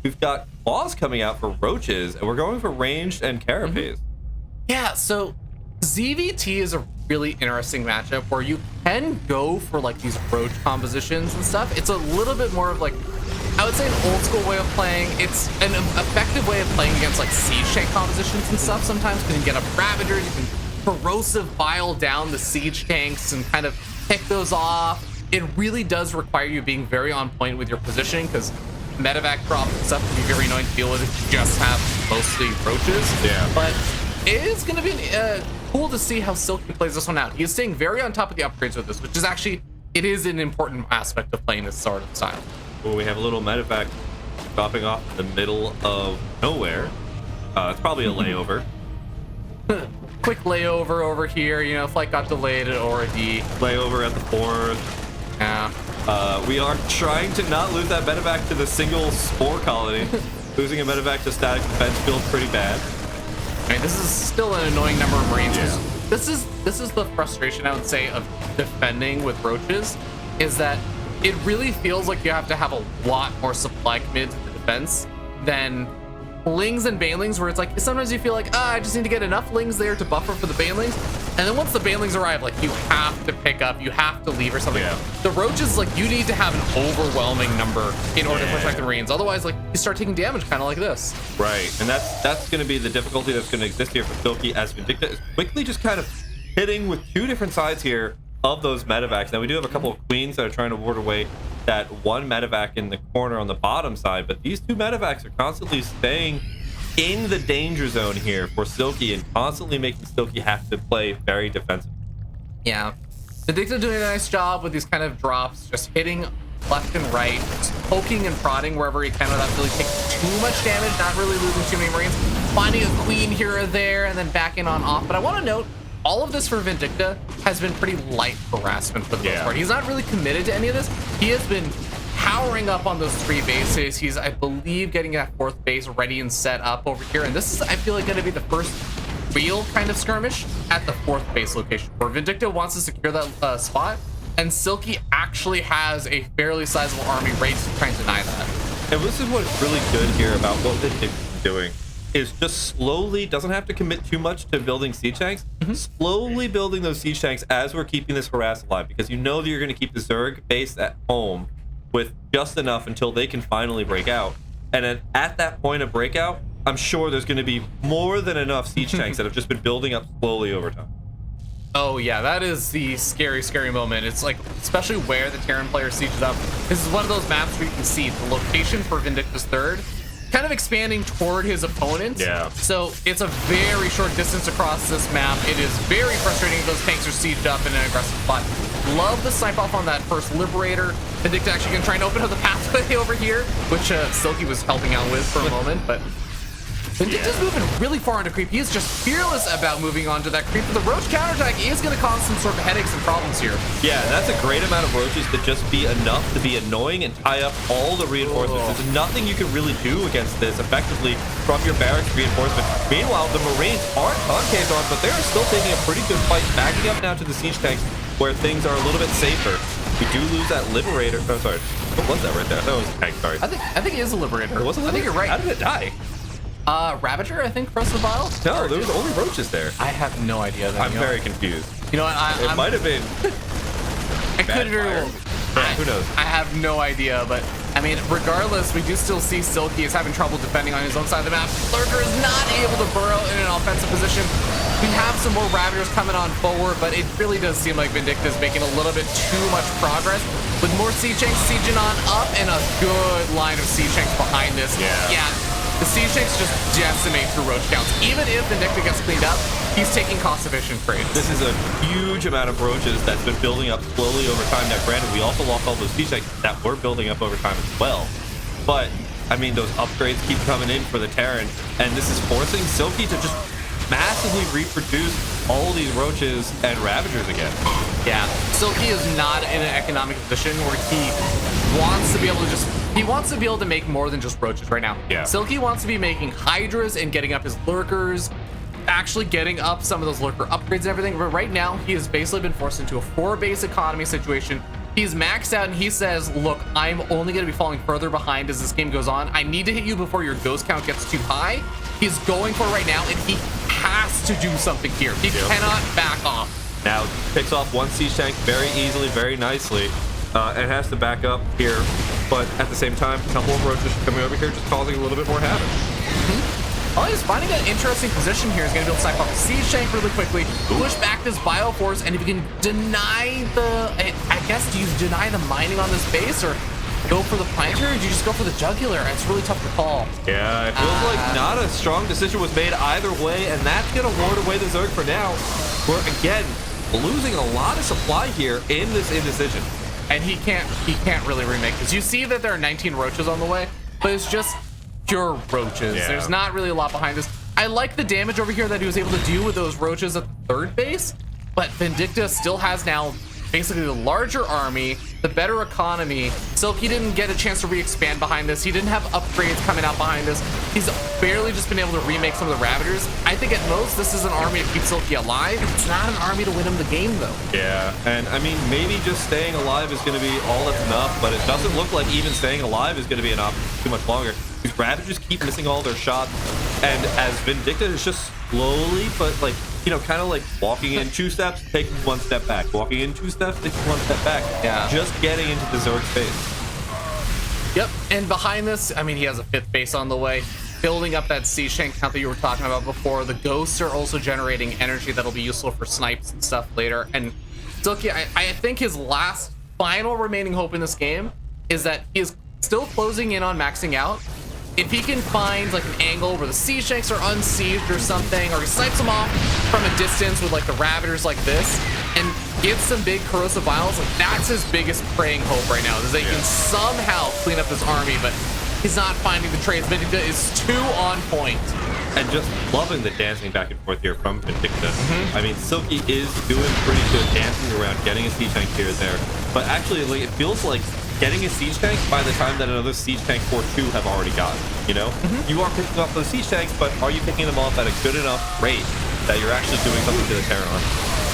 We've got claws coming out for roaches, and we're going for ranged and carapace. Yeah, so ZVT is a really interesting matchup where you can go for like these roach compositions and stuff. It's a little bit more of like, I would say, an old school way of playing. It's an effective way of playing against like siege tank compositions and stuff sometimes, because you can get up Ravagers, you can corrosive bile down the siege tanks and kind of pick those off. It really does require you being very on point with your positioning, because medevac drops and stuff can be very annoying to deal with if you just have mostly roaches. Yeah. But it is going to be cool to see how Silky plays this one out. He is staying very on top of the upgrades with this, which is actually, it is an important aspect of playing this sort of style. Well, we have a little medevac dropping off in the middle of nowhere. It's probably a layover. Quick layover over here. You know, flight got delayed at Aura D. Layover at the 4th. Yeah. We are trying to not lose that medevac to the single spore colony. Losing a medevac to static defense feels pretty bad. I mean, this is still an annoying number of Marines. Yeah. This is the frustration, I would say, of defending with roaches, is that it really feels like you have to have a lot more supply committed to the defense than lings and banelings, where it's like sometimes you feel like, I just need to get enough lings there to buffer for the banelings, and then once the banelings arrive, like, you have to pick up, you have to leave or something. Yeah. The roaches, like, you need to have an overwhelming number in order to protect the Marines. Otherwise, like, you start taking damage kind of like this. Right, and that's going to be the difficulty that's going to exist here for Silky, as Vindicta is quickly just kind of hitting with two different sides here of those medevacs. Now, we do have a couple of queens that are trying to ward away that one medevac in the corner on the bottom side, but these two medevacs are constantly staying in the danger zone here for Silky and constantly making Silky have to play very defensive. Yeah. Vindicta doing a nice job with these kind of drops, just hitting left and right, just poking and prodding wherever he can without really taking too much damage, not really losing too many Marines, finding a queen here or there, and then backing on off. But I want to note, all of this for Vindicta has been pretty light harassment for the most part. He's not really committed to any of this. He has been powering up on those 3 bases. He's, I believe, getting that 4th base ready and set up over here. And this is, I feel like, going to be the first real kind of skirmish at the 4th base location, where Vindicta wants to secure that spot, and Silky actually has a fairly sizable army ready to try and deny that. And this is what's really good here about what Vindicta's doing, is just slowly, doesn't have to commit too much to building siege tanks, slowly building those siege tanks as we're keeping this harass alive, because you know that you're going to keep the Zerg base at home with just enough until they can finally break out. And then at that point of breakout, I'm sure there's going to be more than enough siege tanks that have just been building up slowly over time. Oh yeah, that is the scary, scary moment. It's like, especially where the Terran player sieges up. This is one of those maps where you can see the location for Vindicta's 3rd kind of expanding toward his opponent. Yeah. So it's a very short distance across this map. It is very frustrating if those tanks are sieged up in an aggressive spot. Love the snipe off on that first Liberator. Vindicta actually gonna try and open up the pathway over here, which Silky was helping out with for a moment, but Vindicta's moving really far into creep. He is just fearless about moving on to that creep. But the roach counterattack is going to cause some sort of headaches and problems here. Yeah, that's a great amount of roaches to just be enough to be annoying and tie up all the reinforcements. There's nothing you can really do against this effectively from your barracks reinforcement. Meanwhile, the Marines aren't concaved on, but they're still taking a pretty good fight, backing up now to the siege tanks where things are a little bit safer. We do lose that Liberator. Oh, sorry. What was that right there? That was a tank, sorry. I think it is a Liberator. It was a Liberator? I think you're right. How did it die? Ravager, I think, pressed the bile? No, there was only roaches there. I have no idea. I'm very confused. You know what? It might have been. I could very well. Who knows? I have no idea, but I mean, regardless, we do still see Silky is having trouble defending on his own side of the map. Lurker is not able to burrow in an offensive position. We have some more Ravagers coming on forward, but it really does seem like Vindicta is making a little bit too much progress. With more siege tanks sieging on up and a good line of siege tanks behind this. Yeah. The siege tanks just decimate through roach counts. Even if Vindicta gets cleaned up, he's taking cost-efficient trades. This is a huge amount of roaches that's been building up slowly over time. Now, granted, we also lost all those siege tanks that were building up over time as well. But, I mean, those upgrades keep coming in for the Terran, and this is forcing Silky to just massively reproduce all these roaches and Ravagers again. Yeah, Silky is not in an economic position where he wants to be able to he wants to be able to make more than just roaches right now. Yeah. Silky wants to be making Hydras and getting up his lurkers, actually getting up some of those lurker upgrades and everything. But right now, he has basically been forced into a 4-base economy situation. He's maxed out and he says, look, I'm only going to be falling further behind as this game goes on. I need to hit you before your ghost count gets too high. He's going for it right now, and he has to do something here. He cannot back off. Now, picks off one siege tank very easily, very nicely, and has to back up here. But at the same time, a couple of roaches coming over here, just causing a little bit more havoc. Well, he's finding an interesting position here. He's going to be able to snipe off the siege tank really quickly, push back this Bioforce, and if you can deny the... I guess, do you deny the mining on this base, or go for the planter, or do you just go for the jugular? It's really tough to call. Yeah, it feels like not a strong decision was made either way, and that's going to ward away the Zerg for now. We're, again, losing a lot of supply here in this indecision. And he can't really remake this. You see that there are 19 roaches on the way, but it's just pure roaches. Yeah. There's not really a lot behind this. I like the damage over here that he was able to do with those roaches at the 3rd base, but Vindicta still has now basically the larger army, the better economy. Silky didn't get a chance to re-expand behind this. He didn't have upgrades coming out behind this. He's barely just been able to remake some of the Ravagers. I think at most this is an army to keep Silky alive. It's not an army to win him the game though. Yeah, and I mean, maybe just staying alive is going to be all that's enough, but it doesn't look like even staying alive is going to be enough too much longer. These Ravagers keep missing all their shots, and as Vindicta is just slowly, but like, you know, kind of like walking in 2 steps, taking 1 step back, walking in 2 steps, taking 1 step back. Yeah. Just getting into the Zerg space. Yep, and behind this, I mean, he has a 5th base on the way, building up that siege tank count that you were talking about before. The ghosts are also generating energy that'll be useful for snipes and stuff later. And Silky, I think his last final remaining hope in this game is that he is still closing in on maxing out. If he can find like an angle where the siege tanks are unsieged or something, or he snipes them off from a distance with like the Ravagers like this, and gets some big corrosive vials, like that's his biggest praying hope right now, is that he can somehow clean up this army, but he's not finding the trades. Vindicta is too on point. And just loving the dancing back and forth here from Vindicta. I mean, Silky is doing pretty good dancing around, getting a siege tank here and there, but actually like, it feels like getting a siege tank by the time that another siege tank or 2 have already gotten, you know? You are picking up those siege tanks, but are you picking them off at a good enough rate that you're actually doing something to the Terran army?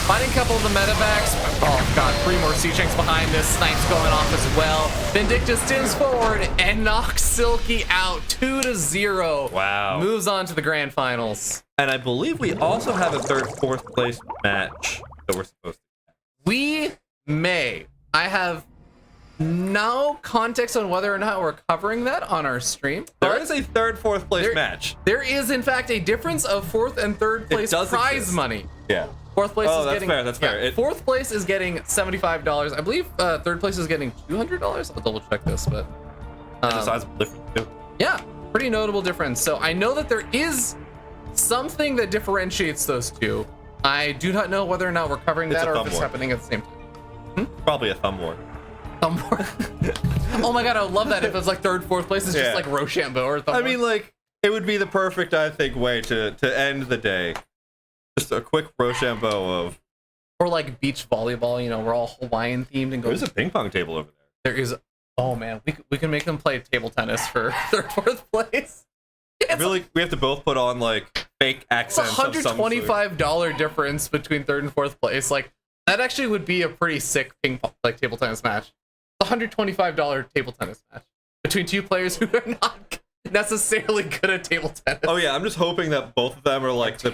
Finding a couple of the medevacs. Oh god, 3 more siege tanks behind this. Snipes going off as well. Vindicta stands forward and knocks Silky out 2-0. Wow. Moves on to the grand finals. And I believe we also have a 3rd, 4th place match that we're supposed to. We may. I have no context on whether or not we're covering that on our stream. There is a 3rd, 4th place match. There is, in fact, a difference of 4th and 3rd place prize money. Yeah. 4th place is that's getting... fair, that's fair. 4th place is getting $75. I believe 3rd place is getting $200. I'll double check this, but... and the size of the difference, too. Yeah, pretty notable difference. So I know that there is something that differentiates those two. I do not know whether or not we're covering that or if it's happening at the same time. Probably a thumb war. Oh my god, I would love that if it's like 3rd, 4th place is just like Rochambeau or something. I mean, like, it would be the perfect, I think, way to end the day. Just a quick Rochambeau of... Or like beach volleyball, you know, we're all Hawaiian themed and go... There's a ping pong table over there. There is... Oh man, we can make them play table tennis for 3rd, 4th place. Really, we have to both put on, like, fake accents of some sort. It's a $125 difference between 3rd and 4th place. Like, that actually would be a pretty sick ping pong, like, table tennis match. A $125 table tennis match between 2 players who are not necessarily good at table tennis. Oh yeah, I'm just hoping that both of them are like the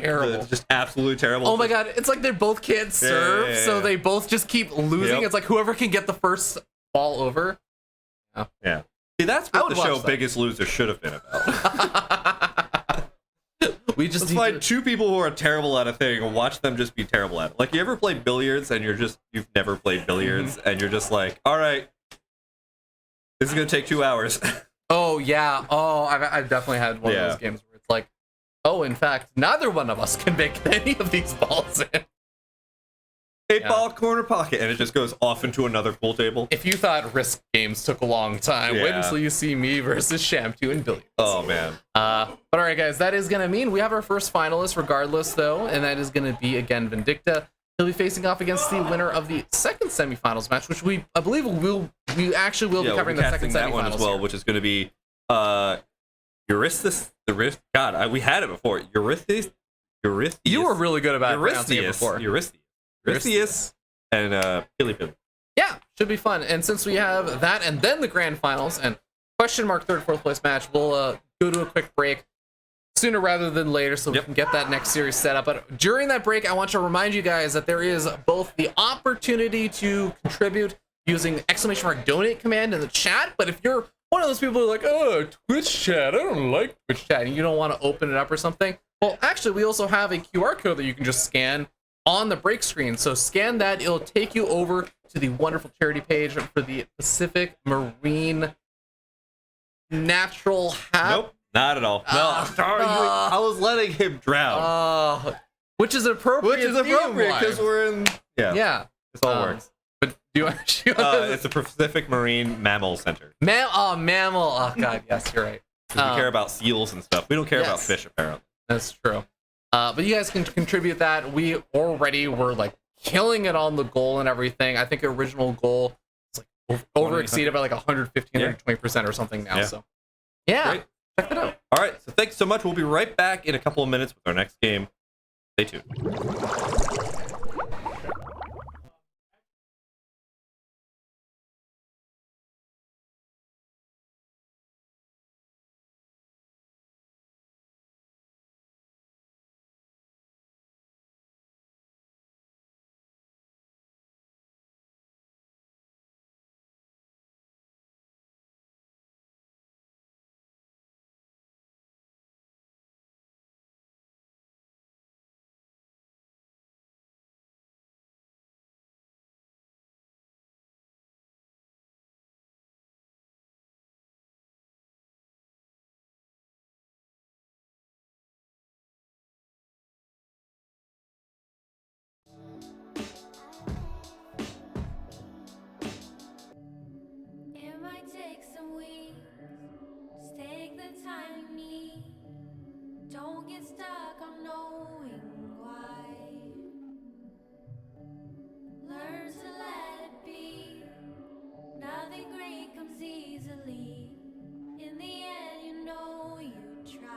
just absolutely terrible. Oh my god, it's like they both can't serve, so they both just keep losing. It's like whoever can get the first ball over. Yeah. See, that's what the show Biggest Loser should have been about. We just find 2 people who are terrible at a thing and watch them just be terrible at it. Like, you ever play billiards and you've never played billiards and you're just like, all right, this is gonna take 2 hours. Oh yeah. Oh, I've definitely had one of those games where it's like Oh, in fact, neither one of us can make any of these balls in. 8-ball corner pocket, and it just goes off into another pool table. If you thought Risk games took a long time, wait until you see me versus Schamtoo and Billions. Oh, man. But all right, guys, that is going to mean we have our first finalist regardless, though, and that is going to be, again, Vindicta. He'll be facing off against the winner of the second semifinals match, which I believe we actually will be covering the second that semifinals one as well, here. which is going to be Eurystheus. God, we had it before. Eurystheus. You were really good about pronouncing it before. Eurystheus and Pili. Yeah, should be fun. And since we have that and then the grand finals and question mark third, fourth place match, we'll go to a quick break sooner rather than later so we can get that next series set up. But during that break, I want to remind you guys that there is both the opportunity to contribute using !donate command in the chat. But if you're one of those people who are like, oh, Twitch chat, I don't like Twitch chat, and you don't want to open it up or something, well, actually, we also have a QR code that you can just scan on the break screen. So scan that. It'll take you over to the wonderful charity page for the Pacific Marine Natural Habitat. Nope, not at all. No, sorry. I was letting him drown. Which is appropriate. Which is appropriate because we're in. Yeah. This all works. But do you actually? It's the Pacific Marine Mammal Center. Mammal. Oh God, yes, you're right. We care about seals and stuff. We don't care about fish, apparently. That's true. But you guys can contribute that. We already were like killing it on the goal and everything. I think the original goal is like over exceeded by like 115, 120% or something now. So yeah, check it out. All right. So thanks so much. We'll be right back in a couple of minutes with our next game. Stay tuned. It might take some weeks. Just take the time you need. Don't get stuck on knowing why. Learn to let it be. Nothing great comes easily. In the end, you know you try.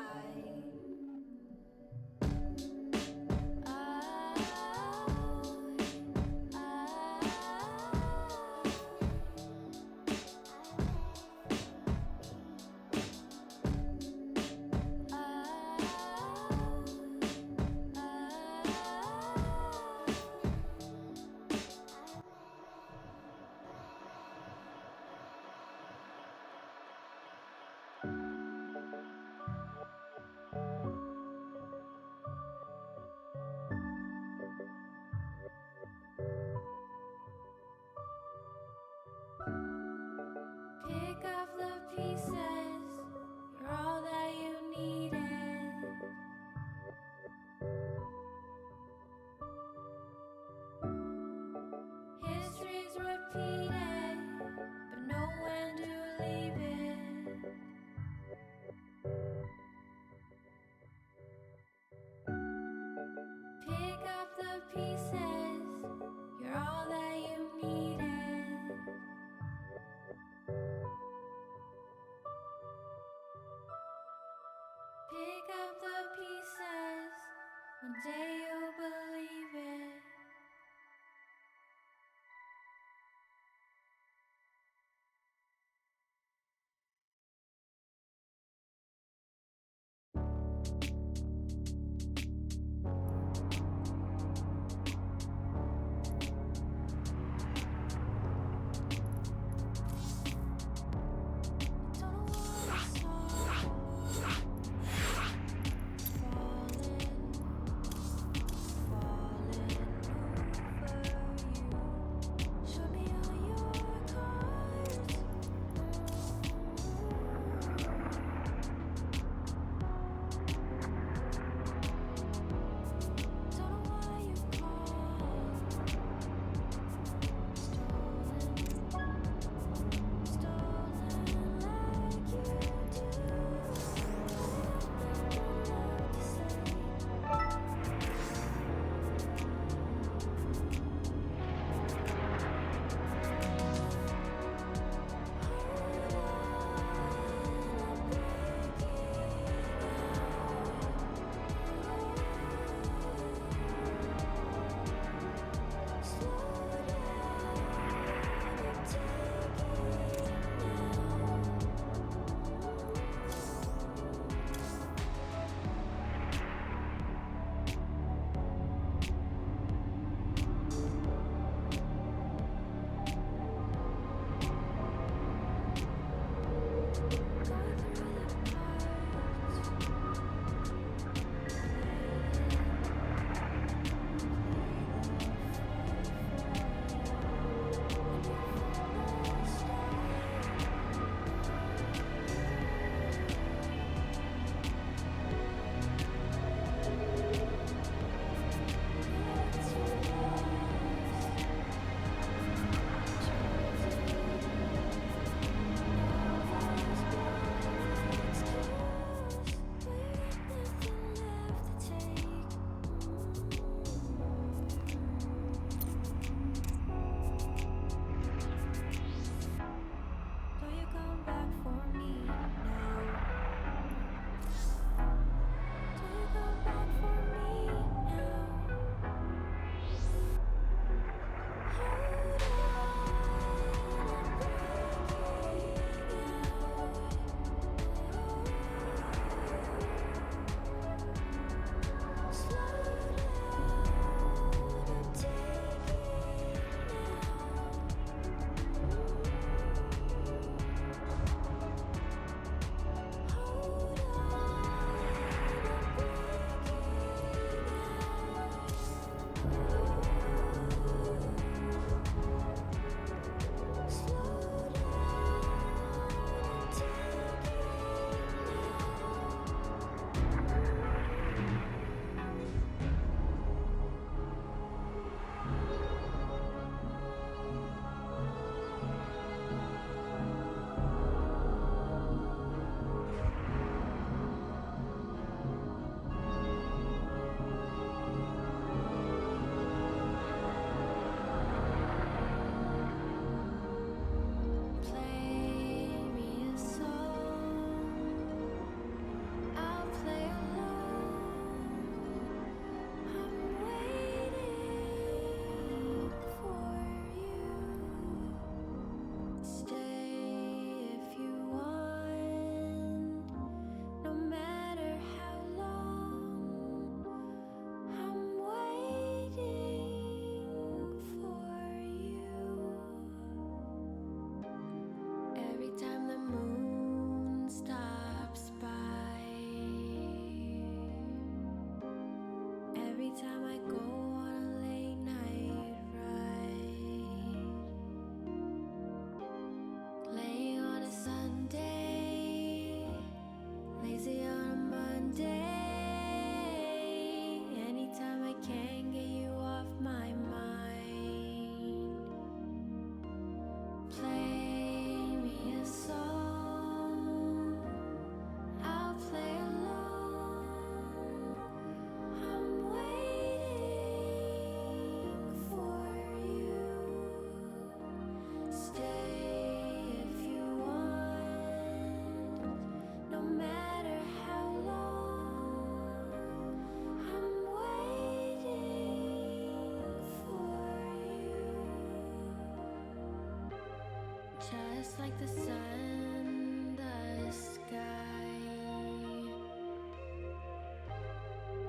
just like the sun, the sky,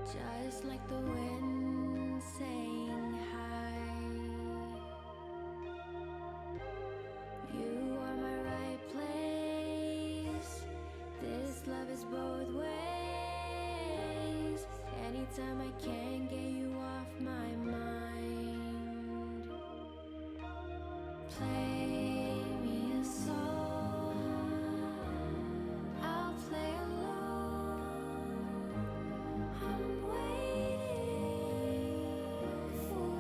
just like the wind saying hi. You are my right place. This love is both ways. Anytime I can't get you off my mind, play me a song, I'll play along. I'm waiting for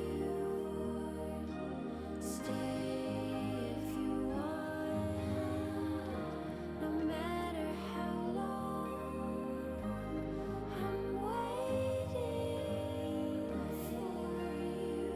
you. Stay if you want, no matter how long. I'm waiting for you.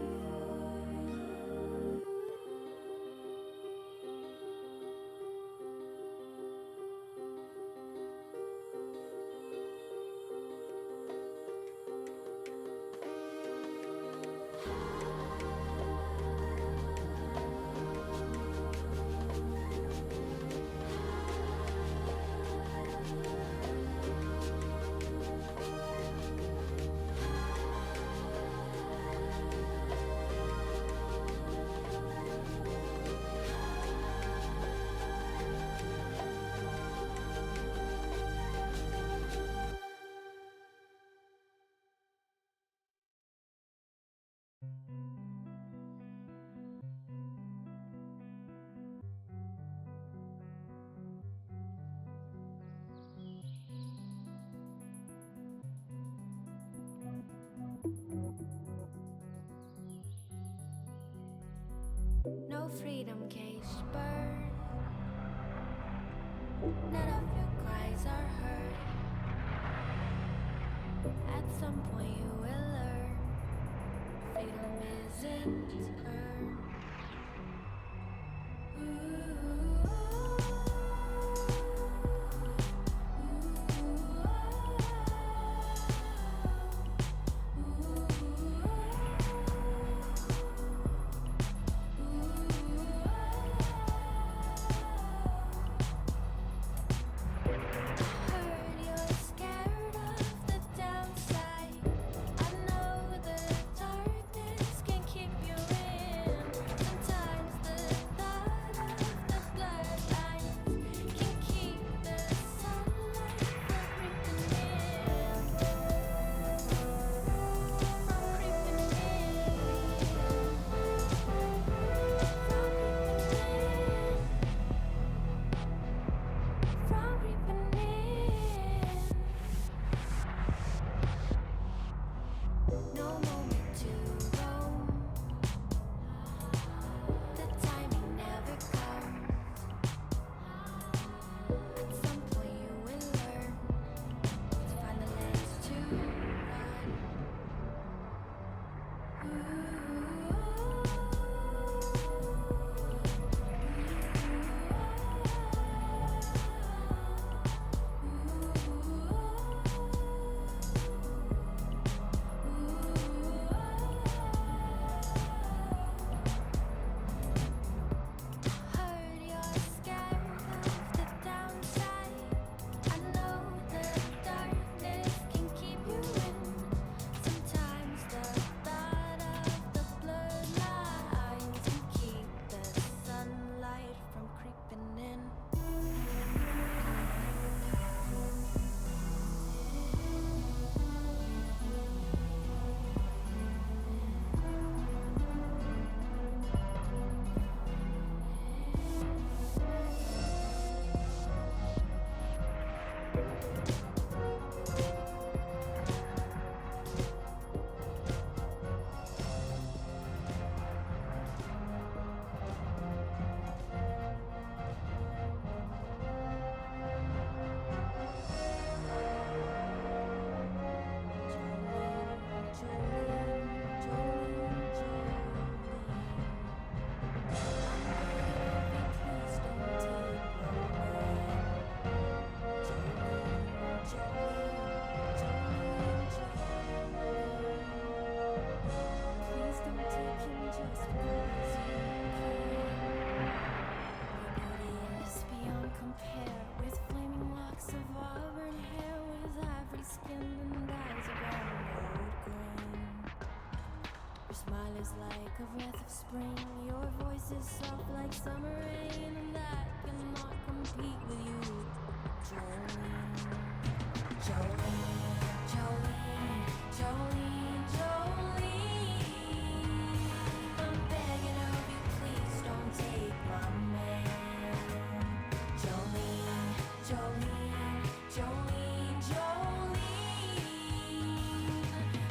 No freedom caged bird. None of your cries are heard. At some point you will learn freedom isn't earned. Darkness can keep you in. Sometimes the thought of the blood is like a breath of spring. Your voice is soft like summer rain, and that cannot compete with you. Jolene, Jolene, Jolene, Jolene. I'm begging of you, please don't take my man. Jolene, Jolene, Jolene, Jolene.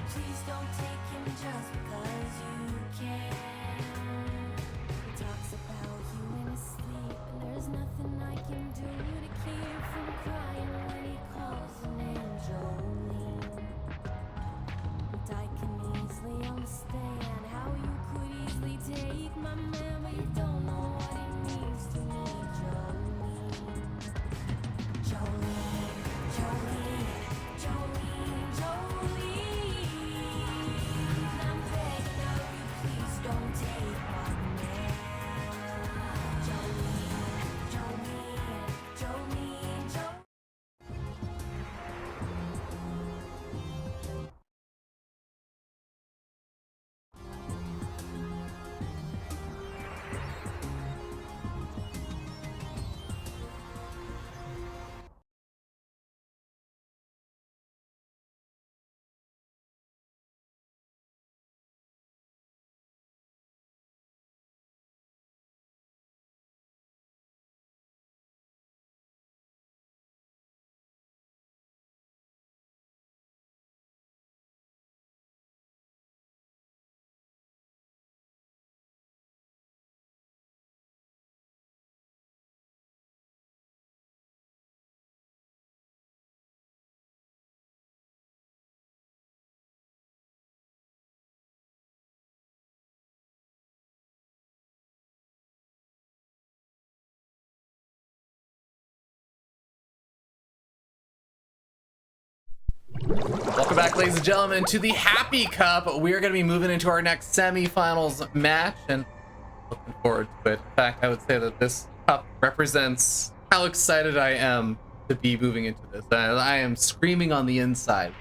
Please don't take him just because you can. He talks about you in his sleep, and there's nothing I can do to keep from crying when he calls your name, Jolene. And I can easily understand how you could easily take my man, but you don't know what it means to me, Jolene. Jolene, Jolene, Jolene, Jolene. I'm begging of you, please don't take my man. Jolene, Jolene, Jolene, Jolene. Welcome back, ladies and gentlemen, to the Happy Cup. We are going to be moving into our next semifinals match, and looking forward to it. In fact, I would say that this cup represents how excited I am to be moving into this. I am screaming on the inside.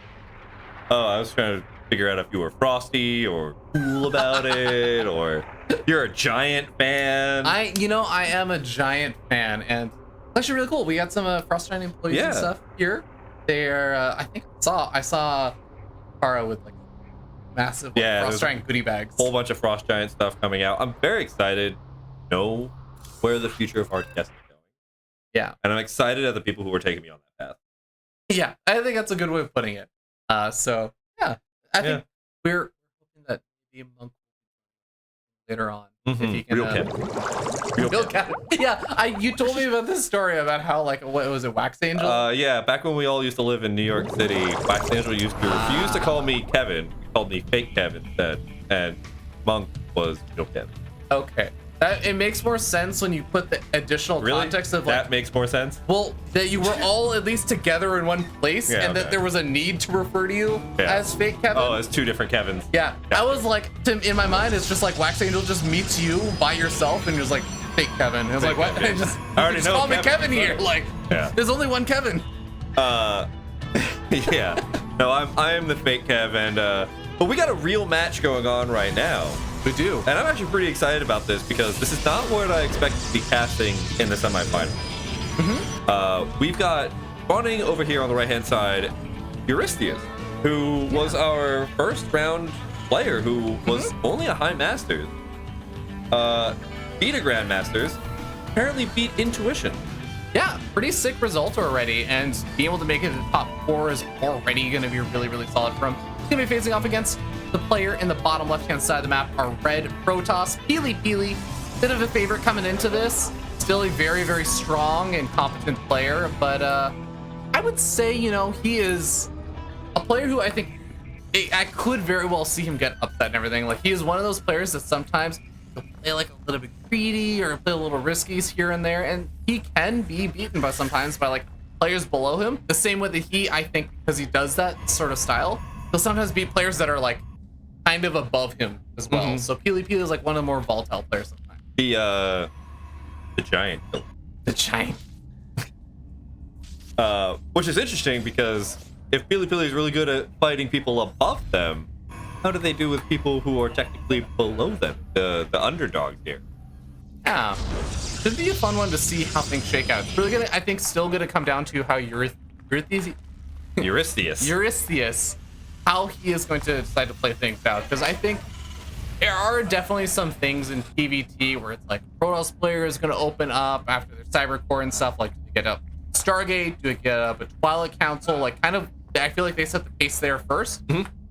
Oh, I was trying to figure out if you were frosty or cool about it, or you're a Giant fan. I am a Giant fan, and it's actually really cool. We got some Frost Giant employees and stuff here. They're, I think I saw Kara with like massive Frost Giant goodie bags. Whole bunch of Frost Giant stuff coming out. I'm very excited to know where the future of Hardcast is going. Yeah. And I'm excited at the people who are taking me on that path. Yeah, I think that's a good way of putting it. So yeah, I think we're hoping that the monk later on. If he can, Real Kevin. Yeah, you told me about this story about how, like, what was it, Wax Angel? Yeah, back when we all used to live in New York City, Wax Angel used to refuse to call me Kevin. He called me Fake Kevin instead, and Monk was Real Kevin. Okay. It makes more sense when you put the additional context of, like, that makes more sense. Well, that you were all at least together in one place, and that there was a need to refer to you as Fake Kevin. Oh, as two different Kevins. Yeah, I was like, in my mind, it's just like Wax Angel just meets you by yourself, and you're just like, Fake Kevin. It was like, what? I already know. Call me Kevin here. Like, there's only one Kevin. Yeah. No, I am the Fake Kev, and but we got a real match going on right now. We do. And I'm actually pretty excited about this because this is not what I expected to be casting in the semifinal. We've got running over here on the right-hand side, Eurystheus, who was our first round player, who was only a high masters. Beat a grandmasters, apparently beat Intuition. Yeah, pretty sick result already, and being able to make it to the top 4 is already going to be really, really solid for him. He's going to be facing off against the player in the bottom left-hand side of the map, our red Protoss. Peely, bit of a favorite coming into this. Still a very, very strong and competent player, but I would say, he is a player who I think I could very well see him get upset and everything. Like, he is one of those players that sometimes he'll play like a little bit greedy or play a little riskies here and there, and he can be beaten by like players below him. The same way that I think, because he does that sort of style, he'll sometimes beat players that are like kind of above him as well. So Peely is like one of the more volatile players sometimes. The Giant. The Giant. Which is interesting because if Peely is really good at fighting people above them, how do they do with people who are technically below them, the underdog here? Yeah, should be a fun one to see how things shake out. It's really gonna, I think, still gonna come down to how Eurystheus, how he is going to decide to play things out. Because I think there are definitely some things in PvT where it's like Protoss player is going to open up after their Cybercore and stuff, like to get up Stargate, to get up a Twilight Council, like kind of, I feel like they set the pace there first.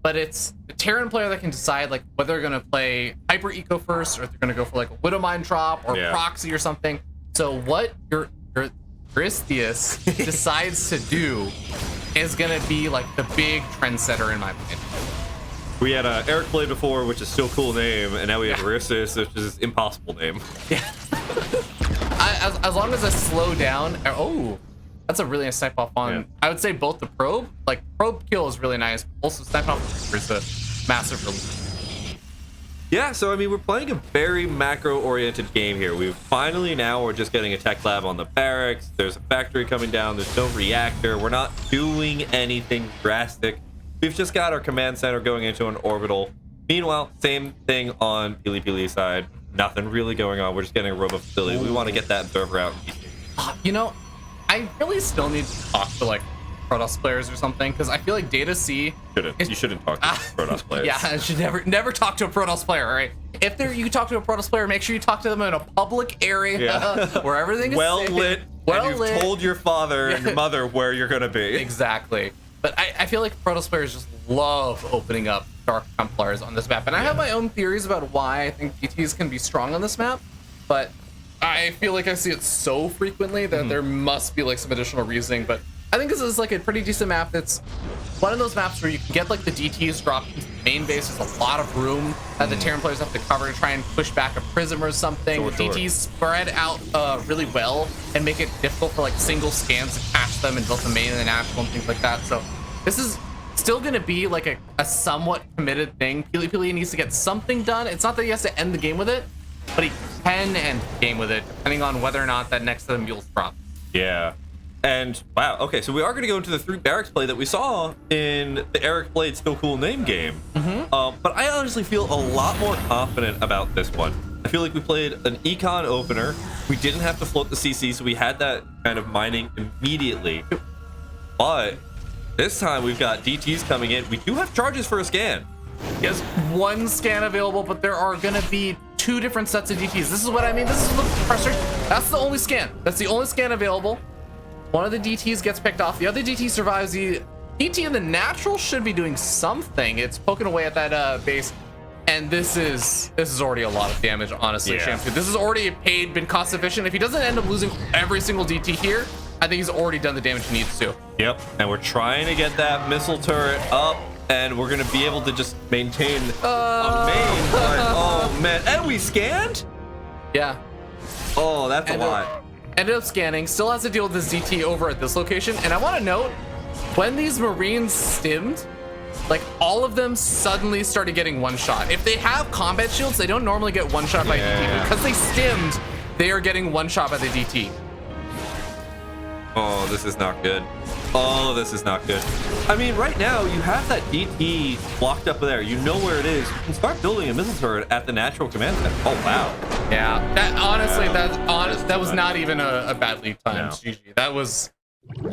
But it's the Terran player that can decide like whether they're going to play Hyper Eco first, or if they're going to go for like a Widow Mine drop or Proxy or something. So what your Eurystheus decides to do is going to be like the big trendsetter in my opinion. We had Eric played before, which is still a cool name, and now we have Eurystheus, which is an impossible name. Yeah. As long as I slow down. Oh, that's a really nice snipe off on. I would say both the probe, like probe kill is really nice. Also, snipe off is a massive relief. Yeah, so I mean, we're playing a very macro-oriented game here. We're just getting a tech lab on the barracks. There's a factory coming down. There's no reactor. We're not doing anything drastic. We've just got our command center going into an orbital. Meanwhile, same thing on Pili side. Nothing really going on. We're just getting a robot facility. We want to get that observer out. You know, I really still need to talk to like Protoss players or something, because I feel like Data C. You shouldn't talk to Protoss players. Yeah, I should never talk to a Protoss player. All right, if you talk to a Protoss player, make sure you talk to them in a public area where everything is well safe, lit. And you've told your father and your mother where you're gonna be. Exactly. But I feel like Protoss players just love opening up Dark Templars on this map. And I have my own theories about why I think DTs can be strong on this map. But I feel like I see it so frequently that there must be like some additional reasoning. But I think this is like a pretty decent map. It's one of those maps where you can get like the DTs dropped into the main base. There's a lot of room that the Terran players have to cover to try and push back a Prism or something. The DTs spread out really well and make it difficult for like single scans to catch them and build the main and the natural and things like that. So this is still going to be like a somewhat committed thing. Pili needs to get something done. It's not that he has to end the game with it, but he can end the game with it, depending on whether or not that next to the mules drop. Yeah. And wow, okay, so we are going to go into the 3 barracks play that we saw in the Eric played Still Cool Name game. But I honestly feel a lot more confident about this one. I feel like we played an econ opener. We didn't have to float the CC, so we had that kind of mining immediately. But this time we've got DTs coming in. We do have charges for a scan. Yes, 1 scan available, but there are going to be 2 different sets of DTs. This is what I mean. This is the pressure. That's the only scan. That's the only scan available. One of the DTs gets picked off. The other DT survives. The DT in the natural should be doing something. It's poking away at that base. And this is already a lot of damage, honestly, Schamtoo. This is already been cost efficient. If he doesn't end up losing every single DT here, I think he's already done the damage he needs to. Yep, and we're trying to get that missile turret up, and we're going to be able to just maintain a main. Oh, man. And we scanned? Yeah. Oh, that's a lot. Ended up scanning, still has to deal with this DT over at this location. And I want to note, when these Marines stimmed, like all of them suddenly started getting one shot. If they have combat shields, they don't normally get one shot by DT. Because they stimmed, they are getting one shot by the DT. Oh, this is not good. Oh, this is not good. I mean, right now, you have that DT blocked up there. You know where it is. You can start building a missile turret at the natural command center. Oh, wow. Yeah, that honestly, that was not even a bad lead time. GG. That was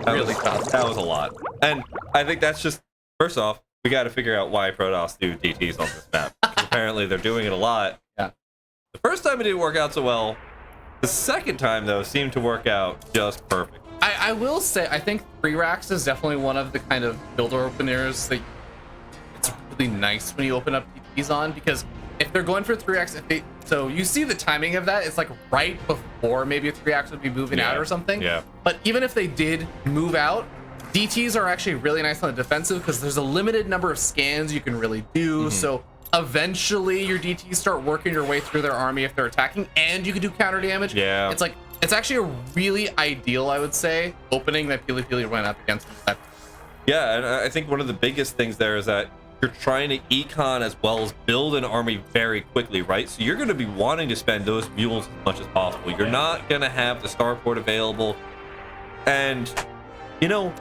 really tough. That was a lot. And I think that's just, first off, we got to figure out why Protoss do DTs on this map. Apparently, they're doing it a lot. Yeah. The first time it didn't work out so well. The second time, though, seemed to work out just perfect. I will say, I think 3 racks is definitely one of the kind of builder openers that it's really nice when you open up DTs on, because if they're going for 3 racks, so you see the timing of that, it's like right before maybe a 3 racks would be moving out or something. Yeah. But even if they did move out, DTs are actually really nice on the defensive because there's a limited number of scans you can really do. So eventually your DTs start working your way through their army if they're attacking, and you can do counter damage. Yeah. It's like, it's actually a really ideal, I would say, opening that Pili went up against. Yeah, and I think one of the biggest things there is that you're trying to econ as well as build an army very quickly, right? So you're going to be wanting to spend those mules as much as possible. You're not going to have the starport available. And, you know,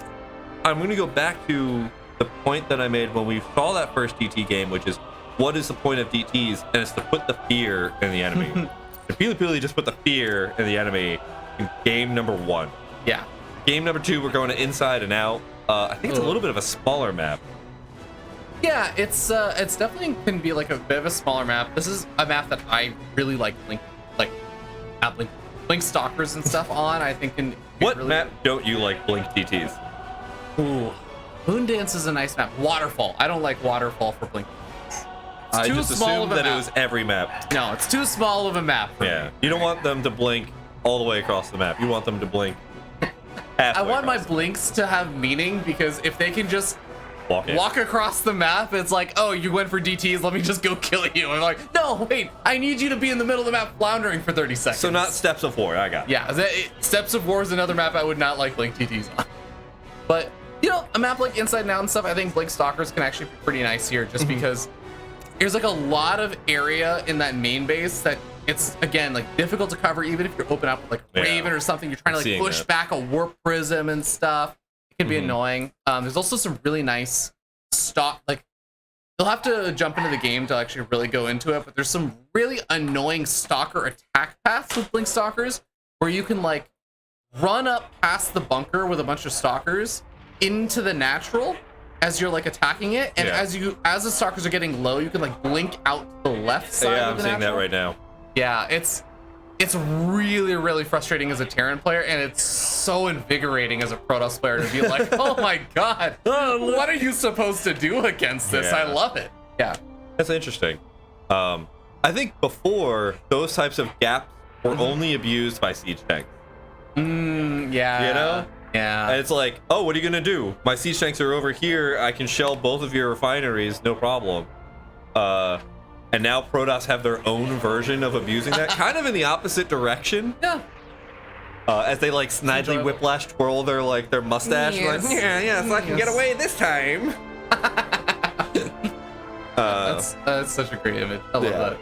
I'm going to go back to the point that I made when we saw that first DT game, which is what is the point of DTs? And it's to put the fear in the enemy. To Pili just put the fear in the enemy in game number 1. Yeah. Game number 2, we're going to inside and out. I think it's a little bit of a smaller map. Yeah, it's definitely can be like a bit of a smaller map. This is a map that I really like Blink Stalkers and stuff on. I think can. What really map don't you like Blink DTs? Ooh, Moondance is a nice map. Waterfall. I don't like Waterfall for Blink. I just assumed that it was every map. No, it's too small of a map. Yeah, you don't want them to blink all the way across the map. You want them to blink halfway. I want my blinks to have meaning, because if they can just walk across the map, it's like, oh, you went for DTs, let me just go kill you. I'm like, no, wait, I need you to be in the middle of the map floundering for 30 seconds. So not Steps of War, I got it. Yeah, Steps of War is another map I would not like Blink DTs on. But, you know, a map like Inside and Out and stuff, I think Blink Stalkers can actually be pretty nice here, just because there's like a lot of area in that main base that it's, again, like difficult to cover, even if you're open up with like a Raven or something. You're trying to like push back a Warp Prism and stuff. It can be annoying. There's also some really nice like you'll have to jump into the game to actually really go into it, but there's some really annoying stalker attack paths with Blink Stalkers where you can like run up past the bunker with a bunch of stalkers into the natural as you're like attacking it, and as the stalkers are getting low, you can like blink out to the left side. Yeah, of I'm the seeing natural. that right now. Yeah, it's really, really frustrating as a Terran player, and it's so invigorating as a Protoss player to be like, oh my god, what are you supposed to do against this? Yeah. I love it. Yeah. That's interesting. I think before, those types of gaps were only abused by siege tanks. Yeah. You know? Yeah. And it's like, oh, what are you gonna do? My siege tanks are over here. I can shell both of your refineries, no problem. And now Protoss have their own version of abusing that, kind of in the opposite direction. Yeah. As they like snidely whiplash twirl their mustache, Yes. like, yes, I can get away this time. That's such a great image. I love that.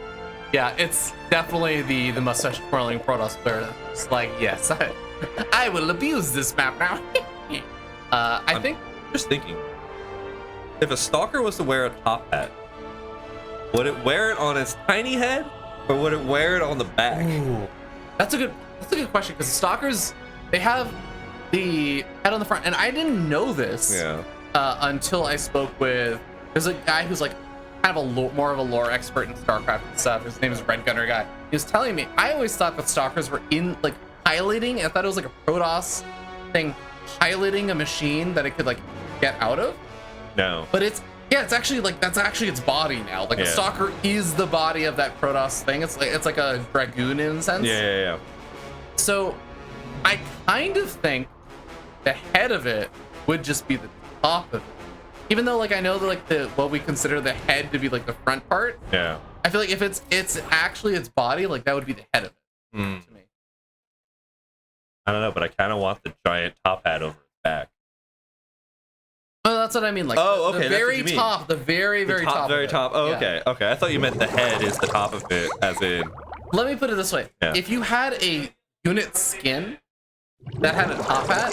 Yeah, it's definitely the mustache twirling Protoss player. It's like, yes, I will abuse this map now. I think. Just thinking, if a stalker was to wear a top hat, would it wear it on its tiny head, or would it wear it on the back? Ooh, that's a good question, because stalkers, they have the head on the front, and I didn't know this until I spoke with. There's a guy who's like kind of more of a lore expert in StarCraft and stuff. His name is Red Gunner Guy. He was telling me, I always thought that stalkers were in like piloting. I thought it was like a Protoss thing, piloting a machine that it could like get out of. No, but it's actually like that's actually its body now. Like a stalker is the body of that Protoss thing. It's like a dragoon in a sense. Yeah. So I kind of think the head of it would just be the top of it. Even though like I know that like what we consider the head to be like the front part. Yeah. I feel like if it's actually its body, like that would be the head of it to me. I don't know, but I kind of want the giant top hat over its back. Oh, that's what I mean. Like, oh, okay, the very top, the very top. Very top. Oh, Yeah. okay. I thought you meant the head is the top of it, as in. Let me put it this way: if you had a unit skin that had a top hat,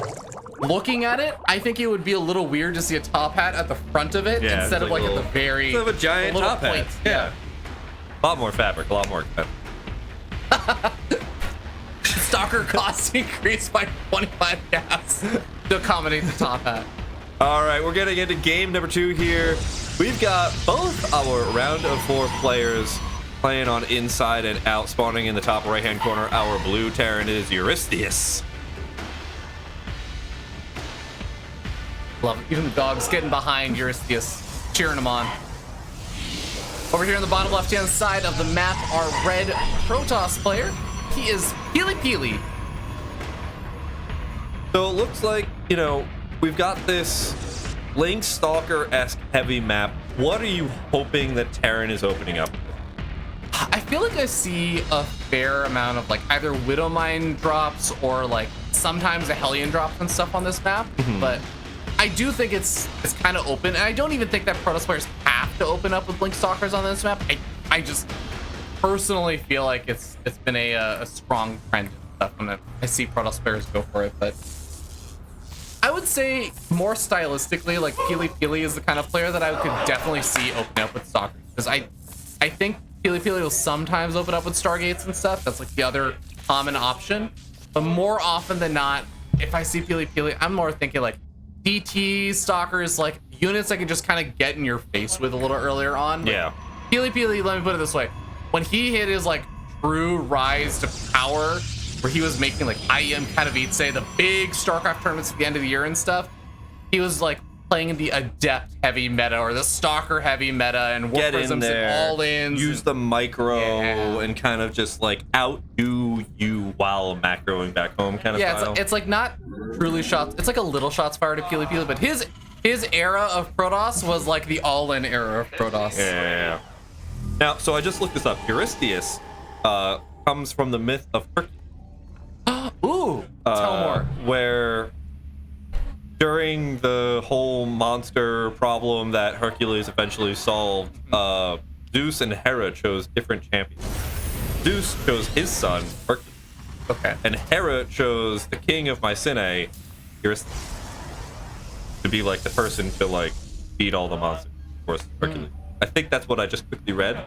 looking at it, I think it would be a little weird to see a top hat at the front of it instead of like at the very. Instead of a giant top hat. Yeah. A lot more fabric, a lot more expensive. Stalker cost increased by 25 gas to accommodate the top hat. All right, we're gonna get to game number 2 here. We've got both our round of 4 players playing on inside and out, spawning in the top right-hand corner. Our blue Terran is Eurystheus. Love it. Even the dog's getting behind Eurystheus, cheering him on. Over here on the bottom left-hand side of the map, our red Protoss player. He is Pili. So it looks like, we've got this Link Stalker-esque heavy map. What are you hoping that Terran is opening up with? I feel like I see a fair amount of like either Widowmine drops or like sometimes a Hellion drops and stuff on this map, but I do think it's kind of open, and I don't even think that Protoss players have to open up with Blink Stalkers on this map. I just personally feel like it's been a strong trend and stuff, and I see Protoss players go for it, but I would say more stylistically, like Peely Peely is the kind of player that I could definitely see opening up with Stalkers. Because I think Peely Peely will sometimes open up with Stargates and stuff. That's like the other common option. But more often than not, if I see Peely Peely, I'm more thinking like DT, Stalkers, like units I can just kind of get in your face with a little earlier on. Yeah. Peely Peely, let me put it this way. When he hit his like true rise to power, where he was making like IEM Katowice, the big StarCraft tournaments at the end of the year and stuff, he was like playing the adept heavy meta or the stalker heavy meta and get in there, and all-ins. Use the micro and kind of just like outdo you while macroing back home kind of style. It's like not truly shots. It's like a little shots fired at Peely Peely, but his era of Protoss was like the all-in era of Protoss. Yeah. Now, so I just looked this up. Eurystheus comes from the myth of Hercules. Ooh, tell more. Where during the whole monster problem that Hercules eventually solved, Zeus and Hera chose different champions. Zeus chose his son, Hercules. Okay. And Hera chose the king of Mycenae, Eurystheus, to be like the person to like beat all the monsters. Of course, Hercules. I think that's what I just quickly read.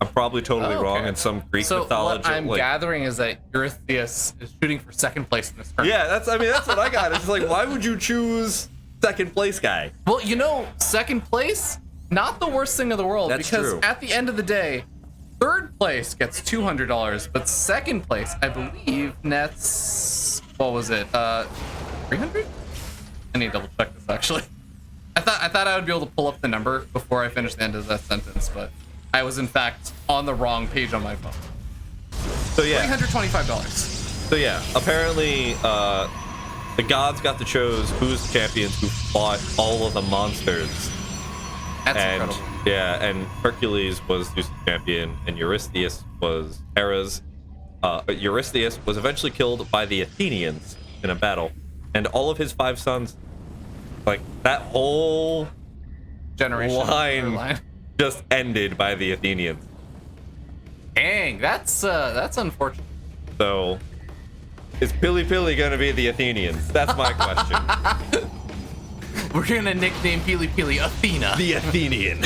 I'm probably totally wrong in some Greek mythology. So what I'm gathering is that Eurystheus is shooting for second place in this tournament. Yeah, that's what I got. It's like, why would you choose second place guy? Well, you know, second place, not the worst thing in the world. That's because true. At the end of the day, third place gets $200, but second place, I believe, nets, what was it, 300? I need to double check this actually. I thought I would be able to pull up the number before I finish the end of that sentence, but I was in fact on the wrong page on my phone. So yeah, $325. So yeah, apparently the gods got to choose who's the champions who fought all of the monsters. That's incredible. Yeah, and Hercules was Zeus' champion, and Eurystheus was Hera's. Eurystheus was eventually killed by the Athenians in a battle, and all of his 5 sons, like that whole generation line just ended by the Athenians. Dang, that's unfortunate. So, is Peely Peely gonna be the Athenians? That's my question. We're gonna nickname Peely Peely Athena. The Athenian.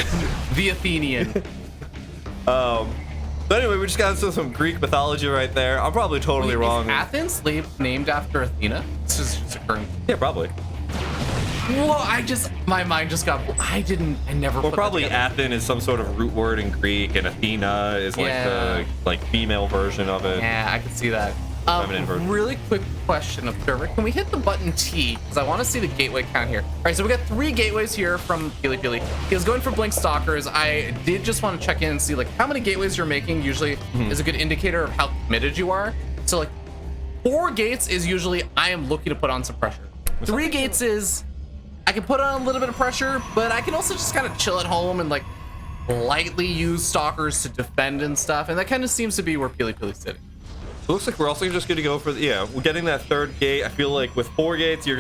The Athenian. So anyway, we just got into some Greek mythology right there. I'm probably totally wrong. Is Athens named after Athena? This is just occurring. Yeah, probably. Well, my mind just got. I never. Well, probably Athen is some sort of root word in Greek, and Athena is like the female version of it. Yeah, I can see that. Feminine version. Really quick question, Observer. Can we hit the button T? Because I want to see the gateway count here. All right, so we got 3 gateways here from Peely Peely. He was going for Blink Stalkers. I did just want to check in and see like how many gateways you're making. Usually is a good indicator of how committed you are. So like 4 gates is usually I am looking to put on some pressure. 3 gates is I can put on a little bit of pressure, but I can also just kind of chill at home and like lightly use Stalkers to defend and stuff. And that kind of seems to be where Peely Peely's sitting. It looks like we're also just going to go for we're getting that 3rd gate. I feel like with 4 gates, you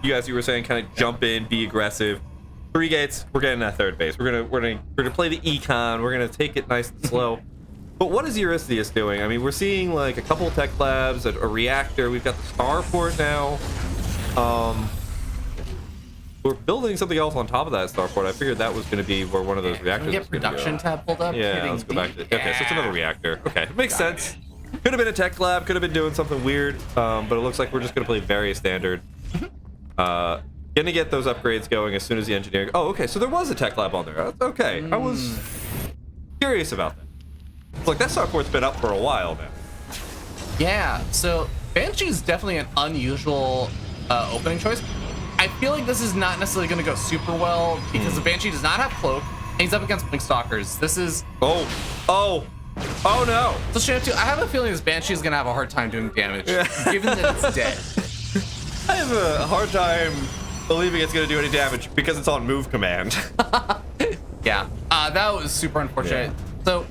as you were saying, kind of jump in, be aggressive. 3 gates, we're getting that 3rd base. We're gonna play the econ. We're gonna take it nice and slow. But what is Eurystheus doing? I mean, we're seeing like a couple of tech labs, a reactor. We've got the starport now. We're building something else on top of that starport. I figured that was going to be where one of those reactors. Can we get production tab pulled up? Yeah, let's go back to. Okay, so it's another reactor. Okay, it makes sense. Could have been a tech lab. Could have been doing something weird. But it looks like we're just going to play very standard. Gonna get those upgrades going as soon as the engineering. Oh, okay. So there was a tech lab on there. That's okay. I was curious about that. It's like that starport's been up for a while now. Yeah. So Banshee's definitely an unusual opening choice. I feel like this is not necessarily going to go super well because the Banshee does not have cloak and he's up against Blink Stalkers. This is oh no. So Schamtoo, I have a feeling this Banshee is going to have a hard time doing damage given that it's dead. I have a hard time believing it's going to do any damage because it's on move command. Yeah, that was super unfortunate. Yeah. So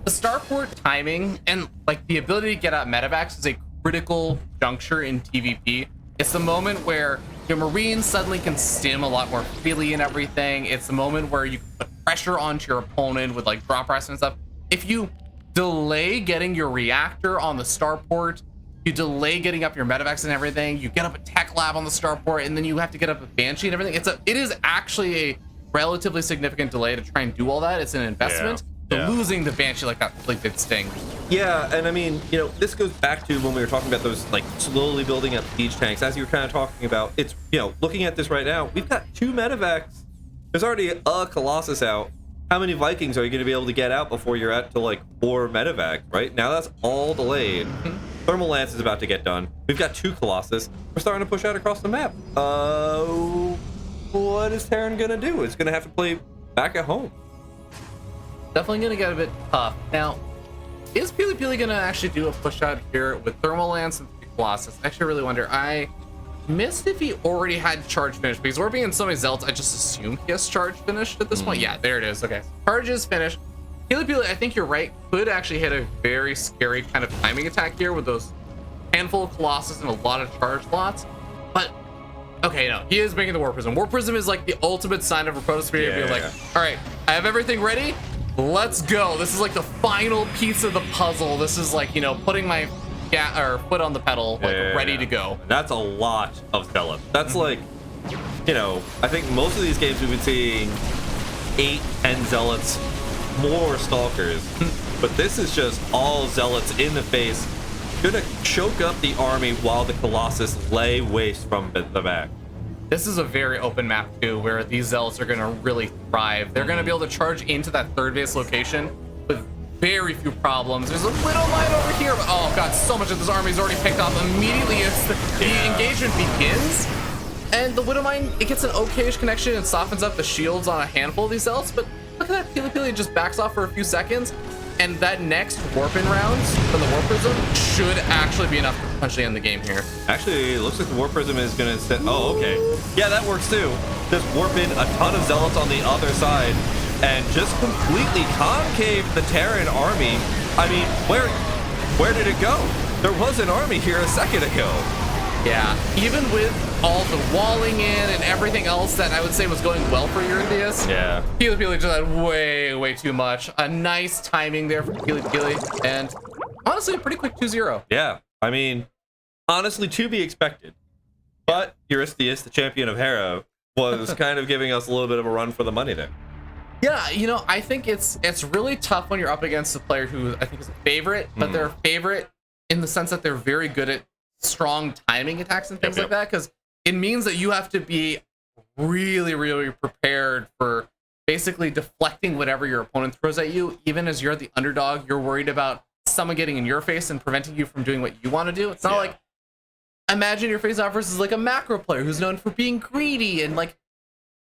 the starport timing and like the ability to get out medevacs is a critical juncture in TVP. It's the moment where your Marines suddenly can stim a lot more freely and everything. It's the moment where you can put pressure onto your opponent with like drop rest and stuff. If you delay getting your reactor on the starport, You delay getting up your medevacs and everything. You get up a tech lab on the starport, and then you have to get up a Banshee and everything. It is actually a relatively significant delay to try and do all that. It's an investment. So losing the Banshee like that really did sting. Yeah, and I mean, you know, this goes back to when we were talking about those like slowly building up siege tanks. As you were kind of talking about, it's, you know, looking at this right now, we've got 2 medevacs. There's already a Colossus out. How many Vikings are you going to be able to get out before you're at to like 4 medevacs? Right now, that's all delayed. Thermal Lance is about to get done. We've got 2 Colossus. We're starting to push out across the map. What is Terran gonna do? It's gonna have to play back at home. Definitely gonna get a bit tough. Now, is Peely Peely gonna actually do a push out here with Thermal Lance and Colossus? I actually really wonder. I missed if he already had charge finished, because we're being so many zealots, I just assumed he has charge finished at this point. Yeah, there it is. Okay, charge is finished. Peely Peely, I think you're right, could actually hit a very scary kind of timing attack here with those handful of Colossus and a lot of charge slots. But okay, no, he is making the War Prism. War Prism is like the ultimate sign of a Protosphere. Be like, all right, I have everything ready. Let's go. This is like the final piece of the puzzle. This is like, you know, putting my foot on the pedal, like ready to go. That's a lot of zealots. That's like, you know, I think most of these games we've been seeing 8, 10 zealots, more stalkers, but this is just all zealots in the face, gonna choke up the army while the Colossus lay waste from the back. This is a very open map too, where these zealots are gonna really thrive. They're gonna be able to charge into that 3rd base location with very few problems. There's a little mine over here, but oh god, so much of this army is already picked off immediately as the engagement begins. And the Widow Mine, it gets an okayish connection and softens up the shields on a handful of these zealots, but look at that, Peely Peely just backs off for a few seconds, and that next warp-in rounds from the Warp Prism should actually be enough to potentially end the game here. Actually, it looks like the Warp Prism is gonna set, oh, okay. Yeah, that works too. Just warp in a ton of zealots on the other side, and just completely concave the Terran army. I mean, where did it go? There was an army here a second ago. Yeah, even with all the walling in and everything else that I would say was going well for Eurystheus, Peely Peely just had way too much. A nice timing there for Peely Peely, and honestly, a pretty quick 2-0. Yeah, I mean, honestly, to be expected. But Eurystheus, the champion of Hera, was kind of giving us a little bit of a run for the money there. Yeah, you know, I think it's really tough when you're up against a player who I think is a favorite, but they're a favorite in the sense that they're very good at strong timing attacks and things like that, because it means that you have to be really prepared for basically deflecting whatever your opponent throws at you. Even as you're the underdog, you're worried about someone getting in your face and preventing you from doing what you want to do. It's not like, imagine your face off versus like a macro player who's known for being greedy and like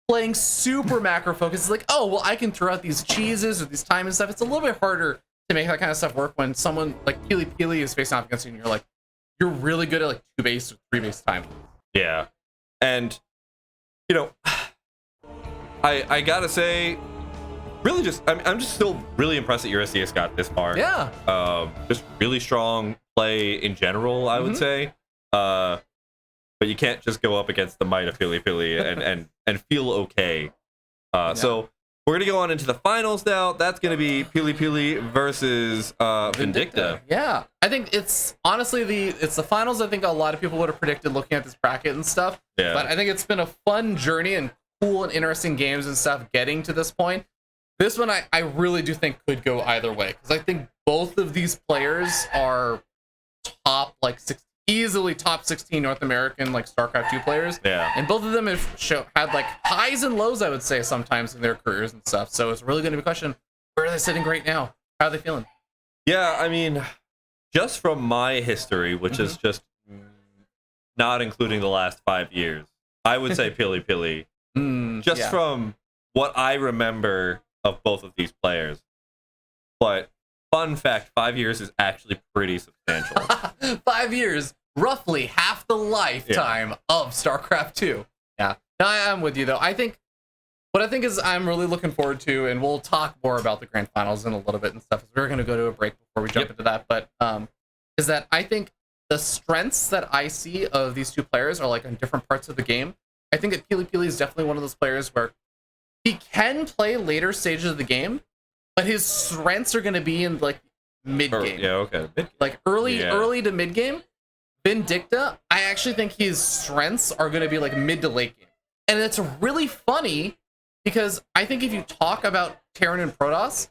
playing super macro focus. It's like, oh well, I can throw out these cheeses or these time and stuff. It's a little bit harder to make that kind of stuff work when someone like Peely Peely is facing off against you and you're like, you're really good at like 2 base or 3 base time. Yeah, and you know, I gotta say, really, I'm just still really impressed that Eurystheus got this far. Yeah. Just really strong play in general, I would say. But you can't just go up against the might of Peely Peely and feel okay. So we're gonna go on into the finals now. That's gonna be Peely Peely versus Vindicta. Yeah, I think it's honestly it's the finals. I think a lot of people would have predicted looking at this bracket and stuff. Yeah. But I think it's been a fun journey and cool and interesting games and stuff getting to this point. This one I really do think could go either way, because I think both of these players are top easily top 16 North American like StarCraft II players. Yeah. And both of them have had like highs and lows, I would say, sometimes in their careers and stuff. So it's really going to be a question, where are they sitting right now? How are they feeling? Yeah, I mean, just from my history, which is just not including the last 5 years, I would say Peely Peely. Just from what I remember of both of these players. But fun fact, 5 years is actually pretty substantial. 5 years, roughly half the lifetime of StarCraft II. Yeah, no, I'm with you though. What I think is I'm really looking forward to, and we'll talk more about the grand finals in a little bit and stuff. We're going to go to a break before we jump into that, but is that I think the strengths that I see of these two players are like in different parts of the game. I think that Peely Peely is definitely one of those players where he can play later stages of the game, but his strengths are going to be in like mid game. Yeah, okay. Like early to mid game. Vindicta, I actually think his strengths are going to be like mid to late game. And it's really funny because I think if you talk about Terran and Protoss,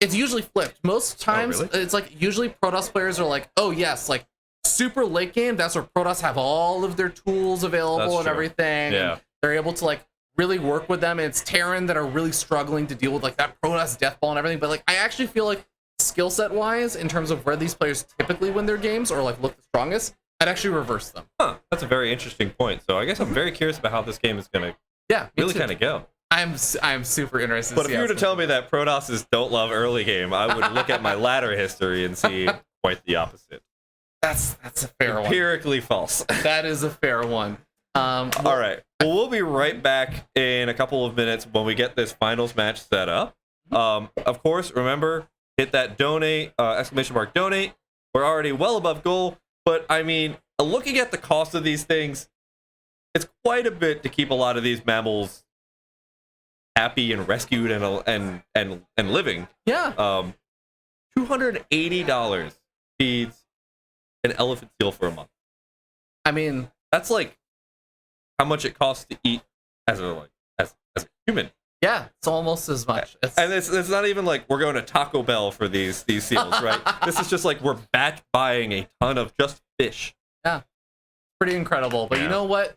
it's usually flipped. Most times, it's like usually Protoss players are like, oh yes, like super late game, that's where Protoss have all of their tools available and everything. Yeah. And they're able to like really work with them. And it's Terran that are really struggling to deal with like that Protoss death ball and everything. But like I actually feel like skill set wise, in terms of where these players typically win their games or like look the strongest, I'd actually reverse them. Huh, that's a very interesting point. So I guess I'm very curious about how this game is going to really kind of go. I'm super interested. But if you were to tell me that Protosses don't love early game, I would look at my ladder history and see quite the opposite. That's a fair one. Empirically false. That is a fair one. All right. Well, we'll be right back in a couple of minutes when we get this finals match set up. Of course, remember, hit that donate, ! Donate. We're already well above goal, but I mean, looking at the cost of these things, it's quite a bit to keep a lot of these mammals happy and rescued and living. Yeah. $280 feeds an elephant seal for a month. I mean, that's like how much it costs to eat as a human. Yeah, it's almost as much. And it's not even like we're going to Taco Bell for these seals, right? This is just like we're batch buying a ton of just fish. Yeah, pretty incredible. But you know what?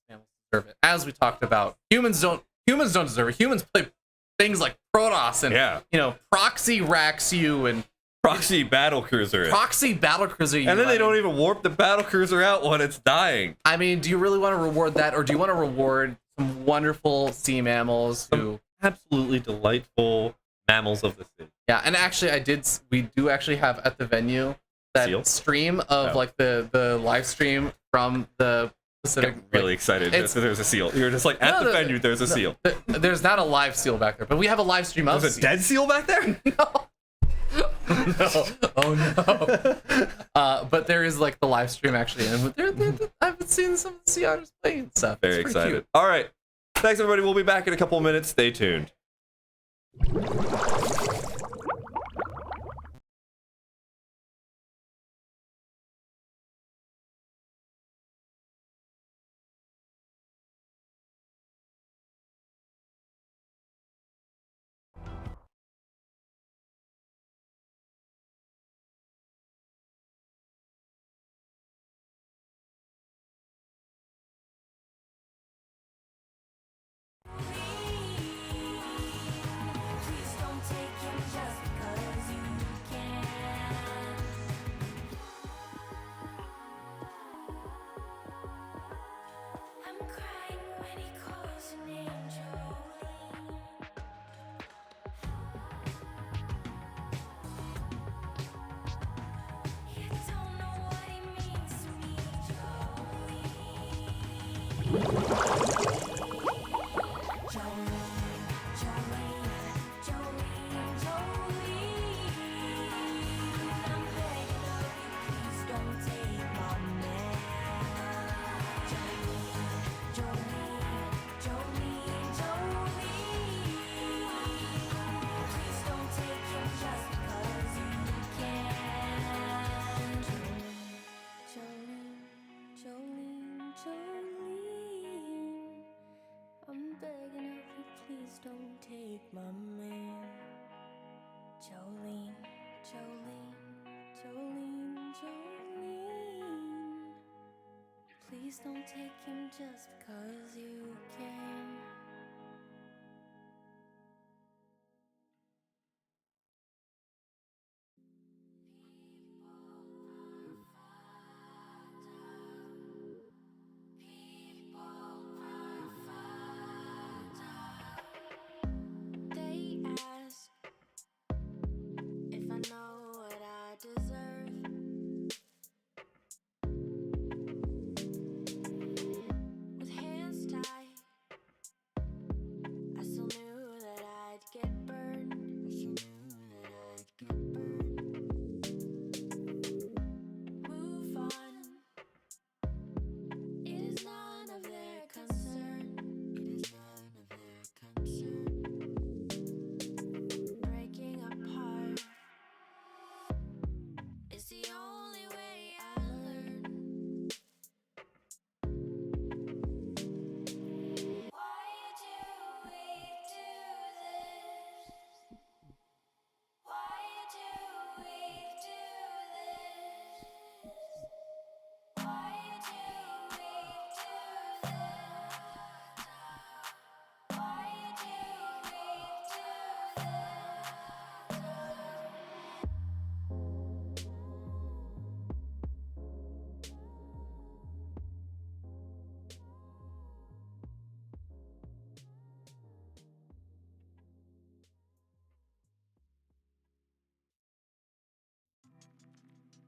Animals deserve it. As we talked about, humans don't deserve it. Humans play things like Protoss and proxy racks you and proxy battlecruiser. And then they don't even warp the battlecruiser out when it's dying. I mean, do you really want to reward that, or do you want to reward some wonderful sea mammals who absolutely delightful mammals of the sea? Yeah, and actually we do actually have at the venue that stream of like the live stream from the Pacific. I'm really excited. There's a seal. You're just like at the venue. There's a seal. There's not a live seal back there, but we have a live stream of. There's a dead seal back there. No. No. Oh no. But there is like the live stream actually, and I've been seeing some of the sea otters playing and stuff. Very excited. Cute. All right. Thanks everybody. We'll be back in a couple of minutes. Stay tuned. Don't take my man. Jolene, Jolene, Jolene, Jolene. Please don't take him just 'cause you can.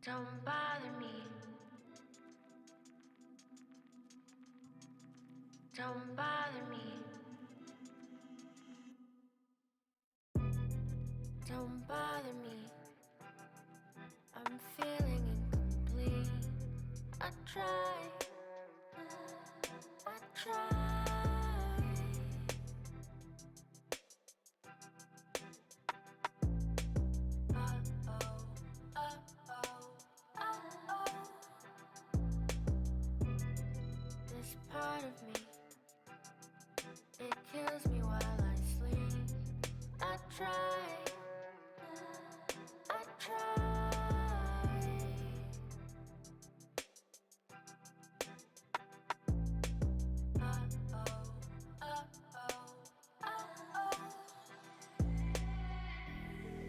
Don't bother me. Don't bother me. Don't bother me. I'm feeling incomplete. I try. I try. This part of me, it kills me while I sleep. I try. I try.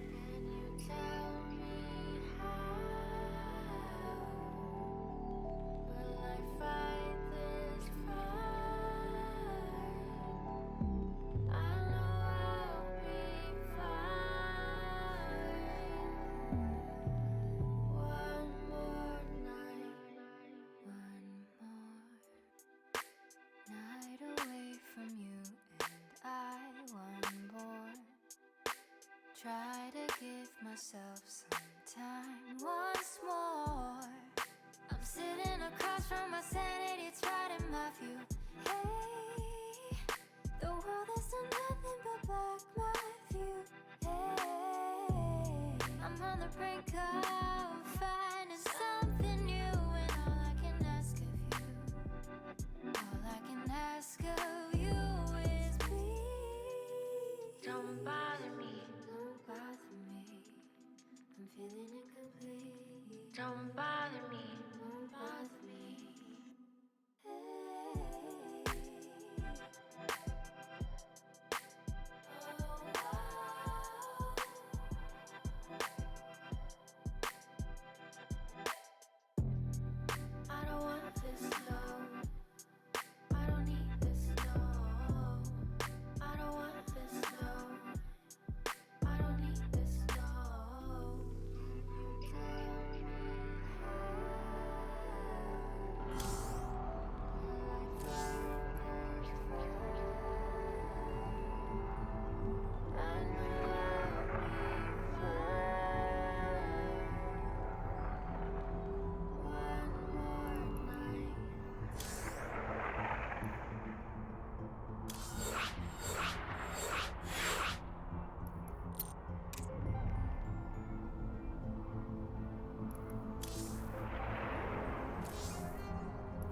Can you tell me how? Will I fight this fight? I know I'll be fine. One more night, one more night away from you, and I one more. Try to give myself some time once more. I'm sitting across from my sanity, it's right in my view. Hey, the world has done nothing but block my view. Hey, I'm on the brink of finding something new, and all I can ask of you, all I can ask of you is please don't bother me. Don't bother me. I'm feeling incomplete. Don't bother me. Don't bother me. I don't want this love. I don't need this love. I don't want this love. I don't need this love. You tell me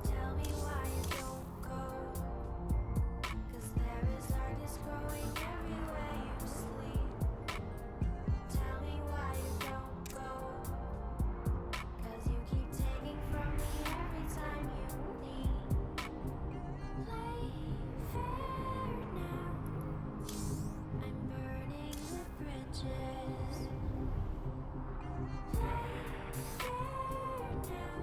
tell me why you don't go. 'Cause there is darkness growing everywhere you sleep. Tell me why you don't go. 'Cause you keep taking from me every time you need. Play fair now. I'm burning the bridges. Play fair now.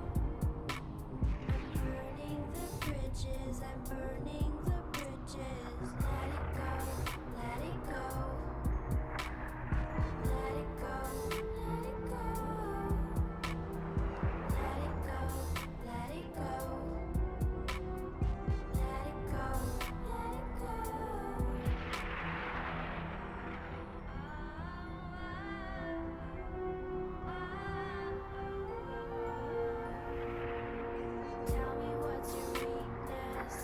I'm burning the bridges. I'm burning the bridges. Let it go. Let it go. Let it go. Let it go. Let it go. Let it go. Let it go. Let it go. Tell me what's your weakness.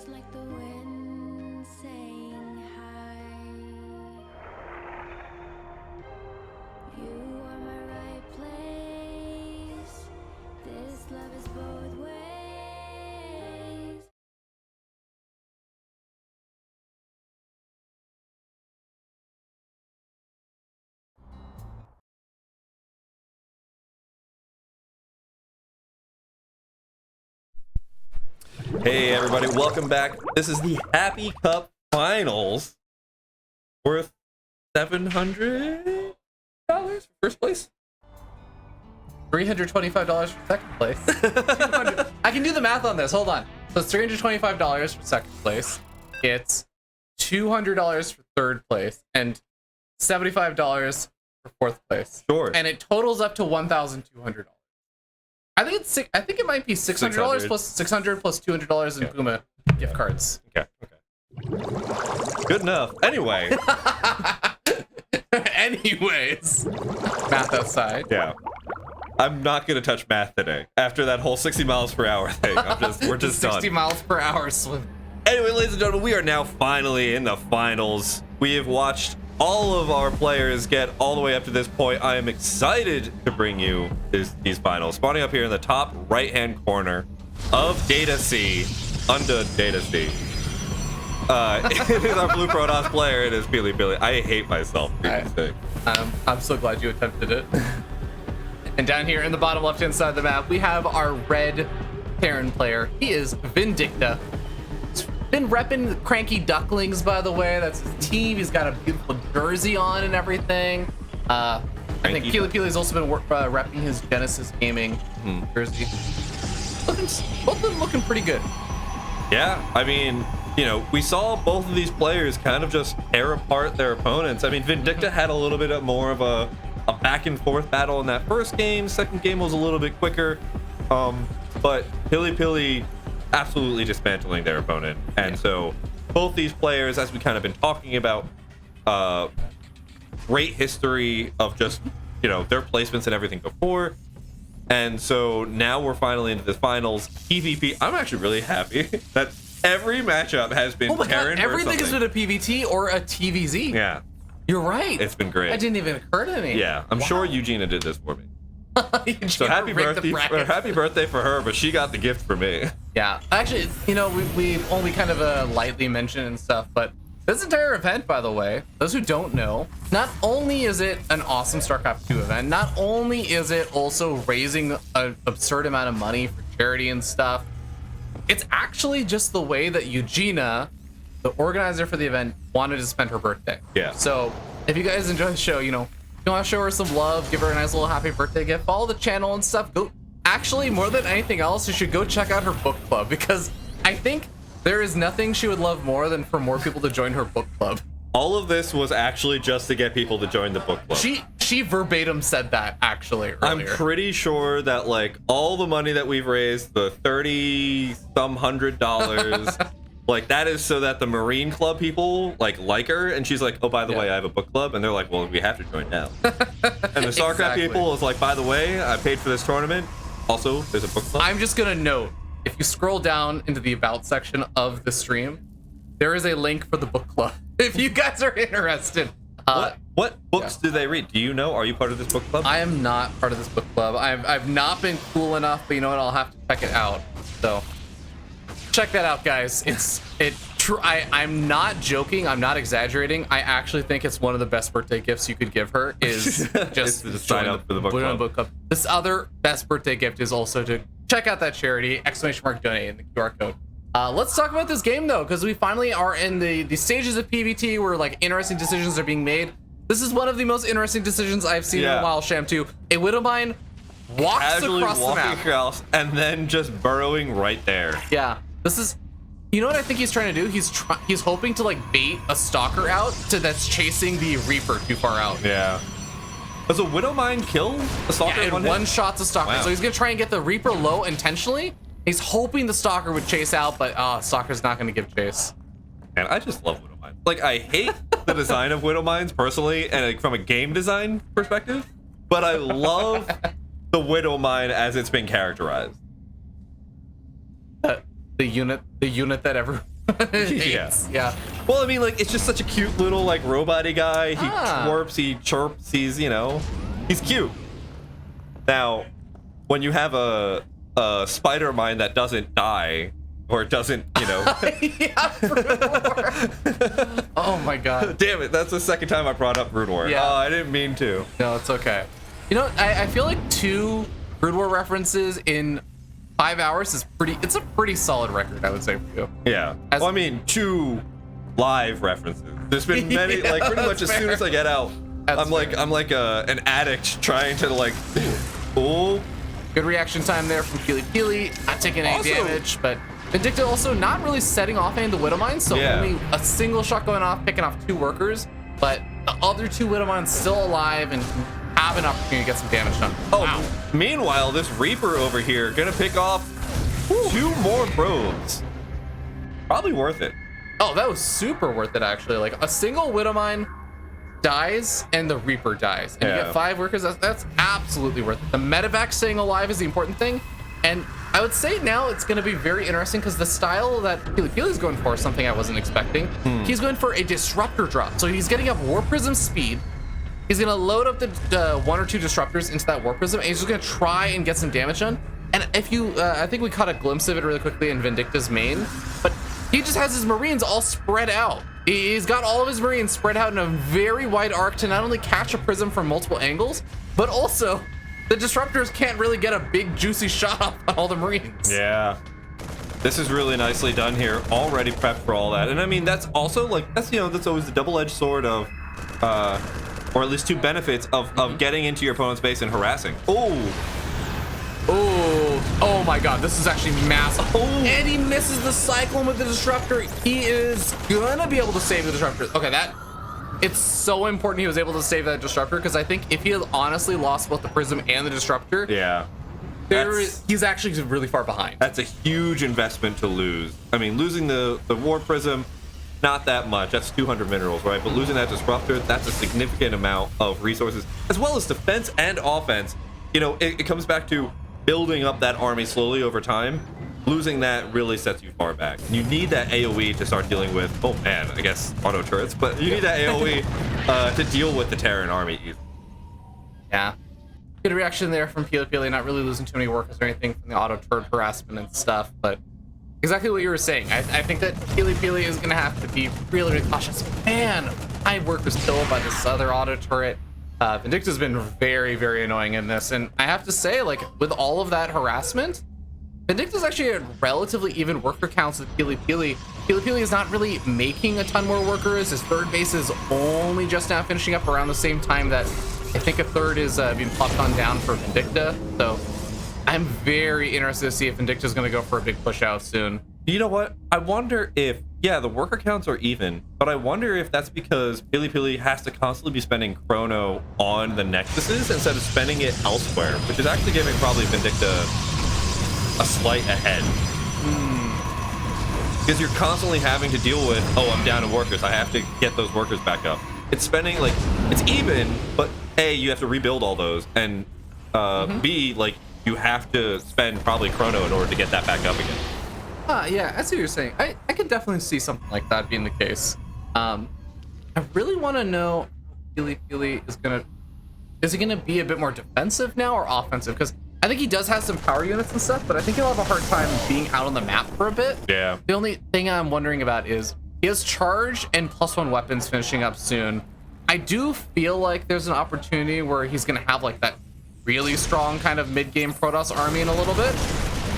just like the wind saying hi. You are my right place. This love is both ways. Hey everybody, welcome back. This is the Happy Cup Finals. Worth $700 for first place. $325 for second place. I can do the math on this. Hold on. So it's $325 for second place. It's $200 for third place and $75 for fourth place. Sure. And it totals up to $1,200. I think it's I think it might be $600 plus $600 plus $200 in Puma gift cards. Okay. Good enough. Anyway. Anyways, math outside. Yeah. I'm not gonna touch math today. After that whole 60 miles per hour thing, we're just 60 done. miles per hour swim. Anyway, ladies and gentlemen, we are now finally in the finals. We have watched all of our players get all the way up to this point. I am excited to bring you these finals. Spawning up here in the top right-hand corner of Data C, under Data C. It is our Blue Protoss player. It is Peely Billy. I hate myself. I'm so glad you attempted it. And down here in the bottom left-hand side of the map, we have our red Terran player. He is Vindicta. He's been repping the Cranky Ducklings, by the way. That's his team. He's got a beautiful jersey on and everything. I think Peely's also been repping his Genesis Gaming jersey. Both of them looking pretty good. Yeah, I mean, you know, we saw both of these players kind of just tear apart their opponents. I mean, Vindicta had a little bit more of a back and forth battle in that first game. Second game was a little bit quicker, but Peely absolutely dismantling their opponent. And so both these players, as we kind of been talking about, great history of just, you know, their placements and everything before. And so now we're finally into the finals. PvP, I'm actually really happy that every matchup has been Terran. Everything has been a PvT or a TVZ. Yeah. You're right. It's been great. That didn't even occur to me. Yeah, I'm sure Eugenia did this for me. So happy birthday for her, but she got the gift for me. Yeah, actually, you know, we've only kind of lightly mentioned and stuff, but this entire event, by the way, those who don't know, not only is it an awesome StarCraft II event, not only is it also raising an absurd amount of money for charity and stuff, it's actually just the way that Eugenia, the organizer for the event, wanted to spend her birthday. Yeah. So if you guys enjoy the show, you know, you want to show her some love, give her a nice little happy birthday gift, follow the channel and stuff. Go. Actually, more than anything else, you should go check out her book club, because I think there is nothing she would love more than for more people to join her book club. All of this was actually just to get people to join the book club. She verbatim said that actually earlier. I'm pretty sure that like all the money that we've raised, the $30-some hundred, like that is so that the Marine Club people like her, and she's like, oh, by the way, I have a book club, and they're like, well, we have to join now. And the StarCraft people is like, by the way, I paid for this tournament. Also, there's a book club. I'm just gonna note, if you scroll down into the about section of the stream, there is a link for the book club if you guys are interested. What books do they read? Do you know? Are you part of this book club? I am not part of this book club. I've not been cool enough, but you know what? I'll have to check it out. So check that out, guys. I'm not joking. I'm not exaggerating. I actually think it's one of the best birthday gifts you could give her is just to sign up for the book club. This other best birthday gift is also to check out that charity, !donate in the QR code. Let's talk about this game though, because we finally are in the stages of PvT where like interesting decisions are being made. This is one of the most interesting decisions I've seen in a while, Schamtoo. A Widowmine walks across the map. Across and then just burrowing right there. Yeah, this is, you know what I think he's trying to do? He's hoping to like bait a stalker out that's chasing the Reaper too far out. Yeah. Does a Widowmine kill the stalker? Yeah, it one-shots the stalker. Wow. So he's gonna try and get the Reaper low intentionally. He's hoping the stalker would chase out, but stalker's not gonna give chase. And I just love Widowmines. Like, I hate the design of Widowmines personally, and like, from a game design perspective, but I love the Widowmine as it's been characterized. The unit that Yeah. Well, I mean, like, it's just such a cute little, like, robot-y guy. He twerps, he chirps, he's, you know, he's cute. Now, when you have a spider mine that doesn't die, or doesn't, you know. Oh my god. Damn it, that's the second time I brought up Brood War. Yeah. Oh, I didn't mean to. No, it's okay. You know, I feel like 2 Brood War references in 5 hours is it's a pretty solid record, I would say, for you. Yeah. Well, I mean, 2 live references. There's been many, Yeah, like, pretty much as soon as I get out, I'm like an addict trying to, like, oh. Good reaction time there from Peely Peely, not taking any damage, but Vindicta also not really setting off any of the Widow Mines, so only a single shot going off, picking off 2 workers, but the other 2 Widow Mines still alive and have an opportunity to get some damage done. Oh, wow. Meanwhile, this Reaper over here gonna pick off 2 more probes. Probably worth it. Oh, that was super worth it, actually. Like, a single Widow Mine dies and the Reaper dies, and you get 5 workers. That's absolutely worth it. The medevac staying alive is the important thing, and I would say now it's going to be very interesting because the style that Peely Peely is going for is something I wasn't expecting. He's going for a disruptor drop, so he's getting up War Prism speed. He's going to load up the 1 or 2 disruptors into that War Prism, and he's just going to try and get some damage done. And if you, I think we caught a glimpse of it really quickly in Vindicta's main, but he just has his Marines all spread out. He's got all of his Marines spread out in a very wide arc to not only catch a prism from multiple angles, but also the disruptors can't really get a big juicy shot off on all the Marines. Yeah. This is really nicely done here. Already prepped for all that. And I mean, that's also like, that's, you know, that's always the double-edged sword of, or at least 2 benefits of getting into your opponent's base and harassing. Oh my god, this is actually massive. And he misses the Cyclone with the Disruptor. He is gonna be able to save the Disruptor. Okay, it's so important he was able to save that Disruptor, because I think if he had honestly lost both the Prism and the Disruptor, he's actually really far behind. That's a huge investment to lose. I mean, losing the War Prism, not that much. That's 200 minerals, right? But losing that Disruptor, that's a significant amount of resources, as well as defense and offense. You know, it comes back to building up that army slowly over time. Losing that really sets you far back. You need that AoE to start dealing with, oh man, I guess auto turrets, but you need that AoE to deal with the Terran army. Yeah. Good reaction there from Peely Peely, not really losing too many workers or anything from the auto turret harassment and stuff, but exactly what you were saying. I think that Peely Peely is gonna have to be really, really cautious. Man, my work was killed by this other auto turret. Vindicta's been very, very annoying in this, and I have to say, like, with all of that harassment, Vindicta's actually a relatively even worker counts with Peely Peely. Peely Peely is not really making a ton more workers. His 3rd base is only just now finishing up around the same time that I think a 3rd is being plopped on down for Vindicta. So I'm very interested to see if Vindicta's going to go for a big push out soon. You know what? I wonder if, yeah, the worker counts are even, but I wonder if that's because Peely Peely has to constantly be spending chrono on the nexuses instead of spending it elsewhere, which is actually giving probably Vindicta a slight ahead. Because you're constantly having to deal with, oh, I'm down in workers, I have to get those workers back up. It's spending, like, it's even, but A, you have to rebuild all those, and B, like, you have to spend probably chrono in order to get that back up again. Yeah, I see what you're saying. I could definitely see something like that being the case. I really want to know Peely Peely is he gonna be a bit more defensive now or offensive? Because I think he does have some power units and stuff, but I think he'll have a hard time being out on the map for a bit. Yeah. The only thing I'm wondering about is he has charge and +1 weapons finishing up soon. I do feel like there's an opportunity where he's gonna have like that really strong kind of mid-game Protoss army in a little bit.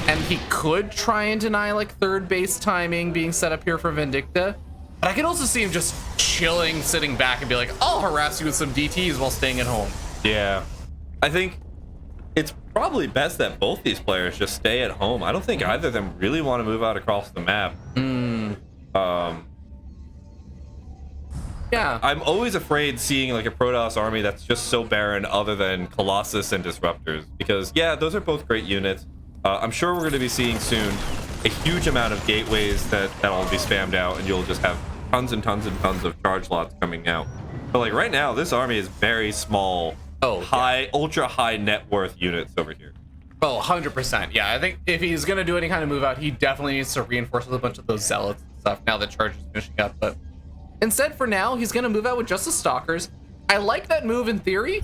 And he could try and deny like 3rd base timing being set up here for Vindicta. But I could also see him just chilling, sitting back and be like, I'll harass you with some DTs while staying at home. Yeah. I think it's probably best that both these players just stay at home. I don't think either of them really want to move out across the map. Yeah. I'm always afraid seeing like a Protoss army that's just so barren other than Colossus and Disruptors. Because, yeah, those are both great units. I'm sure we're going to be seeing soon a huge amount of gateways that'll be spammed out, and you'll just have tons and tons and tons of charge lots coming out. But like right now, this army is very small, ultra high net worth units over here. Oh, 100%. Yeah, I think if he's going to do any kind of move out, he definitely needs to reinforce with a bunch of those zealots and stuff now that Charge is finishing up. But instead, for now, he's going to move out with just the Stalkers. I like that move in theory.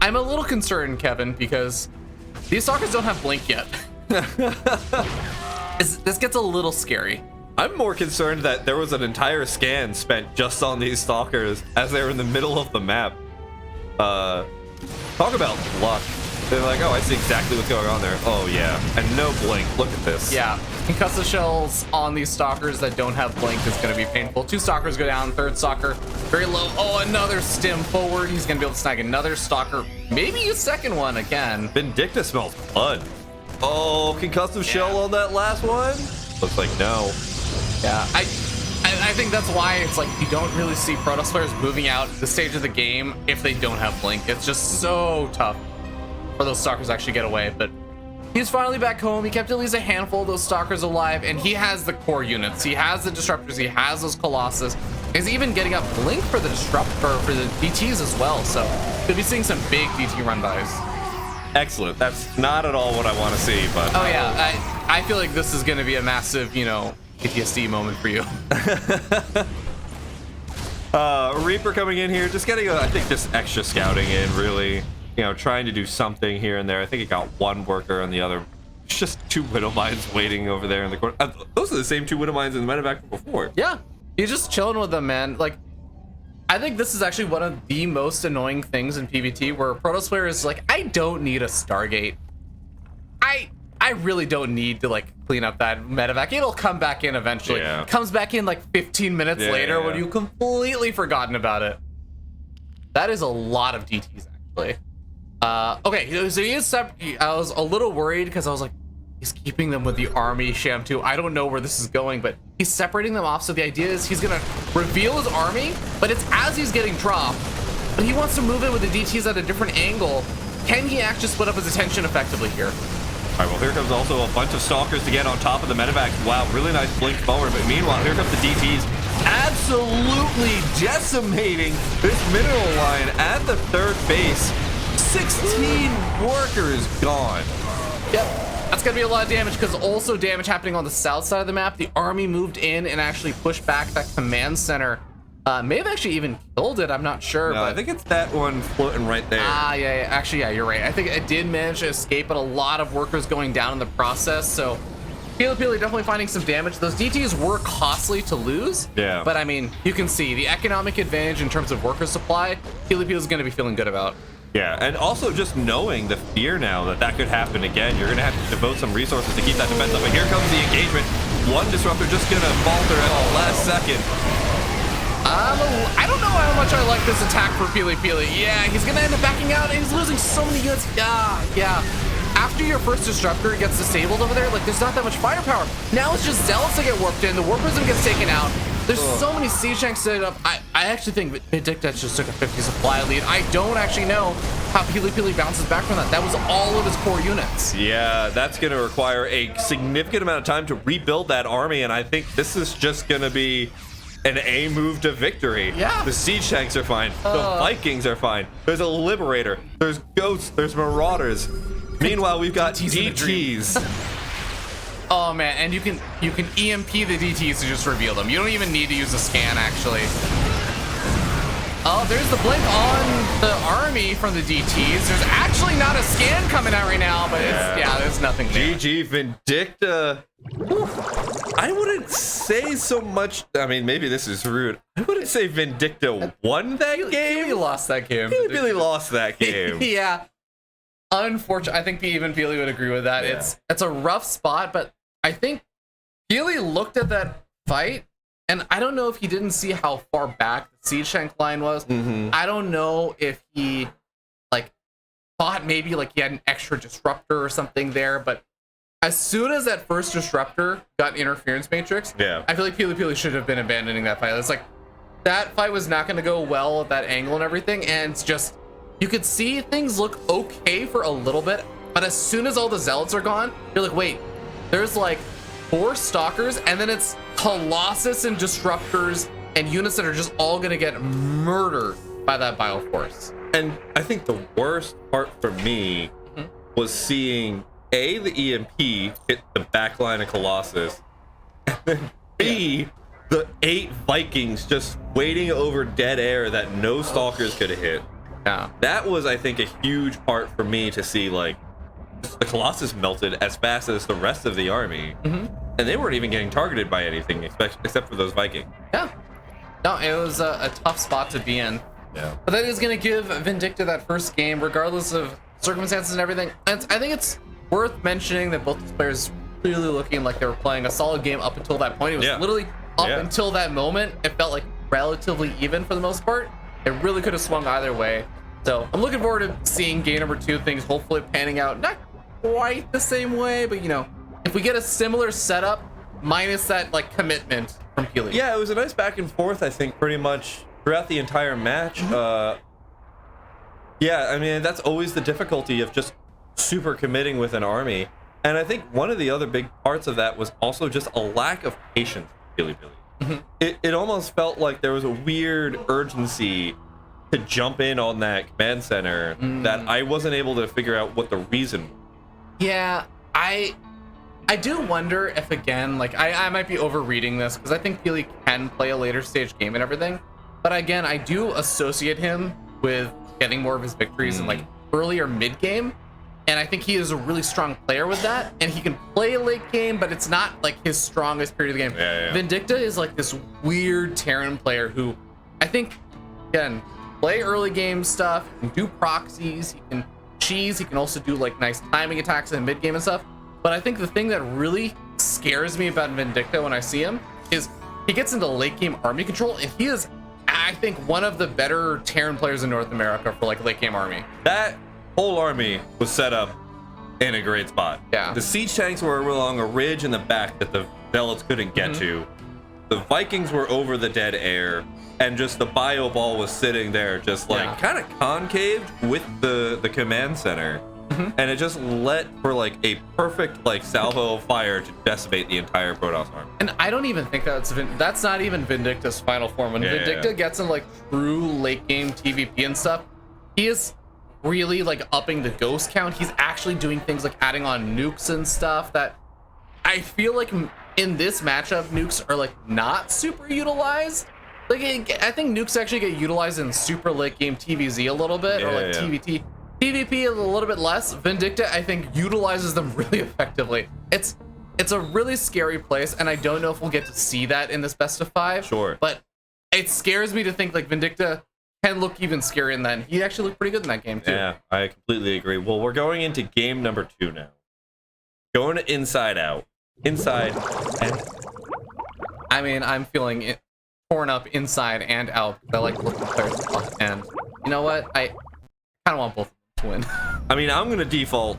I'm a little concerned, Kevin, because these Stalkers don't have Blink yet. This gets a little scary. I'm more concerned that there was an entire scan spent just on these Stalkers as they were in the middle of the map. Talk about luck. They're like, oh, I see exactly what's going on there. Oh, yeah. And no Blink. Look at this. Yeah. Concussive shells on these Stalkers that don't have Blink is going to be painful. 2 Stalkers go down. 3rd Stalker very low. Oh, another stim forward. He's going to be able to snag another Stalker. Maybe a 2nd one again. Vindicta smells blood. Oh, concussive shell on that last one? Looks like no. Yeah. I think that's why it's like you don't really see Protoss players moving out the stage of the game if they don't have Blink. It's just so tough for those Stalkers to actually get away. But he's finally back home. He kept at least a handful of those Stalkers alive, and he has the core units. He has the Disruptors. He has those Colossus. He's even getting up Blink for the Disruptor, for the DTs as well. So we'll be seeing some big DT run-bys. Excellent. That's not at all what I want to see, but... Oh, yeah. I feel like this is going to be a massive, you know, PTSD moment for you. Reaper coming in here, just getting, I think, just extra scouting in, really, you know, trying to do something here and there. I think it got 1 worker on the other. It's just 2 Widow Mines waiting over there in the corner. Those are the same 2 Widow Mines in the medevac from before. Yeah, he's just chilling with them, man. Like, I think this is actually one of the most annoying things in PvT, where a Protoss player is like, I don't need a Stargate. I really don't need to like clean up that medevac. It'll come back in eventually. Yeah. Comes back in like 15 minutes later when you've completely forgotten about it. That is a lot of DTs actually. Okay, so he is I was a little worried because I was like, he's keeping them with the army Schamtoo. I don't know where this is going, but he's separating them off. So the idea is he's gonna reveal his army, but it's as he's getting dropped. But he wants to move in with the DTs at a different angle. Can he actually split up his attention effectively here? All right, well, here comes also a bunch of Stalkers to get on top of the medevacs. Wow, really nice blink forward. But meanwhile, here comes the DTs absolutely decimating this mineral line at the 3rd base. 16 workers gone. Yep, that's going to be a lot of damage because also damage happening on the south side of the map. The army moved in and actually pushed back that command center. May have actually even killed it. I'm not sure. No, but I think it's that one floating right there. Yeah. Actually, yeah, you're right. I think it did manage to escape, but a lot of workers going down in the process. So, Peely definitely finding some damage. Those DTs were costly to lose. Yeah. But I mean, you can see the economic advantage in terms of worker supply. Peely is going to be feeling good about. Yeah, and also just knowing the fear now that could happen again. You're going to have to devote some resources to keep that defense up. But here comes the engagement. One Disruptor just going to falter at the last second. I don't know how much I like this attack for Peely. Yeah, he's gonna end up backing out and he's losing so many units. Yeah. After your first Disruptor gets disabled over there, like there's not that much firepower. Now it's just Zealots that get warped in, the Warp Prism gets taken out. There's so many siege tanks set up. I actually think Vindicta just took a 50 supply lead. I don't actually know how Peely bounces back from that. That was all of his core units. Yeah, that's going to require a significant amount of time to rebuild that army, and I think this is just going to be an A move to victory. Yeah. The siege tanks are fine. The Vikings are fine. There's a Liberator. There's Ghosts. There's Marauders. Meanwhile, we've got DTs. Oh man, and you can EMP the DTs to just reveal them. You don't even need to use a scan actually. Oh, there's the blink on the army from the DTs. There's actually not a scan coming out right now, but there's nothing there. GG Vindicta. I wouldn't say so much. I mean, maybe this is rude. I wouldn't say Vindicta won that game. He lost that game. He really lost that game. Yeah. Unfortunately, I think even Peely would agree with that. Yeah. It's a rough spot, but I think Peely looked at that fight, and I don't know if he didn't see how far back the siege tank line was. I don't know if he thought maybe he had an extra Disruptor or something there, but as soon as that first Disruptor got interference matrix, I feel like Peely should have been abandoning that fight. It's like that fight was not going to go well at that angle and everything, and it's just you could see things look okay for a little bit, but as soon as all the Zealots are gone, you're like, wait, there's 4 Stalkers, and then it's Colossus and Disruptors and units that are just all gonna get murdered by that Bioforce. And I think the worst part for me was seeing the EMP hit the back line of Colossus, and then B, the 8 Vikings just waiting over dead air that no stalkers could hit. Yeah. That was, I think, a huge part for me to see, like, the Colossus melted as fast as the rest of the army. And they weren't even getting targeted by anything except for those Vikings. Yeah. No, it was a tough spot to be in. Yeah. But that is going to give Vindicta that first game, regardless of circumstances and everything. And I think it's worth mentioning that both these players clearly looking like they were playing a solid game up until that point. It was literally up until that moment. It felt like relatively even for the most part. It really could have swung either way. So I'm looking forward to seeing game number 2, things hopefully panning out not quite the same way, but you know, if we get a similar setup minus that like commitment from Keely. Yeah, it was a nice back and forth, I think, pretty much throughout the entire match. Yeah, I mean, that's always the difficulty of just super committing with an army. And I think one of the other big parts of that was also just a lack of patience with Billy. It almost felt like there was a weird urgency to jump in on that command center that I wasn't able to figure out what the reason was. Yeah, I do wonder if, again, like, I might be overreading this, because I think Keely can play a later stage game and everything. But again, I do associate him with getting more of his victories in, like, earlier mid-game. And I think he is a really strong player with that. And he can play a late game, but it's not, like, his strongest period of the game. Yeah. Vindicta is, like, this weird Terran player who I think, again, play early game stuff, he can do proxies, he can cheese, he can also do like nice timing attacks in mid game and stuff. But I think the thing that really scares me about Vindicta when I see him is he gets into late game army control, and he is, I think, one of the better Terran players in North America for like late game army. That whole army was set up in a great spot. Yeah. The siege tanks were along a ridge in the back that the zealots couldn't get to. The Vikings were over the dead air, and just the bio ball was sitting there just like kind of concaved with the command center. And it just let for like a perfect like salvo of fire to decimate the entire Protoss army. And I don't even think that's not even Vindicta's final form. When Vindicta gets in like true late game TVP and stuff, he is really like upping the ghost count. He's actually doing things like adding on nukes and stuff that I feel like in this matchup, nukes are like not super utilized. Like, I think nukes actually get utilized in super late game TVZ a little bit, or like TVT. PvP a little bit less. Vindicta, I think, utilizes them really effectively. It's a really scary place, and I don't know if we'll get to see that in this best of 5. Sure. But it scares me to think like Vindicta can look even scarier than that. He actually looked pretty good in that game too. Yeah, I completely agree. Well, we're going into game number 2 now. Going to inside out. Inside and I mean, I'm feeling it torn up inside and out. I like both the players talk, and you know what? I kind of want both to win. I mean, I'm gonna default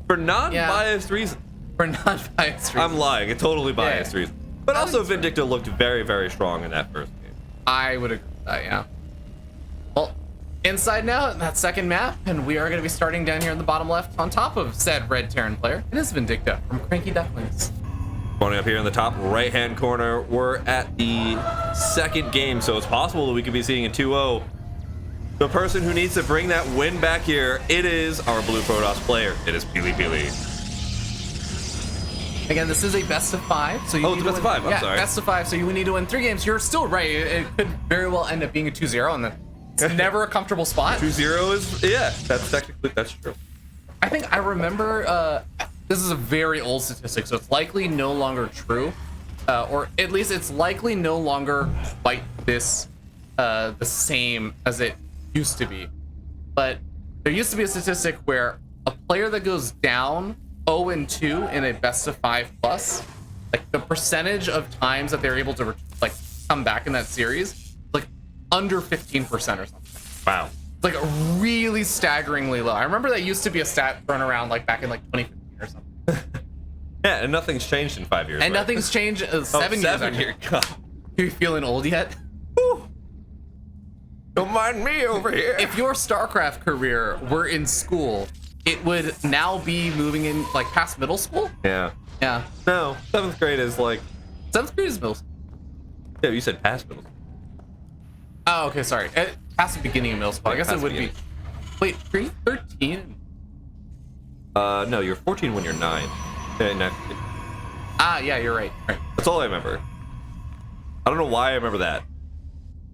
for non-biased reasons. For non-biased reasons. I'm lying. A totally biased reason. But also, Vindicta looked very, very strong in that first game. I would agree with that, yeah. Well, inside now, that second map, and we are going to be starting down here in the bottom left on top of said red Terran player. It is Vindicta from Cranky Ducklings. Going up here in the top right-hand corner, we're at the second game, so it's possible that we could be seeing a 2-0. The person who needs to bring that win back here, it is our blue Protoss player. It is Peely Peely. Again, this is a best of 5. So you it's best of 5. I'm sorry. Best of 5. So you would need to win 3 games. You're still right. It could very well end up being a 2-0, and then it's never a comfortable spot. 2-0 is, yeah, that's true. I think I remember, this is a very old statistic, so it's likely no longer true, or at least it's likely no longer quite this, the same as it used to be. But there used to be a statistic where a player that goes down 0-2 in a best of 5 plus, like the percentage of times that they're able to like come back in that series, like under 15% or something. Wow. It's like really staggeringly low. I remember that used to be a stat thrown around like back in like 2015 or something. Yeah, and nothing's changed in 5 years. And nothing's changed 7 years. 7 years. God. Are you feeling old yet? Whew. Don't mind me over here. If your StarCraft career were in school, it would now be moving in like past middle school. Yeah. Yeah. No, 7th grade is like 7th grade is middle school. Yeah, you said past middle school. Oh, okay, sorry. Past the beginning of middle school. I guess it would be. Wait, are you 13? No, you're 14 when you're 9. No, Yeah, you're right. Right. that's all I remember. I don't know why I remember that.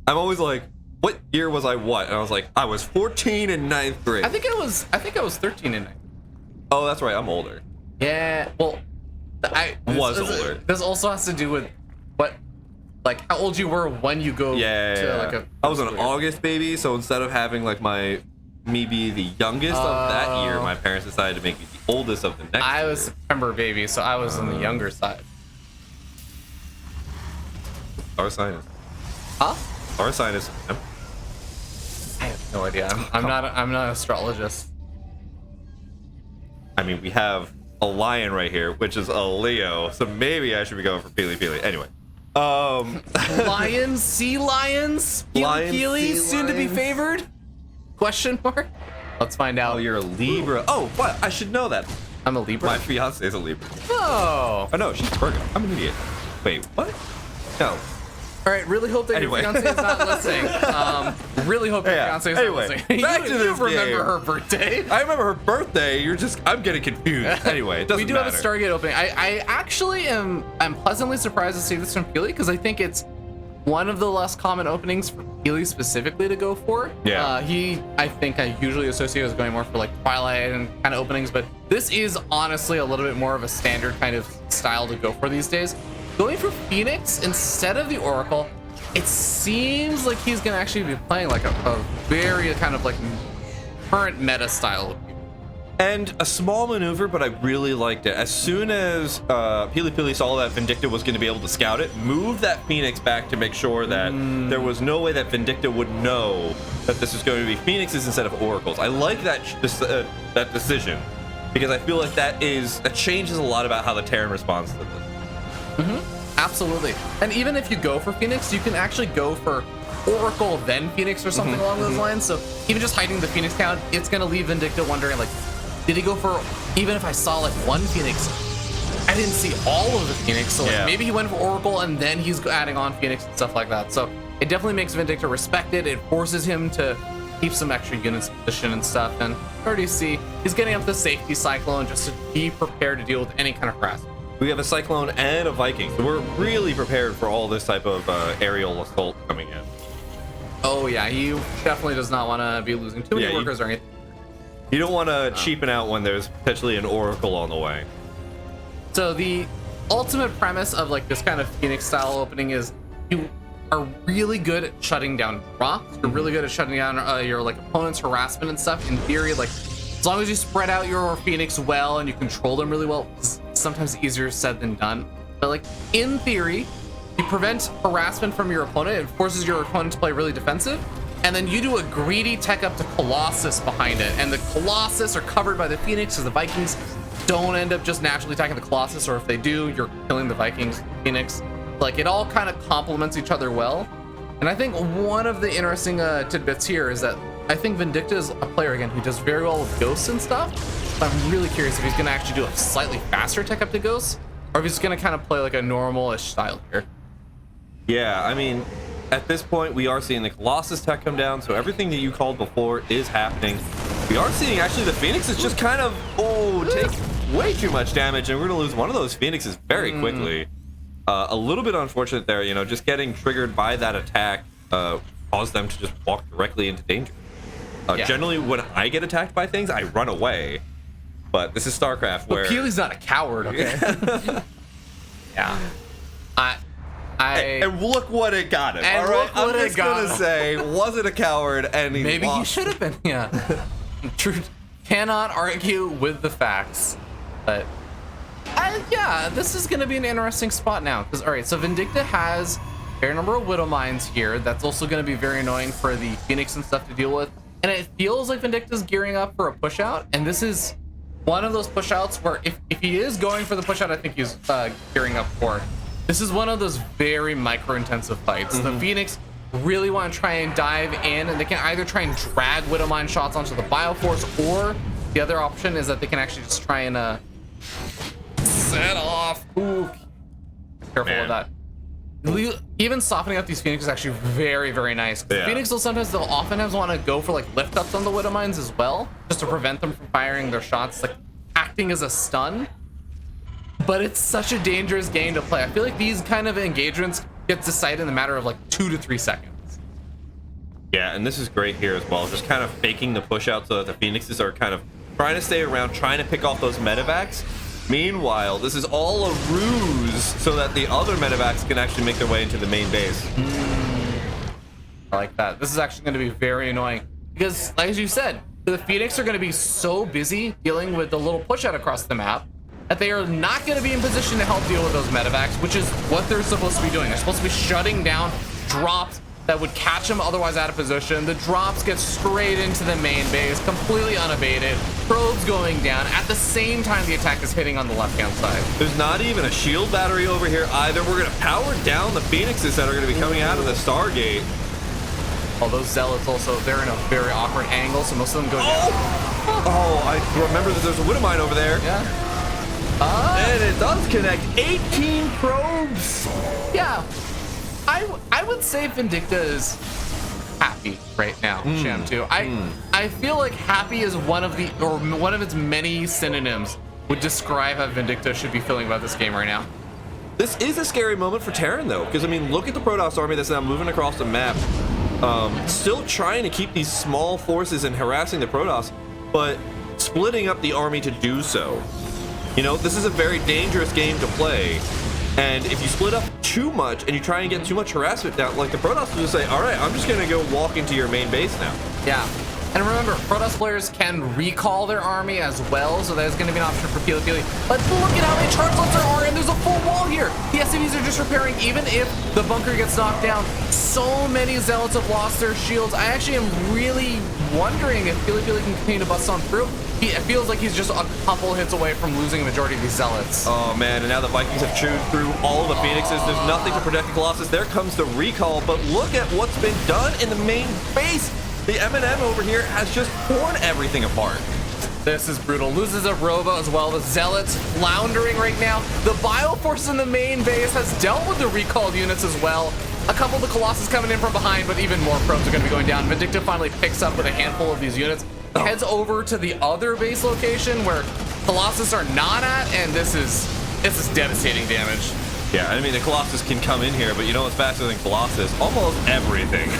I'm always like, what year was I what? And I was like, I was 14 in 9th grade. I think I was 13 in 9th. Oh, that's right. I'm older. Yeah. Well, older. This also has to do with how old you were when you go to I was an August baby, so instead of having like me be the youngest of that year, my parents decided to make me the oldest of the next I year. was September baby, so I was on the younger side. Our sign is. Huh? Our sign is. I have no idea. I'm not an astrologist. I mean, we have a lion right here, which is a Leo, so maybe I should be going for Peely Peely. Anyway. Lions, sea lions, Peely, soon to be favored? Question mark? Let's find out. Oh, you're a Libra. Oh, what? I should know that. I'm a Libra. My fiance is a Libra. Oh. Oh no, she's a Virgo. I'm an idiot. Wait, what? No. All right, really hope that your fiance is not listening. Really hope your fiance is not listening. Back to this you remember game. her birthday. I remember her birthday. I'm getting confused. Anyway, it doesn't We do matter. have a Stargate opening. I actually I'm pleasantly surprised to see this from Peely because I think it's one of the less common openings for Peely specifically to go for. Yeah. I think I usually associate as going more for like Twilight and kind of openings, but this is honestly a little bit more of a standard kind of style to go for these days. Going for Phoenix instead of the Oracle, it seems like he's gonna actually be playing like a very kind of like current meta style. And a small maneuver, but I really liked it. As soon as Peely Peely saw that Vindicta was going to be able to scout it, move that Phoenix back to make sure that there was no way that Vindicta would know that this is going to be Phoenixes instead of Oracles. I like that that decision because I feel like that changes a lot about how the Terran responds to this. Absolutely. And even if you go for Phoenix, you can actually go for Oracle then Phoenix or something along those lines. So even just hiding the Phoenix count, it's going to leave Vindicta wondering like, did he go for, even if I saw like one Phoenix, I didn't see all of the Phoenix. So like maybe he went for Oracle and then he's adding on Phoenix and stuff like that. So it definitely makes Vindicta respect it. It forces him to keep some extra units in position and stuff. And you already see he's getting up the safety Cyclone just to be prepared to deal with any kind of harassment. We have a Cyclone and a Viking. So we're really prepared for all this type of aerial assault coming in. Oh yeah, he definitely does not want to be losing too many workers or anything. You don't want to cheapen out when there's potentially an Oracle on the way. So the ultimate premise of like this kind of Phoenix style opening is you are really good at shutting down drops. You're really good at shutting down your like opponent's harassment and stuff. In theory, like as long as you spread out your Phoenix well and you control them really well, it's sometimes easier said than done. But like in theory, you prevent harassment from your opponent. It forces your opponent to play really defensive. And then you do a greedy tech up to Colossus behind it. And the Colossus are covered by the Phoenix because the Vikings don't end up just naturally attacking the Colossus. Or if they do, you're killing the Vikings, Phoenix. Like it all kind of complements each other well. And I think one of the interesting tidbits here is that I think Vindicta is a player, again, who does very well with ghosts and stuff. But I'm really curious if he's going to actually do a slightly faster tech up to ghosts. Or if he's going to kind of play like a normal-ish style here. Yeah, I mean, at this point, we are seeing the Colossus tech come down, so everything that you called before is happening. We are seeing, actually, the Phoenix is just kind of, take way too much damage, and we're going to lose one of those Phoenixes very quickly. A little bit unfortunate there, you know, just getting triggered by that attack caused them to just walk directly into danger. Generally, when I get attacked by things, I run away. But this is StarCraft, where... But Peely's not a coward, okay? Yeah. And look what it got him. And all right, look what I'm it just got gonna him. say, wasn't a coward, and he Maybe lost. he should have been. Yeah. Truth cannot argue with the facts, but yeah, this is gonna be an interesting spot now. Because all right, so Vindicta has a fair number of Widow Mines here. That's also gonna be very annoying for the Phoenix and stuff to deal with. And it feels like Vindicta's gearing up for a push out, and this is one of those push outs where if he is going for the push out, I think he's gearing up for. This is one of those very micro-intensive fights. The Phoenix really want to try and dive in, and they can either try and drag Widowmine shots onto the Bioforce, or the other option is that they can actually just try and set off. Ooh, careful with that. Even softening up these Phoenixes is actually very, very nice. Yeah. Phoenix will oftentimes want to go for like lift ups on the Widowmines as well, just to prevent them from firing their shots, like acting as a stun. but it's such a dangerous game to play. I feel like these kind of engagements get decided in a matter of like 2 to 3 seconds. Yeah, and this is great here as well. Just kind of faking the push out so that the Phoenixes are kind of trying to stay around, trying to pick off those medevacs. Meanwhile, this is all a ruse so that the other medevacs can actually make their way into the main base. I like that. This is actually going to be very annoying because, like as you said, the Phoenix are going to be so busy dealing with the little push out across the map that they are not going to be in position to help deal with those medevacs, which is what they're supposed to be doing. They're supposed to be shutting down drops that would catch them otherwise out of position. The drops get straight into the main base, completely unabated. Probes going down at the same time the attack is hitting on the left-hand side. There's not even a shield battery over here either. We're going to power down the Phoenixes that are going to be coming out of the Stargate. Oh, those Zealots also, they're in a very awkward angle, so most of them go down. Oh, I remember that there's a Widow Mine over there. Yeah. And it does connect 18 probes. Yeah. I would say Vindicta is happy right now, Schamtoo. I feel like happy is one of its many synonyms would describe how Vindicta should be feeling about this game right now. This is a scary moment for Terran though, because I mean, look at the Protoss army that's now moving across the map, still trying to keep these small forces and harassing the Protoss, but splitting up the army to do so. You know, this is a very dangerous game to play. And if you split up too much and you try and get too much harassment down, like the Protoss will just say, all right, I'm just going to go walk into your main base now. Yeah. And remember, Protoss players can recall their army as well, so that's going to be an option for Pili Pili. But look at how many charge slots there are, and there's a full wall here. The SCVs are just repairing, even if the bunker gets knocked down. So many Zealots have lost their shields. I actually am really wondering if Pili Pili can continue to bust on through. It feels like he's just a couple hits away from losing a majority of these Zealots. Oh man, and now the Vikings have chewed through all the Phoenixes. There's nothing to protect the Colossus. There comes the recall, but look at what's been done in the main base. The M&M over here has just torn everything apart. This is brutal. Loses a Robo as well. The Zealots floundering right now. The Bioforce in the main base has dealt with the recalled units as well. A couple of the Colossus coming in from behind, but even more probes are going to be going down. Vindicta finally picks up with a handful of these units. Heads over to the other base location where Colossus are not at, and this is devastating damage. Yeah, I mean, the Colossus can come in here, but you know what's faster than Colossus? Almost everything.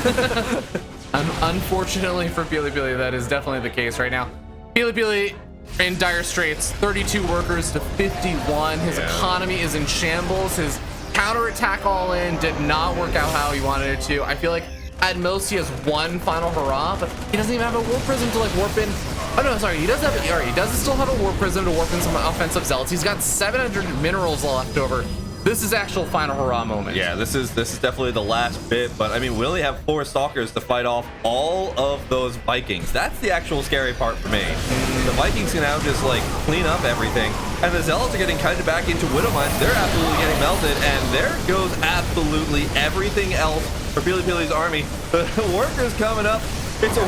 Unfortunately for Pili Pili, that is definitely the case right now. Pili Pili in dire straits, 32 workers to 51. His economy is in shambles. His counterattack all in did not work out how he wanted it to. I feel like at most he has one final hurrah, but he doesn't even have a Warp Prism to like warp in. Oh no, sorry, he does have it. He does still have a Warp Prism to warp in some offensive Zealots. He's got 700 minerals left over. This is actual final hurrah moment. Yeah, this is definitely the last bit, but I mean, we only have 4 Stalkers to fight off all of those Vikings. That's the actual scary part for me. The Vikings can now just like clean up everything, and the Zealots are getting kind of back into Widow Mines. They're absolutely getting melted, and there goes absolutely everything else for Pili Pili's army. The workers coming up. It's a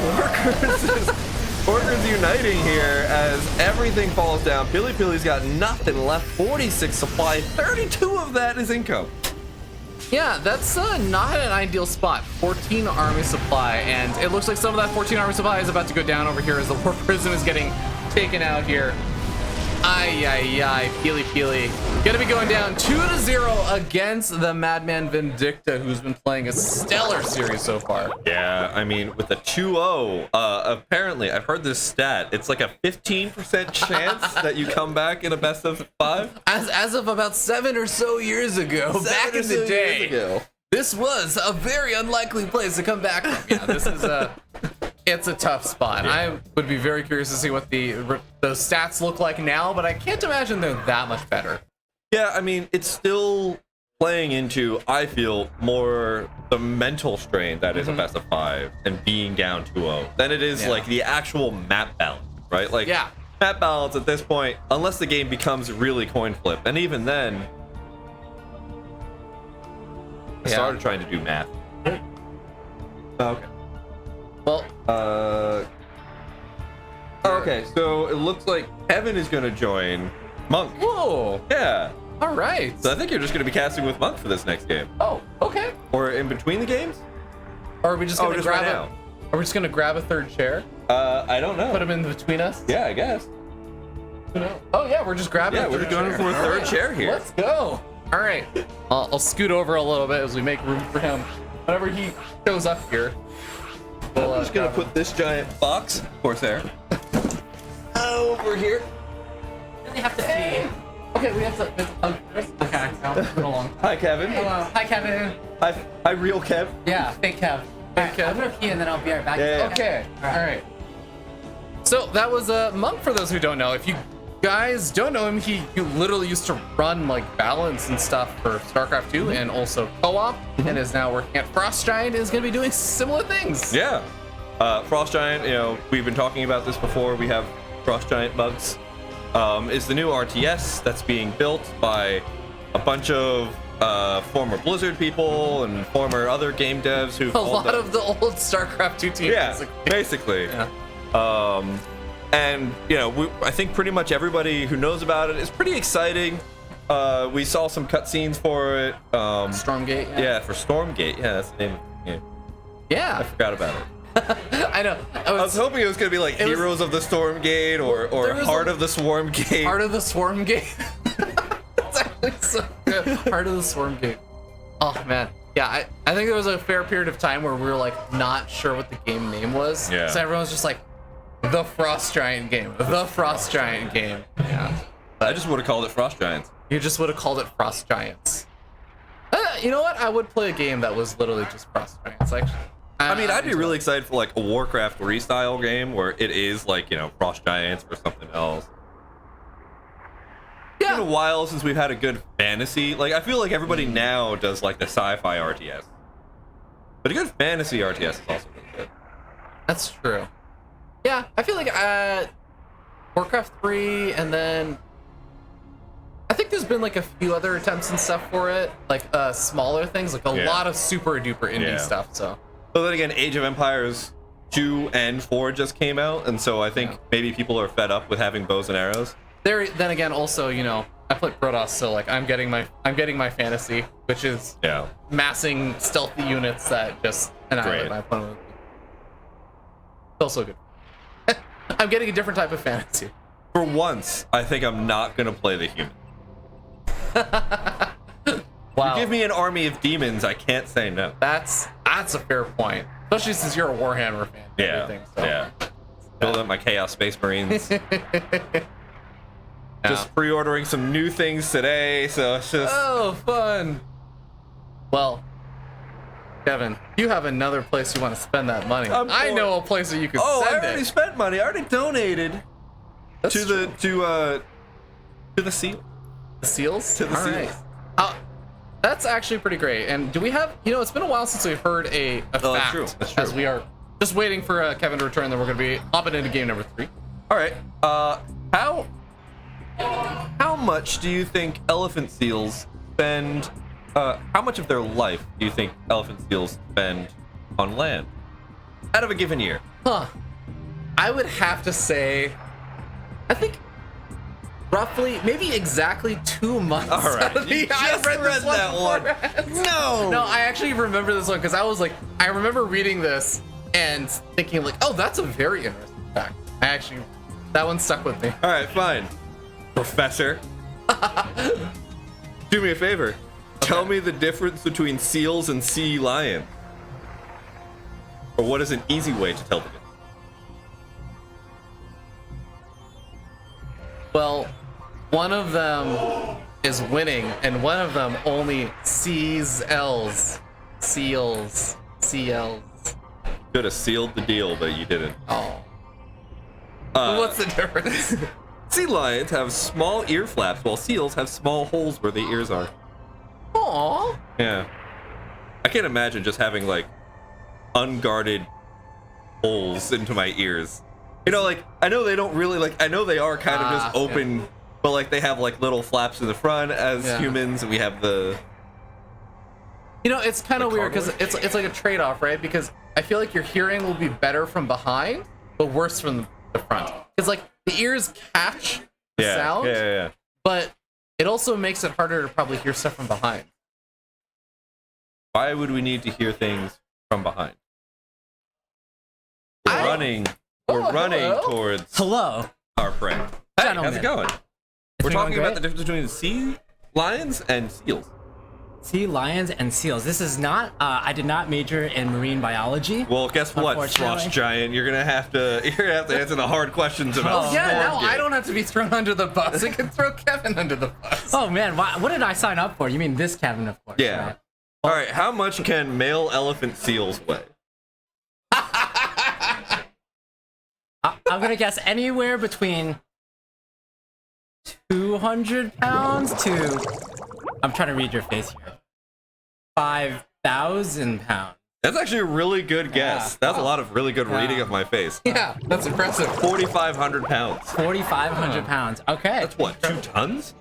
workers uniting here as everything falls down. Pili Pili's got nothing left. 46 supply, 32 of that is income. Yeah, that's not an ideal spot. 14 army supply, and it looks like some of that 14 army supply is about to go down over here as the Warp Prism is getting taken out here. Ay, Pili Pili. Gonna be going down 2-0 against the Madman Vindicta, who's been playing a stellar series so far. Yeah, I mean, with a 2-0, apparently, I've heard this stat. It's like a 15% chance that you come back in a best of 5. As of about 7 or so years ago, back in the day, this was a very unlikely place to come back from. Yeah, this is it's a tough spot. Yeah. I would be very curious to see what the stats look like now, but I can't imagine they're that much better. Yeah, I mean, it's still playing into, I feel, more the mental strain that is a best of 5 and being down 2-0 than it is like the actual map balance, right? Like, map balance at this point, unless the game becomes really coin flip, and even then, I started trying to do math. Okay. Well, okay, so it looks like Kevin is going to join Monk. Whoa. Yeah. All right. So I think you're just going to be casting with Monk for this next game. Oh, okay. Or in between the games? Or are we just going to grab right Are we just going to grab a third chair? I don't know. Put him in between us? Yeah, I guess. Oh yeah, we're just grabbing. Yeah, we're just going for a third chair here. Let's go. All right, I'll scoot over a little bit as we make room for him. Whenever he shows up here, I'm just gonna put this giant box, Corsair, over here. Really have to see. Okay, we have to. Okay, now moving along. Hi, Kevin. Hello. Hi, Kevin. Hi, real Kev. Yeah, fake Kev. Fake Kev. I'm gonna pee and then I'll be right back. Yeah. Okay. All right. So that was Monk. For those who don't know, if you guys don't know him, he literally used to run like balance and stuff for StarCraft II and also co-op, and is now working at Frost Giant and is going to be doing similar things. Yeah. Frost Giant, you know, we've been talking about this before. We have Frost Giant bugs. Is the new RTS that's being built by a bunch of former Blizzard people and former other game devs who a lot of the old StarCraft II teams. Yeah, basically. Yeah. And you know, I think pretty much everybody who knows about it is pretty exciting. We saw some cutscenes for it. Stormgate. Yeah, for Stormgate. Yeah, that's the name of the game. Yeah. I forgot about it. I know. I was hoping it was gonna be like Heroes of the Stormgate or Heart of the Swarmgate. Heart of the Swarmgate. That's actually so good. Heart of the Swarmgate. Oh man. Yeah, I think there was a fair period of time where we were like not sure what the game name was. Yeah. So everyone was just like, the Frost Giant game. The Frost Giant game. Yeah. I just would have called it Frost Giants. You just would have called it Frost Giants. You know what? I would play a game that was literally just Frost Giants. Actually. I mean, I'd be really excited for like a Warcraft 3 style game where it is like, you know, Frost Giants or something else. Yeah. It's been a while since we've had a good fantasy. Like, I feel like everybody now does like the sci-fi RTS. But a good fantasy RTS is also really good. That's true. Yeah, I feel like Warcraft 3, and then I think there's been like a few other attempts and stuff for it, like smaller things, like a lot of super duper indie stuff. So. But then again, Age of Empires 2 and 4 just came out, and so I think maybe people are fed up with having bows and arrows. Then again, also, you know, I play Protoss, so like I'm getting my fantasy, which is massing stealthy units that just annihilate my opponent. It's also good. I'm getting a different type of fantasy. For once, I think I'm not gonna play the human. Wow. You give me an army of demons, I can't say no. That's a fair point, especially since you're a Warhammer fan. And everything, so. Yeah. Build up my Chaos Space Marines. Just pre-ordering some new things today, so it's just... Oh, fun. Well, Kevin, you have another place you want to spend that money. I know a place that you can send it. I already spent money. I already donated to the seal. The seals? To the seals. Right. That's actually pretty great. And do we have, you know, it's been a while since we've heard a fact. That's true. As we are just waiting for Kevin to return, then we're going to be hopping into game number 3. All right. How much do you think elephant seals spend? How much of their life do you think elephant seals spend on land out of a given year? I would have to say, I think roughly, maybe exactly 2 months. All right, you just read that one. No, I actually remember this one because I remember reading this and thinking like, oh, that's a very interesting fact. That one stuck with me. All right, fine. Professor, do me a favor. Okay. Tell me the difference between seals and sea lions. Or what is an easy way to tell the difference? Well, one of them is winning, and one of them only sees L's. Seals. CLs. Could have sealed the deal, but you didn't. Oh. What's the difference? Sea lions have small ear flaps, while seals have small holes where the ears are. Aww. Yeah. I can't imagine just having, like, unguarded holes into my ears. You know, like, I know they don't really, like, I know they are kind of just open, but, like, they have, like, little flaps in the front as humans, and we have the... You know, it's kind of weird, because it's like a trade-off, right? Because I feel like your hearing will be better from behind, but worse from the front. Because, like, the ears catch the sound, but it also makes it harder to probably hear stuff from behind. Why would we need to hear things from behind? We're running towards our prey. Hey, Gentlemen. how's it going? We're been talking going about the great. difference between sea lions and seals. Sea lions and seals. This is not. I did not major in marine biology. Well, guess what, Unfortunately. Frost Giant? You're gonna have to answer the hard questions about. Oh, yeah, now Stormgate. I don't have to be thrown under the bus. I can throw Kevin under the bus. Oh man, what did I sign up for? You mean this Kevin, of course. Yeah. Right? All right. How much can male elephant seals weigh? I'm gonna guess anywhere between 200 pounds to. I'm trying to read your face here. 5,000 pounds. That's actually a really good guess. Yeah. That's a lot of really good reading of my face. Yeah, that's impressive. 4,500 pounds. 4,500 pounds. Okay. That's what, 2 tons?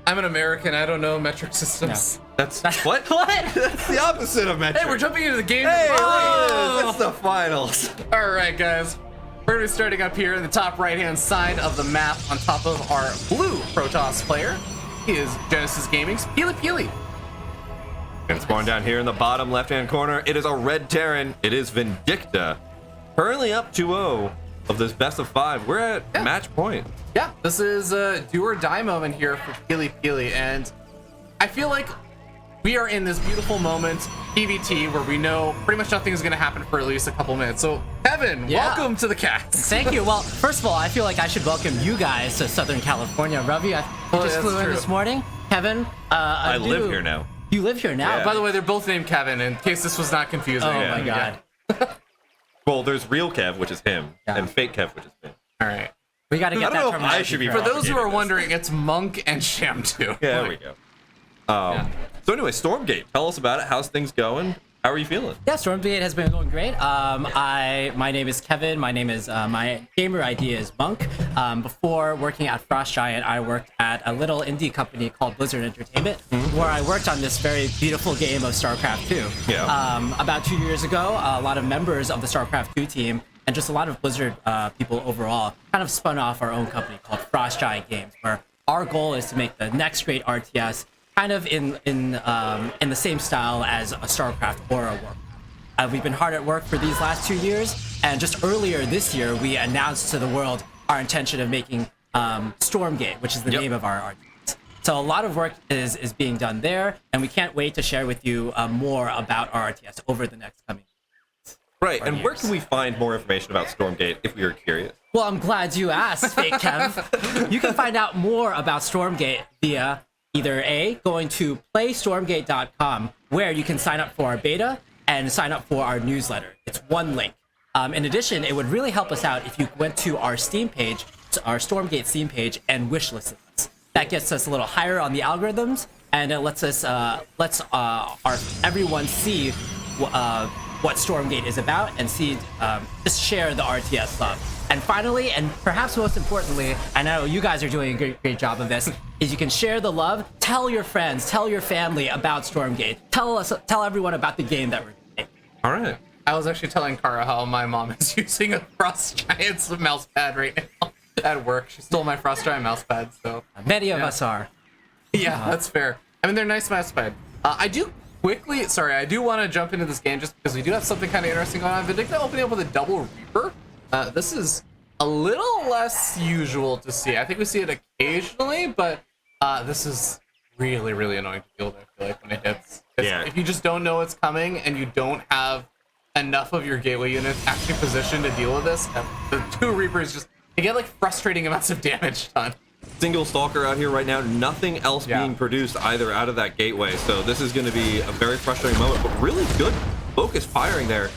I'm an American. I don't know metric systems. That's what? What? That's the opposite of metric. Hey, we're jumping into the game. Hey, look Oh! at this. It's the finals. All right, guys. We're going to be starting up here in the top right-hand side of the map on top of our blue Protoss player. He is Genesis Gaming's Peely Peely. And spawn down here in the bottom left-hand corner, it is a red Terran. It is Vindicta. Currently up 2-0 of this best of 5. We're at match point. Yeah, this is a do or die moment here for Peely Peely, and I feel like we are in this beautiful moment, PvT, where we know pretty much nothing is going to happen for at least a couple minutes. So, Kevin, welcome to the Cats. Thank you. Well, first of all, I feel like I should welcome you guys to Southern California. Ravi, you just flew in this morning. Kevin, I live here now. You live here now? Yeah. By the way, they're both named Kevin, in case this was not confusing. Oh my god. Well, there's real Kev, which is him, and fake Kev, which is me. All right. We got to get I don't that know if I should be For those who are propagating wondering, it's Monk and Schamtoo. Yeah, there we go. So anyway, Stormgate, tell us about it. How's things going? How are you feeling? Yeah, Stormgate has been going great. My name is Kevin. My name is my gamer ID is Monk. Before working at Frost Giant, I worked at a little indie company called Blizzard Entertainment, where I worked on this very beautiful game of StarCraft II. Yeah. About 2 years ago, a lot of members of the StarCraft II team and just a lot of Blizzard people overall kind of spun off our own company called Frost Giant Games, where our goal is to make the next great RTS kind of in the same style as a StarCraft or a Warcraft. We've been hard at work for these last 2 years, and just earlier this year, we announced to the world our intention of making Stormgate, which is the name of our RTS. So a lot of work is being done there, and we can't wait to share with you more about our RTS over the next coming years. Right, and where can we find more information about Stormgate if we are curious? Well, I'm glad you asked, Fake Kev. You can find out more about Stormgate via either A, going to playstormgate.com, where you can sign up for our beta and sign up for our newsletter. It's one link. In addition, it would really help us out if you went to our Steam page, our Stormgate Steam page, and wishlisted us. That gets us a little higher on the algorithms, and it lets us everyone see what Stormgate is about and see just share the RTS love. And finally, and perhaps most importantly, I know you guys are doing a great job of this, is you can share the love, tell your friends, tell your family about Stormgate, tell everyone about the game that we're doing. All right. I was actually telling Kara how my mom is using a Frost Giant's mouse pad right now at work. She stole my Frost Giant mouse pad, so. Many of us are. Yeah, that's fair. I mean, they're nice mouse pad. I do want to jump into this game just because we do have something kind of interesting going on. Vindicta opening up with a double Reaper. This is a little less usual to see. I think we see it occasionally, but this is really, really annoying to deal with, I feel like, when it hits. Yeah. If you just don't know it's coming and you don't have enough of your gateway units actually positioned to deal with this, the two Reapers just, they get like frustrating amounts of damage done. Single Stalker out here right now, nothing else being produced either out of that gateway, so this is going to be a very frustrating moment, but really good focus firing there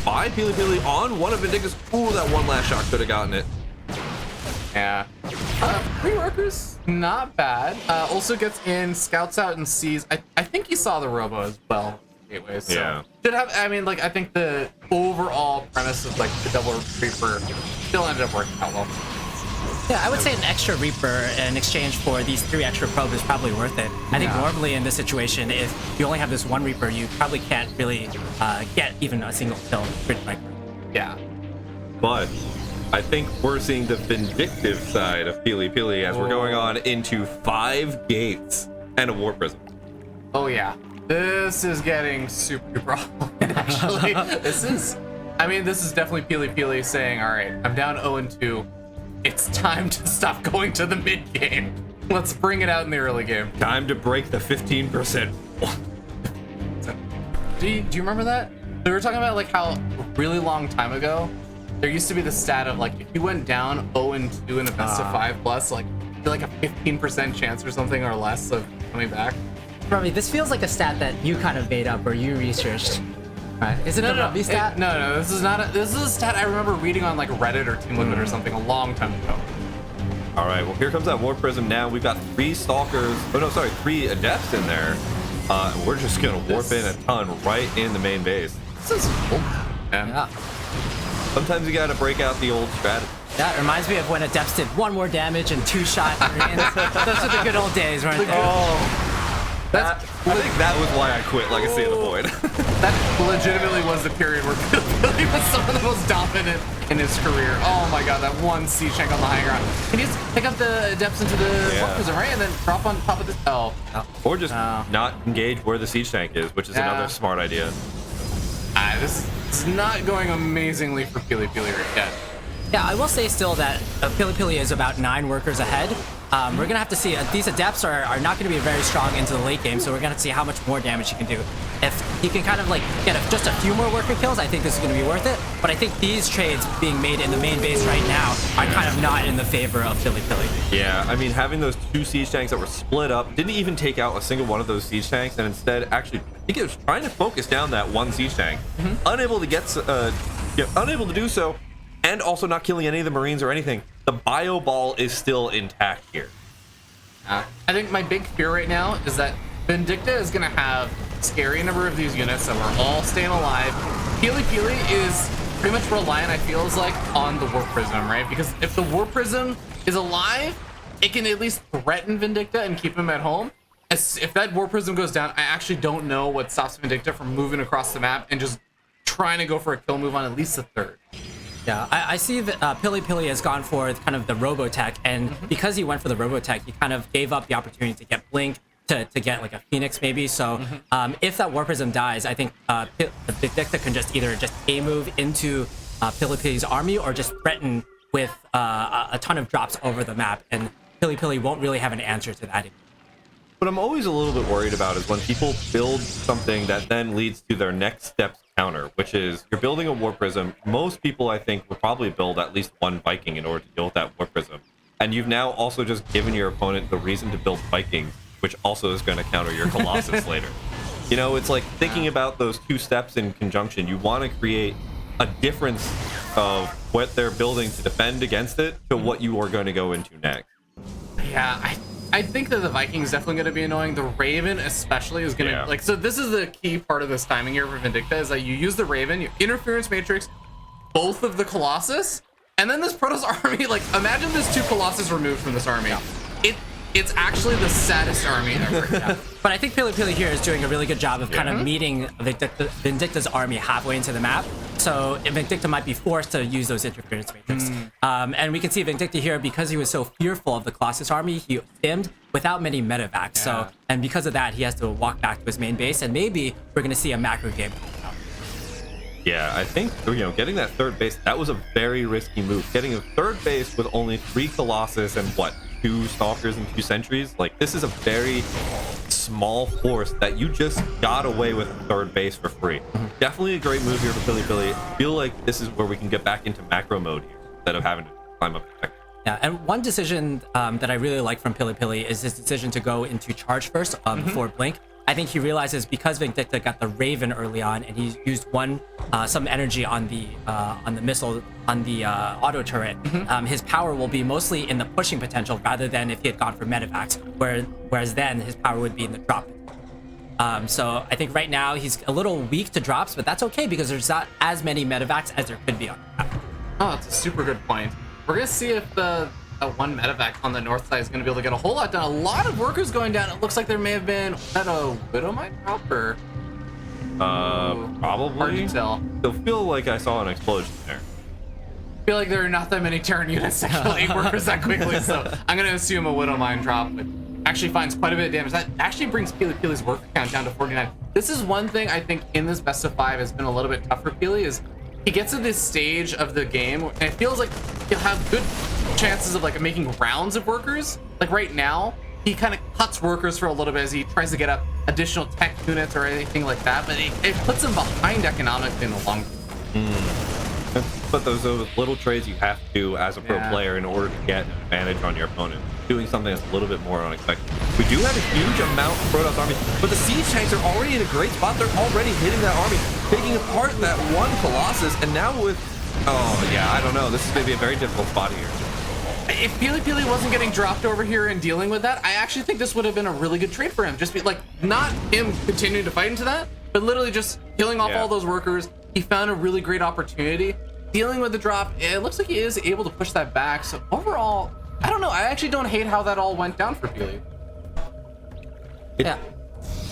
by Peely Peely on one of Vindicta's. Ooh, that one last shot could have gotten it. Yeah. 3 workers, not bad. Also gets in, scouts out, and sees. I think he saw the robo as well. Gateway, so Yeah. should have. I mean, like, I think the overall premise of like the double Reaper still ended up working out well. Yeah, I would say an extra Reaper in exchange for these 3 extra probes is probably worth it. I think normally in this situation, if you only have this 1 Reaper, you probably can't really get even a single kill with Micro. Yeah. But I think we're seeing the vindictive side of Peely Peely as we're going on into 5 gates and a War Prism. Oh yeah. This is getting super problematic, actually. This is definitely Peely Peely saying, all right, I'm down 0-2. it's time to stop going to the mid game. Let's bring it out in the early game. Time to break the 15%. Do you remember that? We were talking about like how a really long time ago, there used to be the stat of like if you went down 0-2 in a best of 5 plus, like a 15% chance or something or less of coming back. Robbie, this feels like a stat that you kind of made up or you researched. Right? Is it a Robbie stat? No, this is not. This is a stat I remember reading on like Reddit or Team Limit or something a long time ago. All right, well, here comes that War Prism now. We've got 3 Stalkers. Oh, no, sorry, 3 Adepts in there. We're just going to warp in a ton right in the main base. This is cool. Yeah. Sometimes you got to break out the old strategy. That reminds me of when Adepts did 1 more damage and 2 shot Marines. Those are the good old days, weren't they? I think that was why I quit Legacy of the Void. That legitimately was the period where Billy was some of the most dominant in his career. Oh my god, that one siege tank on the high ground. Can you just pick up the Adepts into the War Prism, right? And then drop on top of this. Oh. Or just not engage where the siege tank is, which is another smart idea. This is not going amazingly for Pili Pili right yet. Yeah, I will say still that Pili Pili is about 9 workers ahead. We're gonna have to see. These Adepts are not gonna be very strong into the late game, so we're gonna see how much more damage he can do. If he can kind of like get just a few more worker kills, I think this is gonna be worth it. But I think these trades being made in the main base right now are kind of not in the favor of Pili Pili. Yeah, I mean, having those 2 siege tanks that were split up, didn't even take out a single one of those siege tanks, and instead actually, I think it was trying to focus down that 1 siege tank, unable to get, unable to do so. And also not killing any of the Marines or anything. The bio ball is still intact here. I think my big fear right now is that Vindicta is going to have a scary number of these units that we're all staying alive. Pili Pili is pretty much reliant, I feel, like on the War Prism, right? Because if the War Prism is alive, it can at least threaten Vindicta and keep him at home. If that War Prism goes down, I actually don't know what stops Vindicta from moving across the map and just trying to go for a kill move on at least a third. Yeah, I see that Pili Pili has gone for kind of the Robotech, and because he went for the Robotech, he kind of gave up the opportunity to get Blink, to get like a Phoenix maybe. So if that War Prism dies, I think Vindicta can just either A move into Pili Pili's army or just threaten with a ton of drops over the map, and Pili Pili won't really have an answer to that. What I'm always a little bit worried about is when people build something that then leads to their next step's counter, which is you're building a War Prism. Most people, I think, will probably build at least 1 Viking in order to deal with that War Prism. And you've now also just given your opponent the reason to build Vikings, which also is going to counter your Colossus later. You know, it's like thinking about those 2 steps in conjunction. You want to create a difference of what they're building to defend against it to what you are going to go into next. Yeah, I think that the Viking is definitely going to be annoying. The Raven especially is going to so this is the key part of this timing here for Vindicta is that you use the Raven, you Interference Matrix, both of the Colossus, and then this Protoss army, like imagine there's 2 Colossus removed from this army. It's actually the saddest army ever. But I think Pili Pili here is doing a really good job of kind of meeting Vindicta's army halfway into the map. So Vindicta might be forced to use those interference matrix. And we can see Vindicta here, because he was so fearful of the Colossus army, he stimmed without many medevacs. So, and because of that, he has to walk back to his main base, and maybe we're going to see a macro game. Yeah, I think, getting that 3rd base, that was a very risky move. Getting a 3rd base with only 3 Colossus and 2 Stalkers and 2 Sentries, like this is a very small force that you just got away with a 3rd base for free. Definitely a great move here for Pili Pili. I feel like this is where we can get back into macro mode here instead of having to climb up the tech. Yeah, and one decision that I really like from Pili Pili is his decision to go into charge first before Blink. I think he realizes because Vindicta got the Raven early on, and he used some energy on the missile, on the auto turret, his power will be mostly in the pushing potential rather than if he had gone for medevacs, whereas then his power would be in the drop. So I think right now he's a little weak to drops, but that's okay because there's not as many medevacs as there could be on the map. Oh, that's a super good point. We're gonna see if the 1 medevac on the north side is going to be able to get a whole lot done. A lot of workers going down. It looks like there may have been a Widowmine drop or probably hard to tell. Still feel like I saw an explosion there. I feel like there are not that many Terran units that kill 8 workers that quickly, so I'm going to assume a Widowmine drop actually finds quite a bit of damage. That actually brings Pili Pili's worker count down to 49. This is one thing I think in this best of 5 has been a little bit tough for Pili is he gets to this stage of the game and it feels like he'll have good chances of like making rounds of workers. Like right now, he kind of cuts workers for a little bit as he tries to get up additional tech units or anything like that, but it puts him behind economically in the long run. But those little trades you have to do as a pro player in order to get an advantage on your opponent. Doing something that's a little bit more unexpected. We do have a huge amount of Protoss army, but the siege tanks are already in a great spot. They're already hitting that army, taking apart that one Colossus, and now with... Oh, yeah, I don't know. This is going to be a very difficult spot here. If Peely Peely wasn't getting dropped over here and dealing with that, I actually think this would have been a really good trade for him. Just be like, not him continuing to fight into that, but literally just killing off all those workers. He found a really great opportunity. Dealing with the drop, it looks like he is able to push that back. So overall, I don't know. I actually don't hate how that all went down for Peely. Yeah.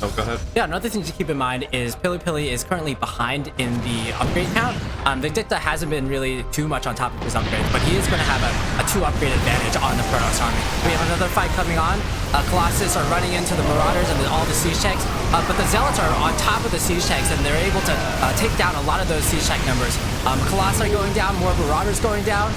Oh, go ahead. Yeah, another thing to keep in mind is Peely Peely is currently behind in the upgrade count. Vindicta hasn't been really too much on top of his upgrades, but he is going to have a 2 upgrade advantage on the Protoss army. We have another fight coming on. Colossus are running into the Marauders and all the siege tanks, but the Zealots are on top of the siege tanks, and they're able to take down a lot of those siege tank numbers. Colossus are going down, more Marauders going down.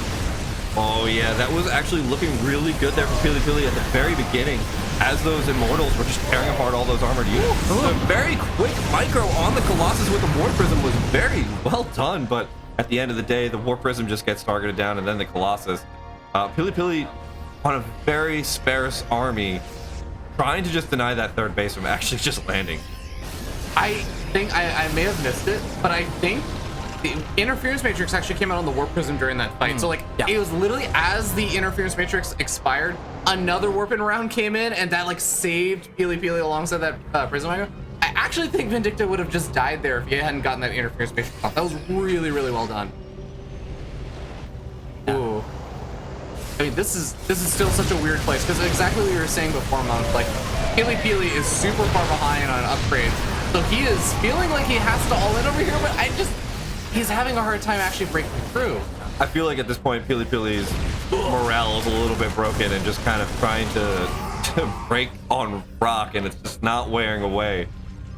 Oh yeah, that was actually looking really good there for Peely Peely at the very beginning, as those Immortals were just tearing apart all those armored units. The very quick micro on the Colossus with the War Prism was very well done, but at the end of the day, the War Prism just gets targeted down, and then the Colossus. Peely Peely on a very sparse army, trying to just deny that third base from actually just landing. I think I may have missed it, but I think the interference matrix actually came out on the Warp Prism during that fight. So like it was literally as the interference matrix expired, another warping round came in, and that like saved Peely Peely alongside that prism micro. I actually think Vindicta would have just died there if he hadn't gotten that interference matrix off. That was really, really well done. Ooh. I mean, this is still such a weird place because exactly what you were saying before, Monk. Like, Peely Peely is super far behind on upgrades, so he is feeling like he has to all in over here. But he's having a hard time actually breaking through. I feel like at this point, Peely Peely's morale is a little bit broken and just kind of trying to break on rock, and it's just not wearing away.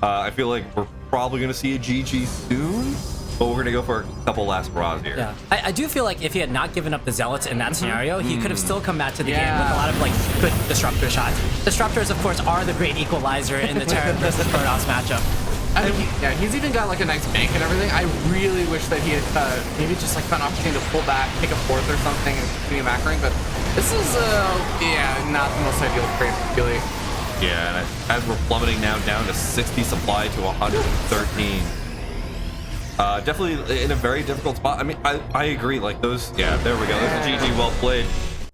I feel like we're probably going to see a GG soon, but we're going to go for a couple last bras here. Yeah, I do feel like if he had not given up the Zealots in that scenario, he could have still come back to the game with a lot of like good Disruptor shots. Disruptors, of course, are the great equalizer in the Terran versus Protoss matchup. I mean, he's even got like a nice bank and everything. I really wish that he had maybe just like found an opportunity to pull back, take a fourth or something, and continue macroing. But this is not the most ideal trade for Peely. Yeah, and as we're plummeting now down to 60 supply to 113. Definitely in a very difficult spot. I mean, I agree. Like those, there we go. There's a GG, well played.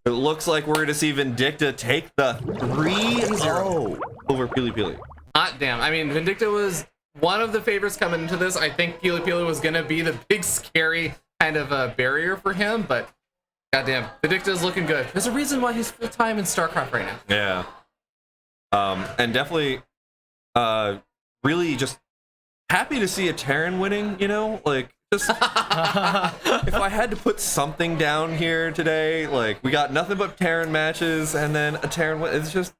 It looks like we're going to see Vindicta take the 3-0 over Peely Peely. Hot damn. I mean, Vindicta was one of the favorites coming into this. I think Peely Peely was going to be the big, scary kind of barrier for him, but goddamn, Vindicta is looking good. There's a reason why he's full-time in StarCraft right now. Yeah. And definitely, really just happy to see a Terran winning, you know? Like, just, if I had to put something down here today, like, we got nothing but Terran matches, and then a Terran win, it just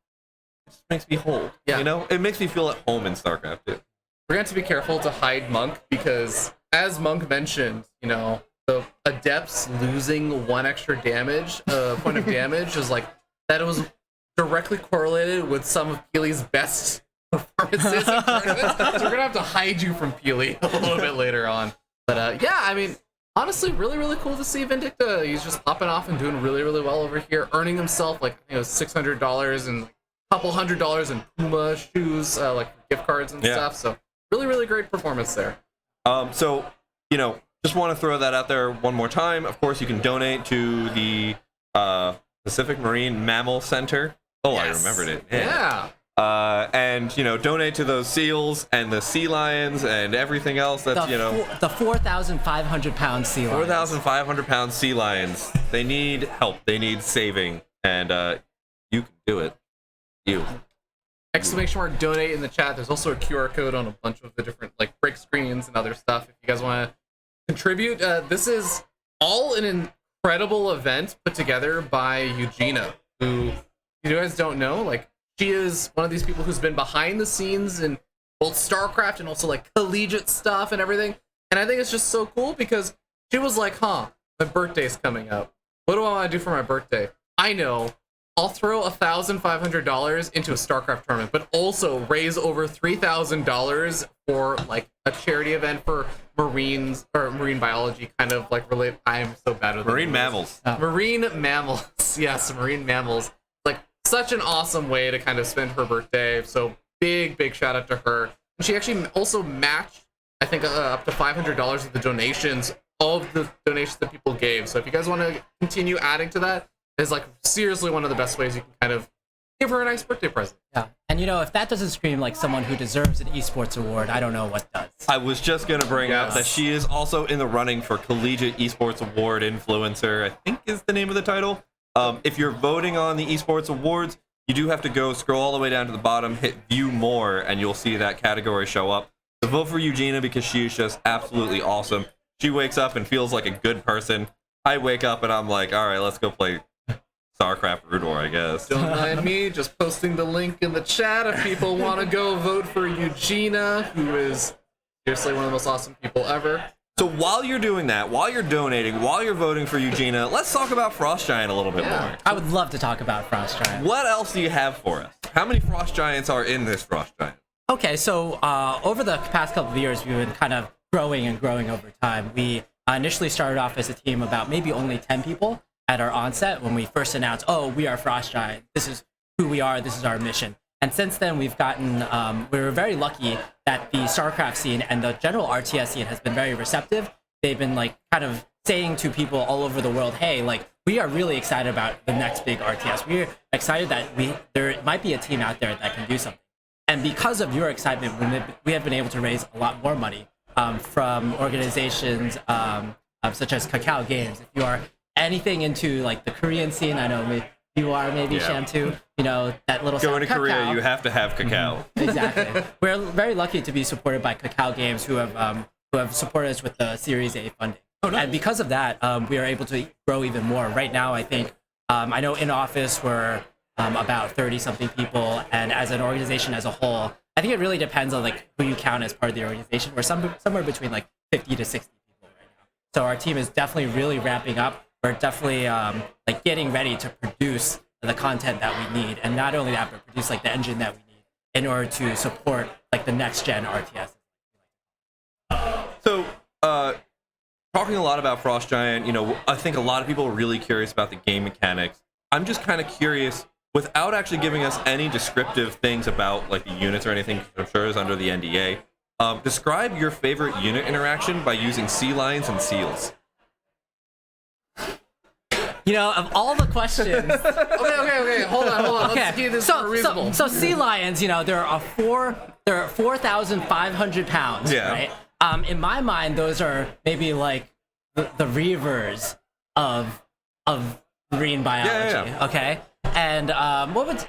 makes me whole, you know? It makes me feel at home in StarCraft 2. We're going to have to be careful to hide Monk, because, as Monk mentioned, you know, the Adepts losing 1 extra damage, point of damage, is like, that it was directly correlated with some of Peely's best performances in tournaments. So we're gonna have to hide you from Peely a little bit later on. But yeah, I mean, honestly, really, really cool to see Vindicta. He's just popping off and doing really, really well over here, earning himself like $600 and a couple $100 in Puma shoes, like gift cards and stuff. So really, really great performance there. So you know, just want to throw that out there one more time. Of course, you can donate to the Pacific Marine Mammal Center. Oh, yes. I remembered it. Yeah. And, you know, donate to those seals and the sea lions and everything else that's, the 4,500-pound sea lions. 4,500-pound sea lions. They need help. They need saving. And you can do it. Exclamation mark donate in the chat. There's also a QR code on a bunch of the different, like, break screens and other stuff. If you guys want to contribute, this is all an incredible event put together by Eugenia, who you guys don't know, like, she is one of these people who's been behind the scenes in both StarCraft and also like collegiate stuff and everything. And I think it's just so cool because she was like, my birthday's coming up. What do I want to do for my birthday? I know. I'll throw $1,500 into a StarCraft tournament, but also raise over $3,000 for like a charity event for Marines or marine biology, kind of like relate. I am so bad with Marine mammals. Marine mammals. Yes, marine mammals. Like such an awesome way to kind of spend her birthday. So big shout out to her. And she actually also matched, I think, up to $500 of the donations of the donations that people gave. So if you guys want to continue adding to that, it's like seriously one of the best ways you can kind of give her a nice birthday present. Yeah, and you know, if that doesn't scream like someone who deserves an esports award, I don't know what does. I was just gonna bring up that she is also in the running for Collegiate Esports Award Influencer, I think is the name of the title. If you're voting on the Esports Awards, you do have to go scroll all the way down to the bottom, hit View More, and you'll see that category show up. So vote for Eugenia because she is just absolutely awesome. She wakes up and feels like a good person. I wake up and I'm like, all right, let's go play StarCraft Rudor, I guess. Don't mind me, just posting the link in the chat if people want to go vote for Eugenia, who is seriously one of the most awesome people ever. So while you're doing that, while you're donating, while you're voting for Eugenia, let's talk about Frost Giant a little bit more. I would love to talk about Frost Giant. What else do you have for us? How many Frost Giants are in this Frost Giant? Okay, so over the past couple of years, we've been kind of growing over time. We initially started off as a team about maybe only 10 people at our onset when we first announced, oh, we are Frost Giant. This is who we are. This is our mission. And since then, we've gotten, we were very lucky that the StarCraft scene and the general RTS scene has been very receptive. They've been like kind of saying to people all over the world, hey, like we are really excited about the next big RTS. We're excited that there might be a team out there that can do something. And because of your excitement, we have been able to raise a lot more money from organizations such as Kakao Games. If you are anything into like the Korean scene, I know you are maybe Schamtoo, you know, that little Going to Korea, you have to have cacao. Exactly. We're very lucky to be supported by Kakao Games, who have supported us with the Series A funding. Oh, nice. And because of that, we are able to grow even more. Right now, I think, I know in office we're about 30-something people, and as an organization as a whole, I think it really depends on like who you count as part of the organization. We're somewhere between like 50 to 60 people right now. So our team is definitely really ramping up. We're definitely like getting ready to produce the content that we need, and not only that, but produce like the engine that we need in order to support like the next gen RTS. So, talking a lot about Frost Giant, you know, I think a lot of people are really curious about the game mechanics. I'm just kind of curious, without actually giving us any descriptive things about like the units or anything, I'm sure is under the NDA. Describe your favorite unit interaction by using sea lions and seals. You know, of all the questions. Okay. Hold on. Okay. Let's keep this more reasonable. So sea lions, you know, there are 4,500 pounds. Yeah. Right. In my mind, those are maybe like the reavers of marine biology. Yeah. Okay. And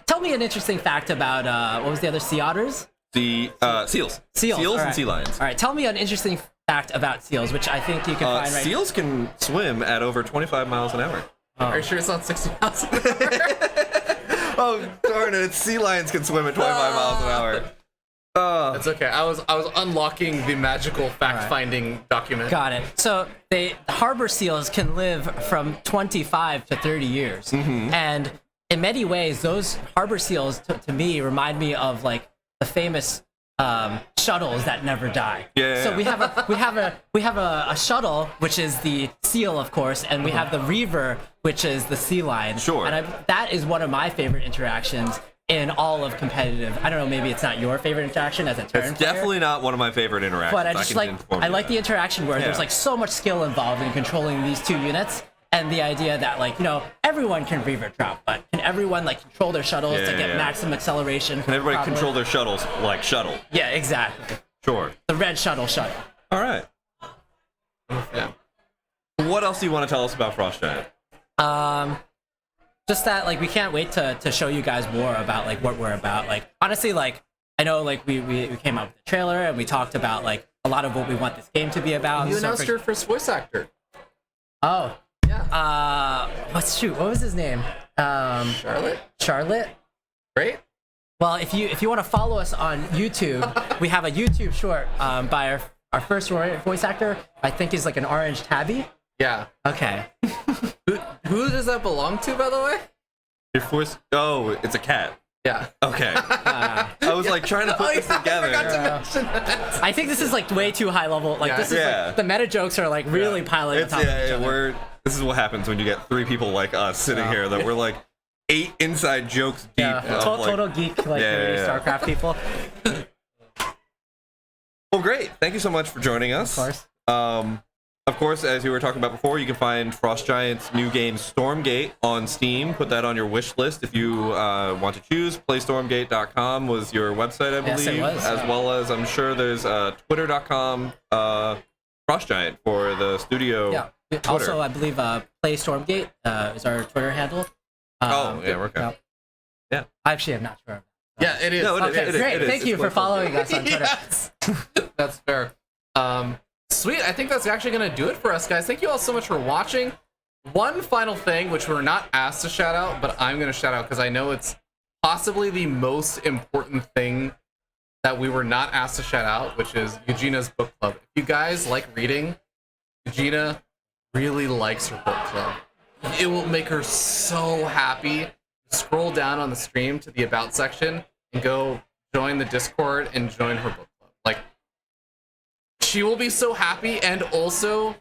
tell me an interesting fact about what was the other sea otters? The seals. Seals and sea lions. All right. Tell me an interesting fact about seals, which I think you can find right. Seals can swim at over 25 miles an hour. Oh. Are you sure it's not 60 miles an hour? Oh, darn it. Sea lions can swim at 25 miles an hour. That's okay. I was unlocking the magical fact-finding document. Got it. So the harbor seals can live from 25 to 30 years. Mm-hmm. And in many ways, those harbor seals, to me, remind me of like the famous shuttles that never die. Yeah. So we have a shuttle, which is the seal, of course, and we have the reaver, which is the sea lion. Sure. And that is one of my favorite interactions in all of competitive. I don't know, maybe it's not your favorite interaction as a turn It's definitely not one of my favorite interactions. But I like the interaction where there's like so much skill involved in controlling these two units, and the idea that like, you know, everyone can reaver trap, but can everyone like control their shuttles to get maximum acceleration? Can everybody control their shuttles like shuttle? Yeah, exactly. Sure. The red shuttle. All right. Yeah. What else do you want to tell us about Frost Giant? Just that like we can't wait to show you guys more about like what we're about. Like honestly, like I know like we came out with a trailer and we talked about like a lot of what we want this game to be about. You announced your first voice actor. Oh. Yeah. What was his name? Charlotte? Great. Well, if you want to follow us on YouTube, we have a YouTube short by our first voice actor. I think he's like an orange tabby. Yeah. Okay. Who does that belong to, by the way? You're forced. Oh, it's a cat. Yeah. Okay. I was like trying to put this together. I forgot to mention that. I think this is like way too high level. Like this is like the meta jokes are like really piling on top of each other. This is what happens when you get 3 people like us sitting here that we're like 8 inside jokes deep. Total geek like StarCraft people. Well, great. Thank you so much for joining us. Of course, as you were talking about before, you can find Frost Giant's new game Stormgate on Steam. Put that on your wish list if you want to choose. PlayStormgate.com was your website, I believe. Yes, it was, as well as I'm sure there's Twitter.com Frost Giant for the studio. Yeah. Twitter. Also, I believe Play Stormgate is our Twitter handle. Okay. Yeah. Actually, I'm not sure. Yeah, it is. No, okay, great. Thank you for following us on Twitter. Yes. That's fair. Sweet. I think that's actually going to do it for us, guys. Thank you all so much for watching. One final thing, which we're not asked to shout out, but I'm going to shout out because I know it's possibly the most important thing that we were not asked to shout out, which is Eugenia's book club. If you guys like reading, Eugenia really likes her book club. It will make her so happy. Scroll down on the stream to the About section and go join the Discord and join her book club. Like, she will be so happy, and also,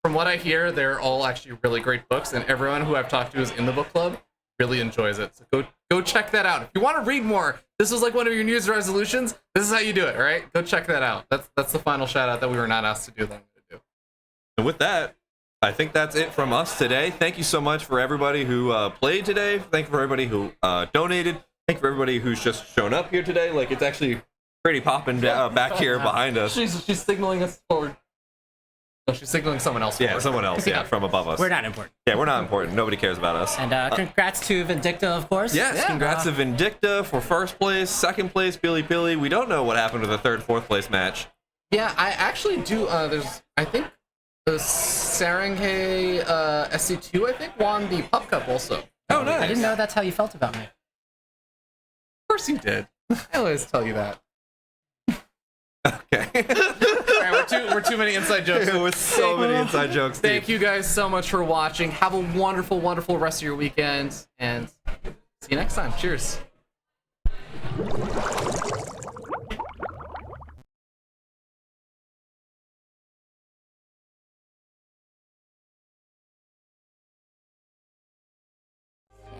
from what I hear, they're all actually really great books, and everyone who I've talked to who's in the book club really enjoys it. So go check that out. If you want to read more, this was like one of your New Year's resolutions, this is how you do it, all right? Go check that out. That's the final shout out that we were not asked to do that I'm going to do. And with that, I think that's it from us today. Thank you so much for everybody who played today. Thank you for everybody who donated. Thank you for everybody who's just shown up here today. Like, it's actually pretty popping back here behind us. She's signaling us forward. No, she's signaling someone else forward. Yeah, someone else, from above us. We're not important. Yeah, we're not important. Nobody cares about us. And congrats to Vindicta, of course. Yes, congrats to Vindicta for first place. Second place, Billy Pilly. We don't know what happened to the third, fourth place match. Yeah, I actually do. I think the Saranghae SC2, I think, won the Pup Cup also. Oh, nice. I didn't know that's how you felt about me. Of course you did. I always tell you that. Okay. All right, we're too many inside jokes. There was so many inside jokes. Thank you guys so much for watching. Have a wonderful, wonderful rest of your weekend, and see you next time. Cheers.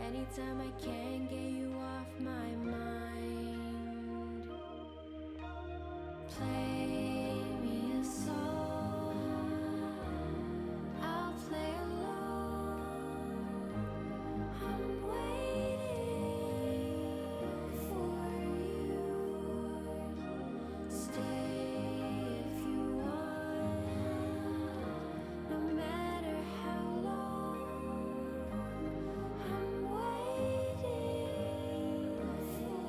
Anytime I can get you off my mind, play me a song, I'll play along. I'm waiting for you. Stay if you want, no matter how long. I'm waiting for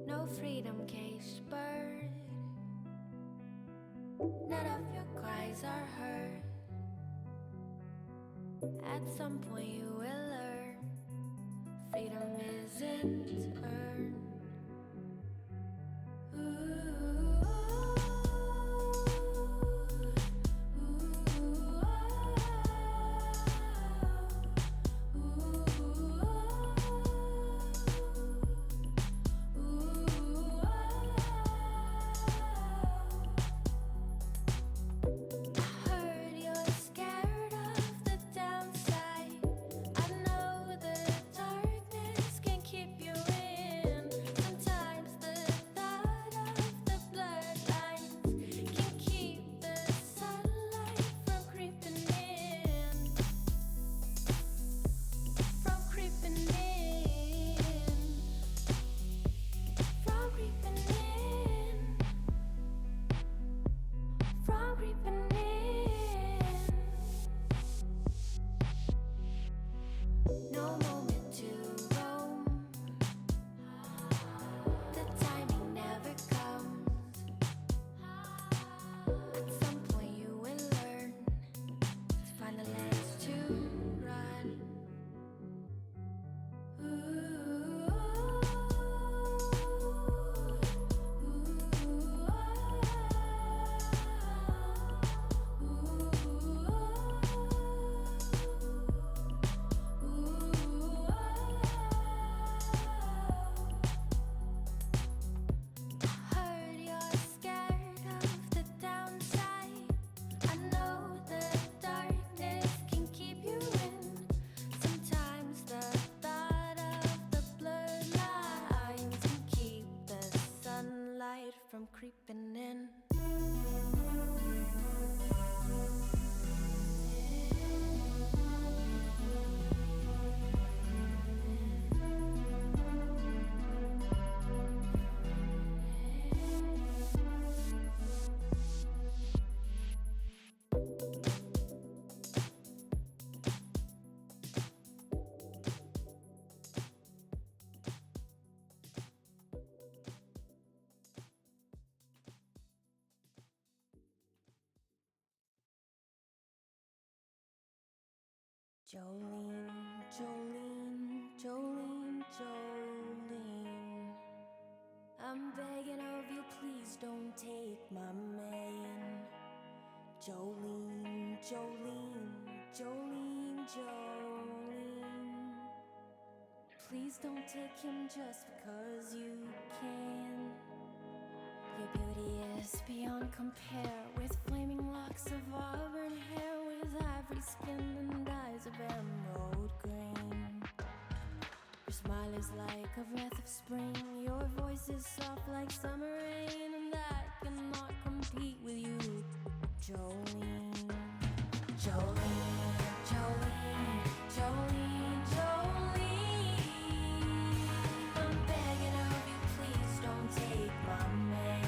no freedom caged bird. None of your cries are heard. At some point you will learn freedom isn't earned. come creeping in. Jolene, Jolene, Jolene, Jolene, I'm begging of you, please don't take my man. Jolene, Jolene, Jolene, Jolene, please don't take him just because you can. Your beauty is beyond compare, with flaming locks of auburn hair, with ivory skin and eyes of emerald green. Your smile is like a breath of spring, your voice is soft like summer rain, and I cannot compete with you, Jolene. Jolene, Jolene, Jolene, Jolene, I'm begging of you, please don't take my man.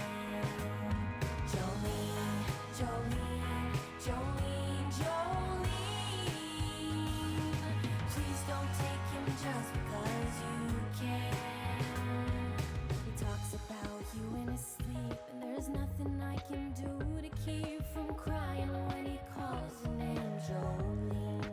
Jolene, Jolene, Jolene, Jolene, please don't take him just because you can. He talks about you in his sleep, and there's nothing I can do to keep you from crying when he calls your name, Jolene.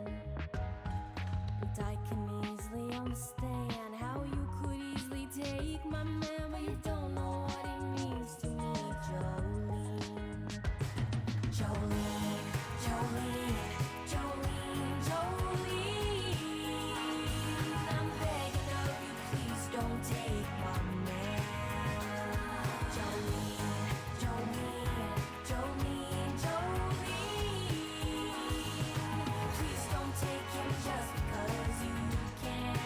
And I can easily understand how you could easily take my man, but you don't know what he means to me, Jolene. Jolene, Jolene, Jolene, Jolene, I'm begging of you, please don't take my man. Jolene, Jolene, Jolene, Jolene, please don't take him just because you can.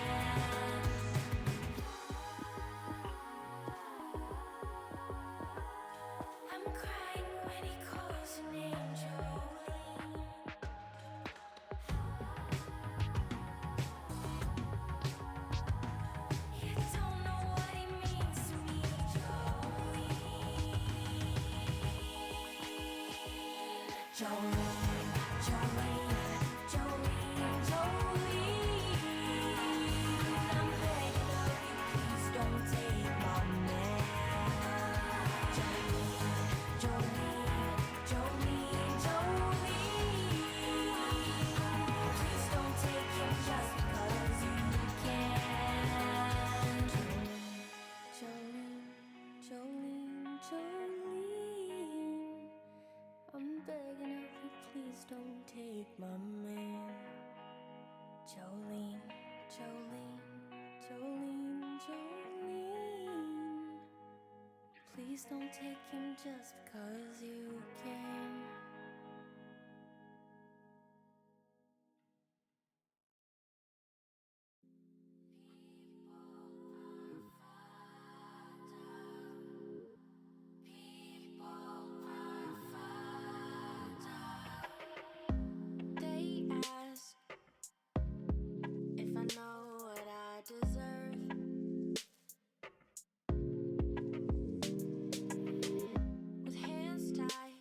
I'm crying when he calls your name, Jolene. You don't know what he means to me, Jolene. Jolene, Jolene, Jolene, Jolene, I'm begging of you, please don't take my man. Jolene, Jolene, Jolene, Jolene, please don't take him just because you can. Jolene, Jolene, Jolene, I'm begging of you, please don't take my man. Jolene, Jolene, Jolene, Jolene, please don't take him just because you can. They ask if I know what I deserve. With hands tied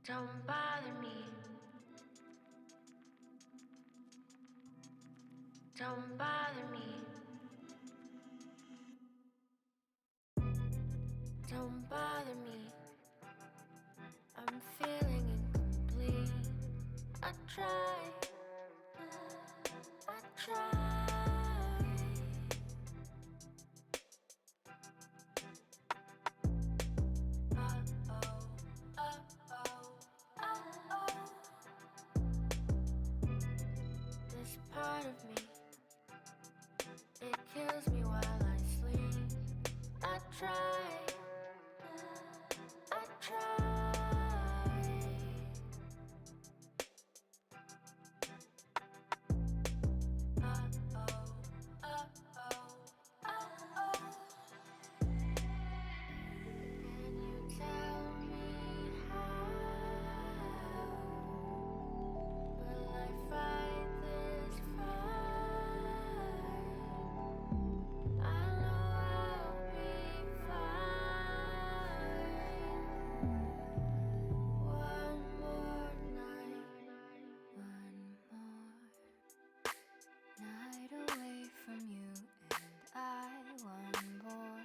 Don't bother me. Don't bother me. Don't bother me. I'm feeling incomplete. I try. I try. This part of me, it kills me while I sleep. I try. I try. Can you tell me how? Will I fight this fight? I know I'll be fine. One more night, one more night away from you, and I one more.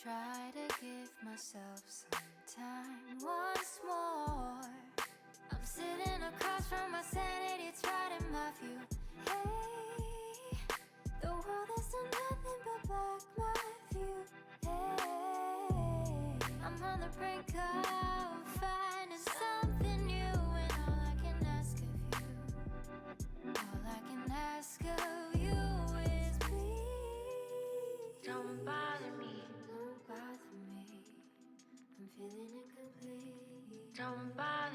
Try to give myself some time once more. I'm sitting across from my sanity, it's right in my view. Hey, the world has done nothing but block my view. Hey, I'm on the brink of finding something new, and all I can ask of you is please don't bother me. Don't bother me. I'm feeling incomplete. Don't bother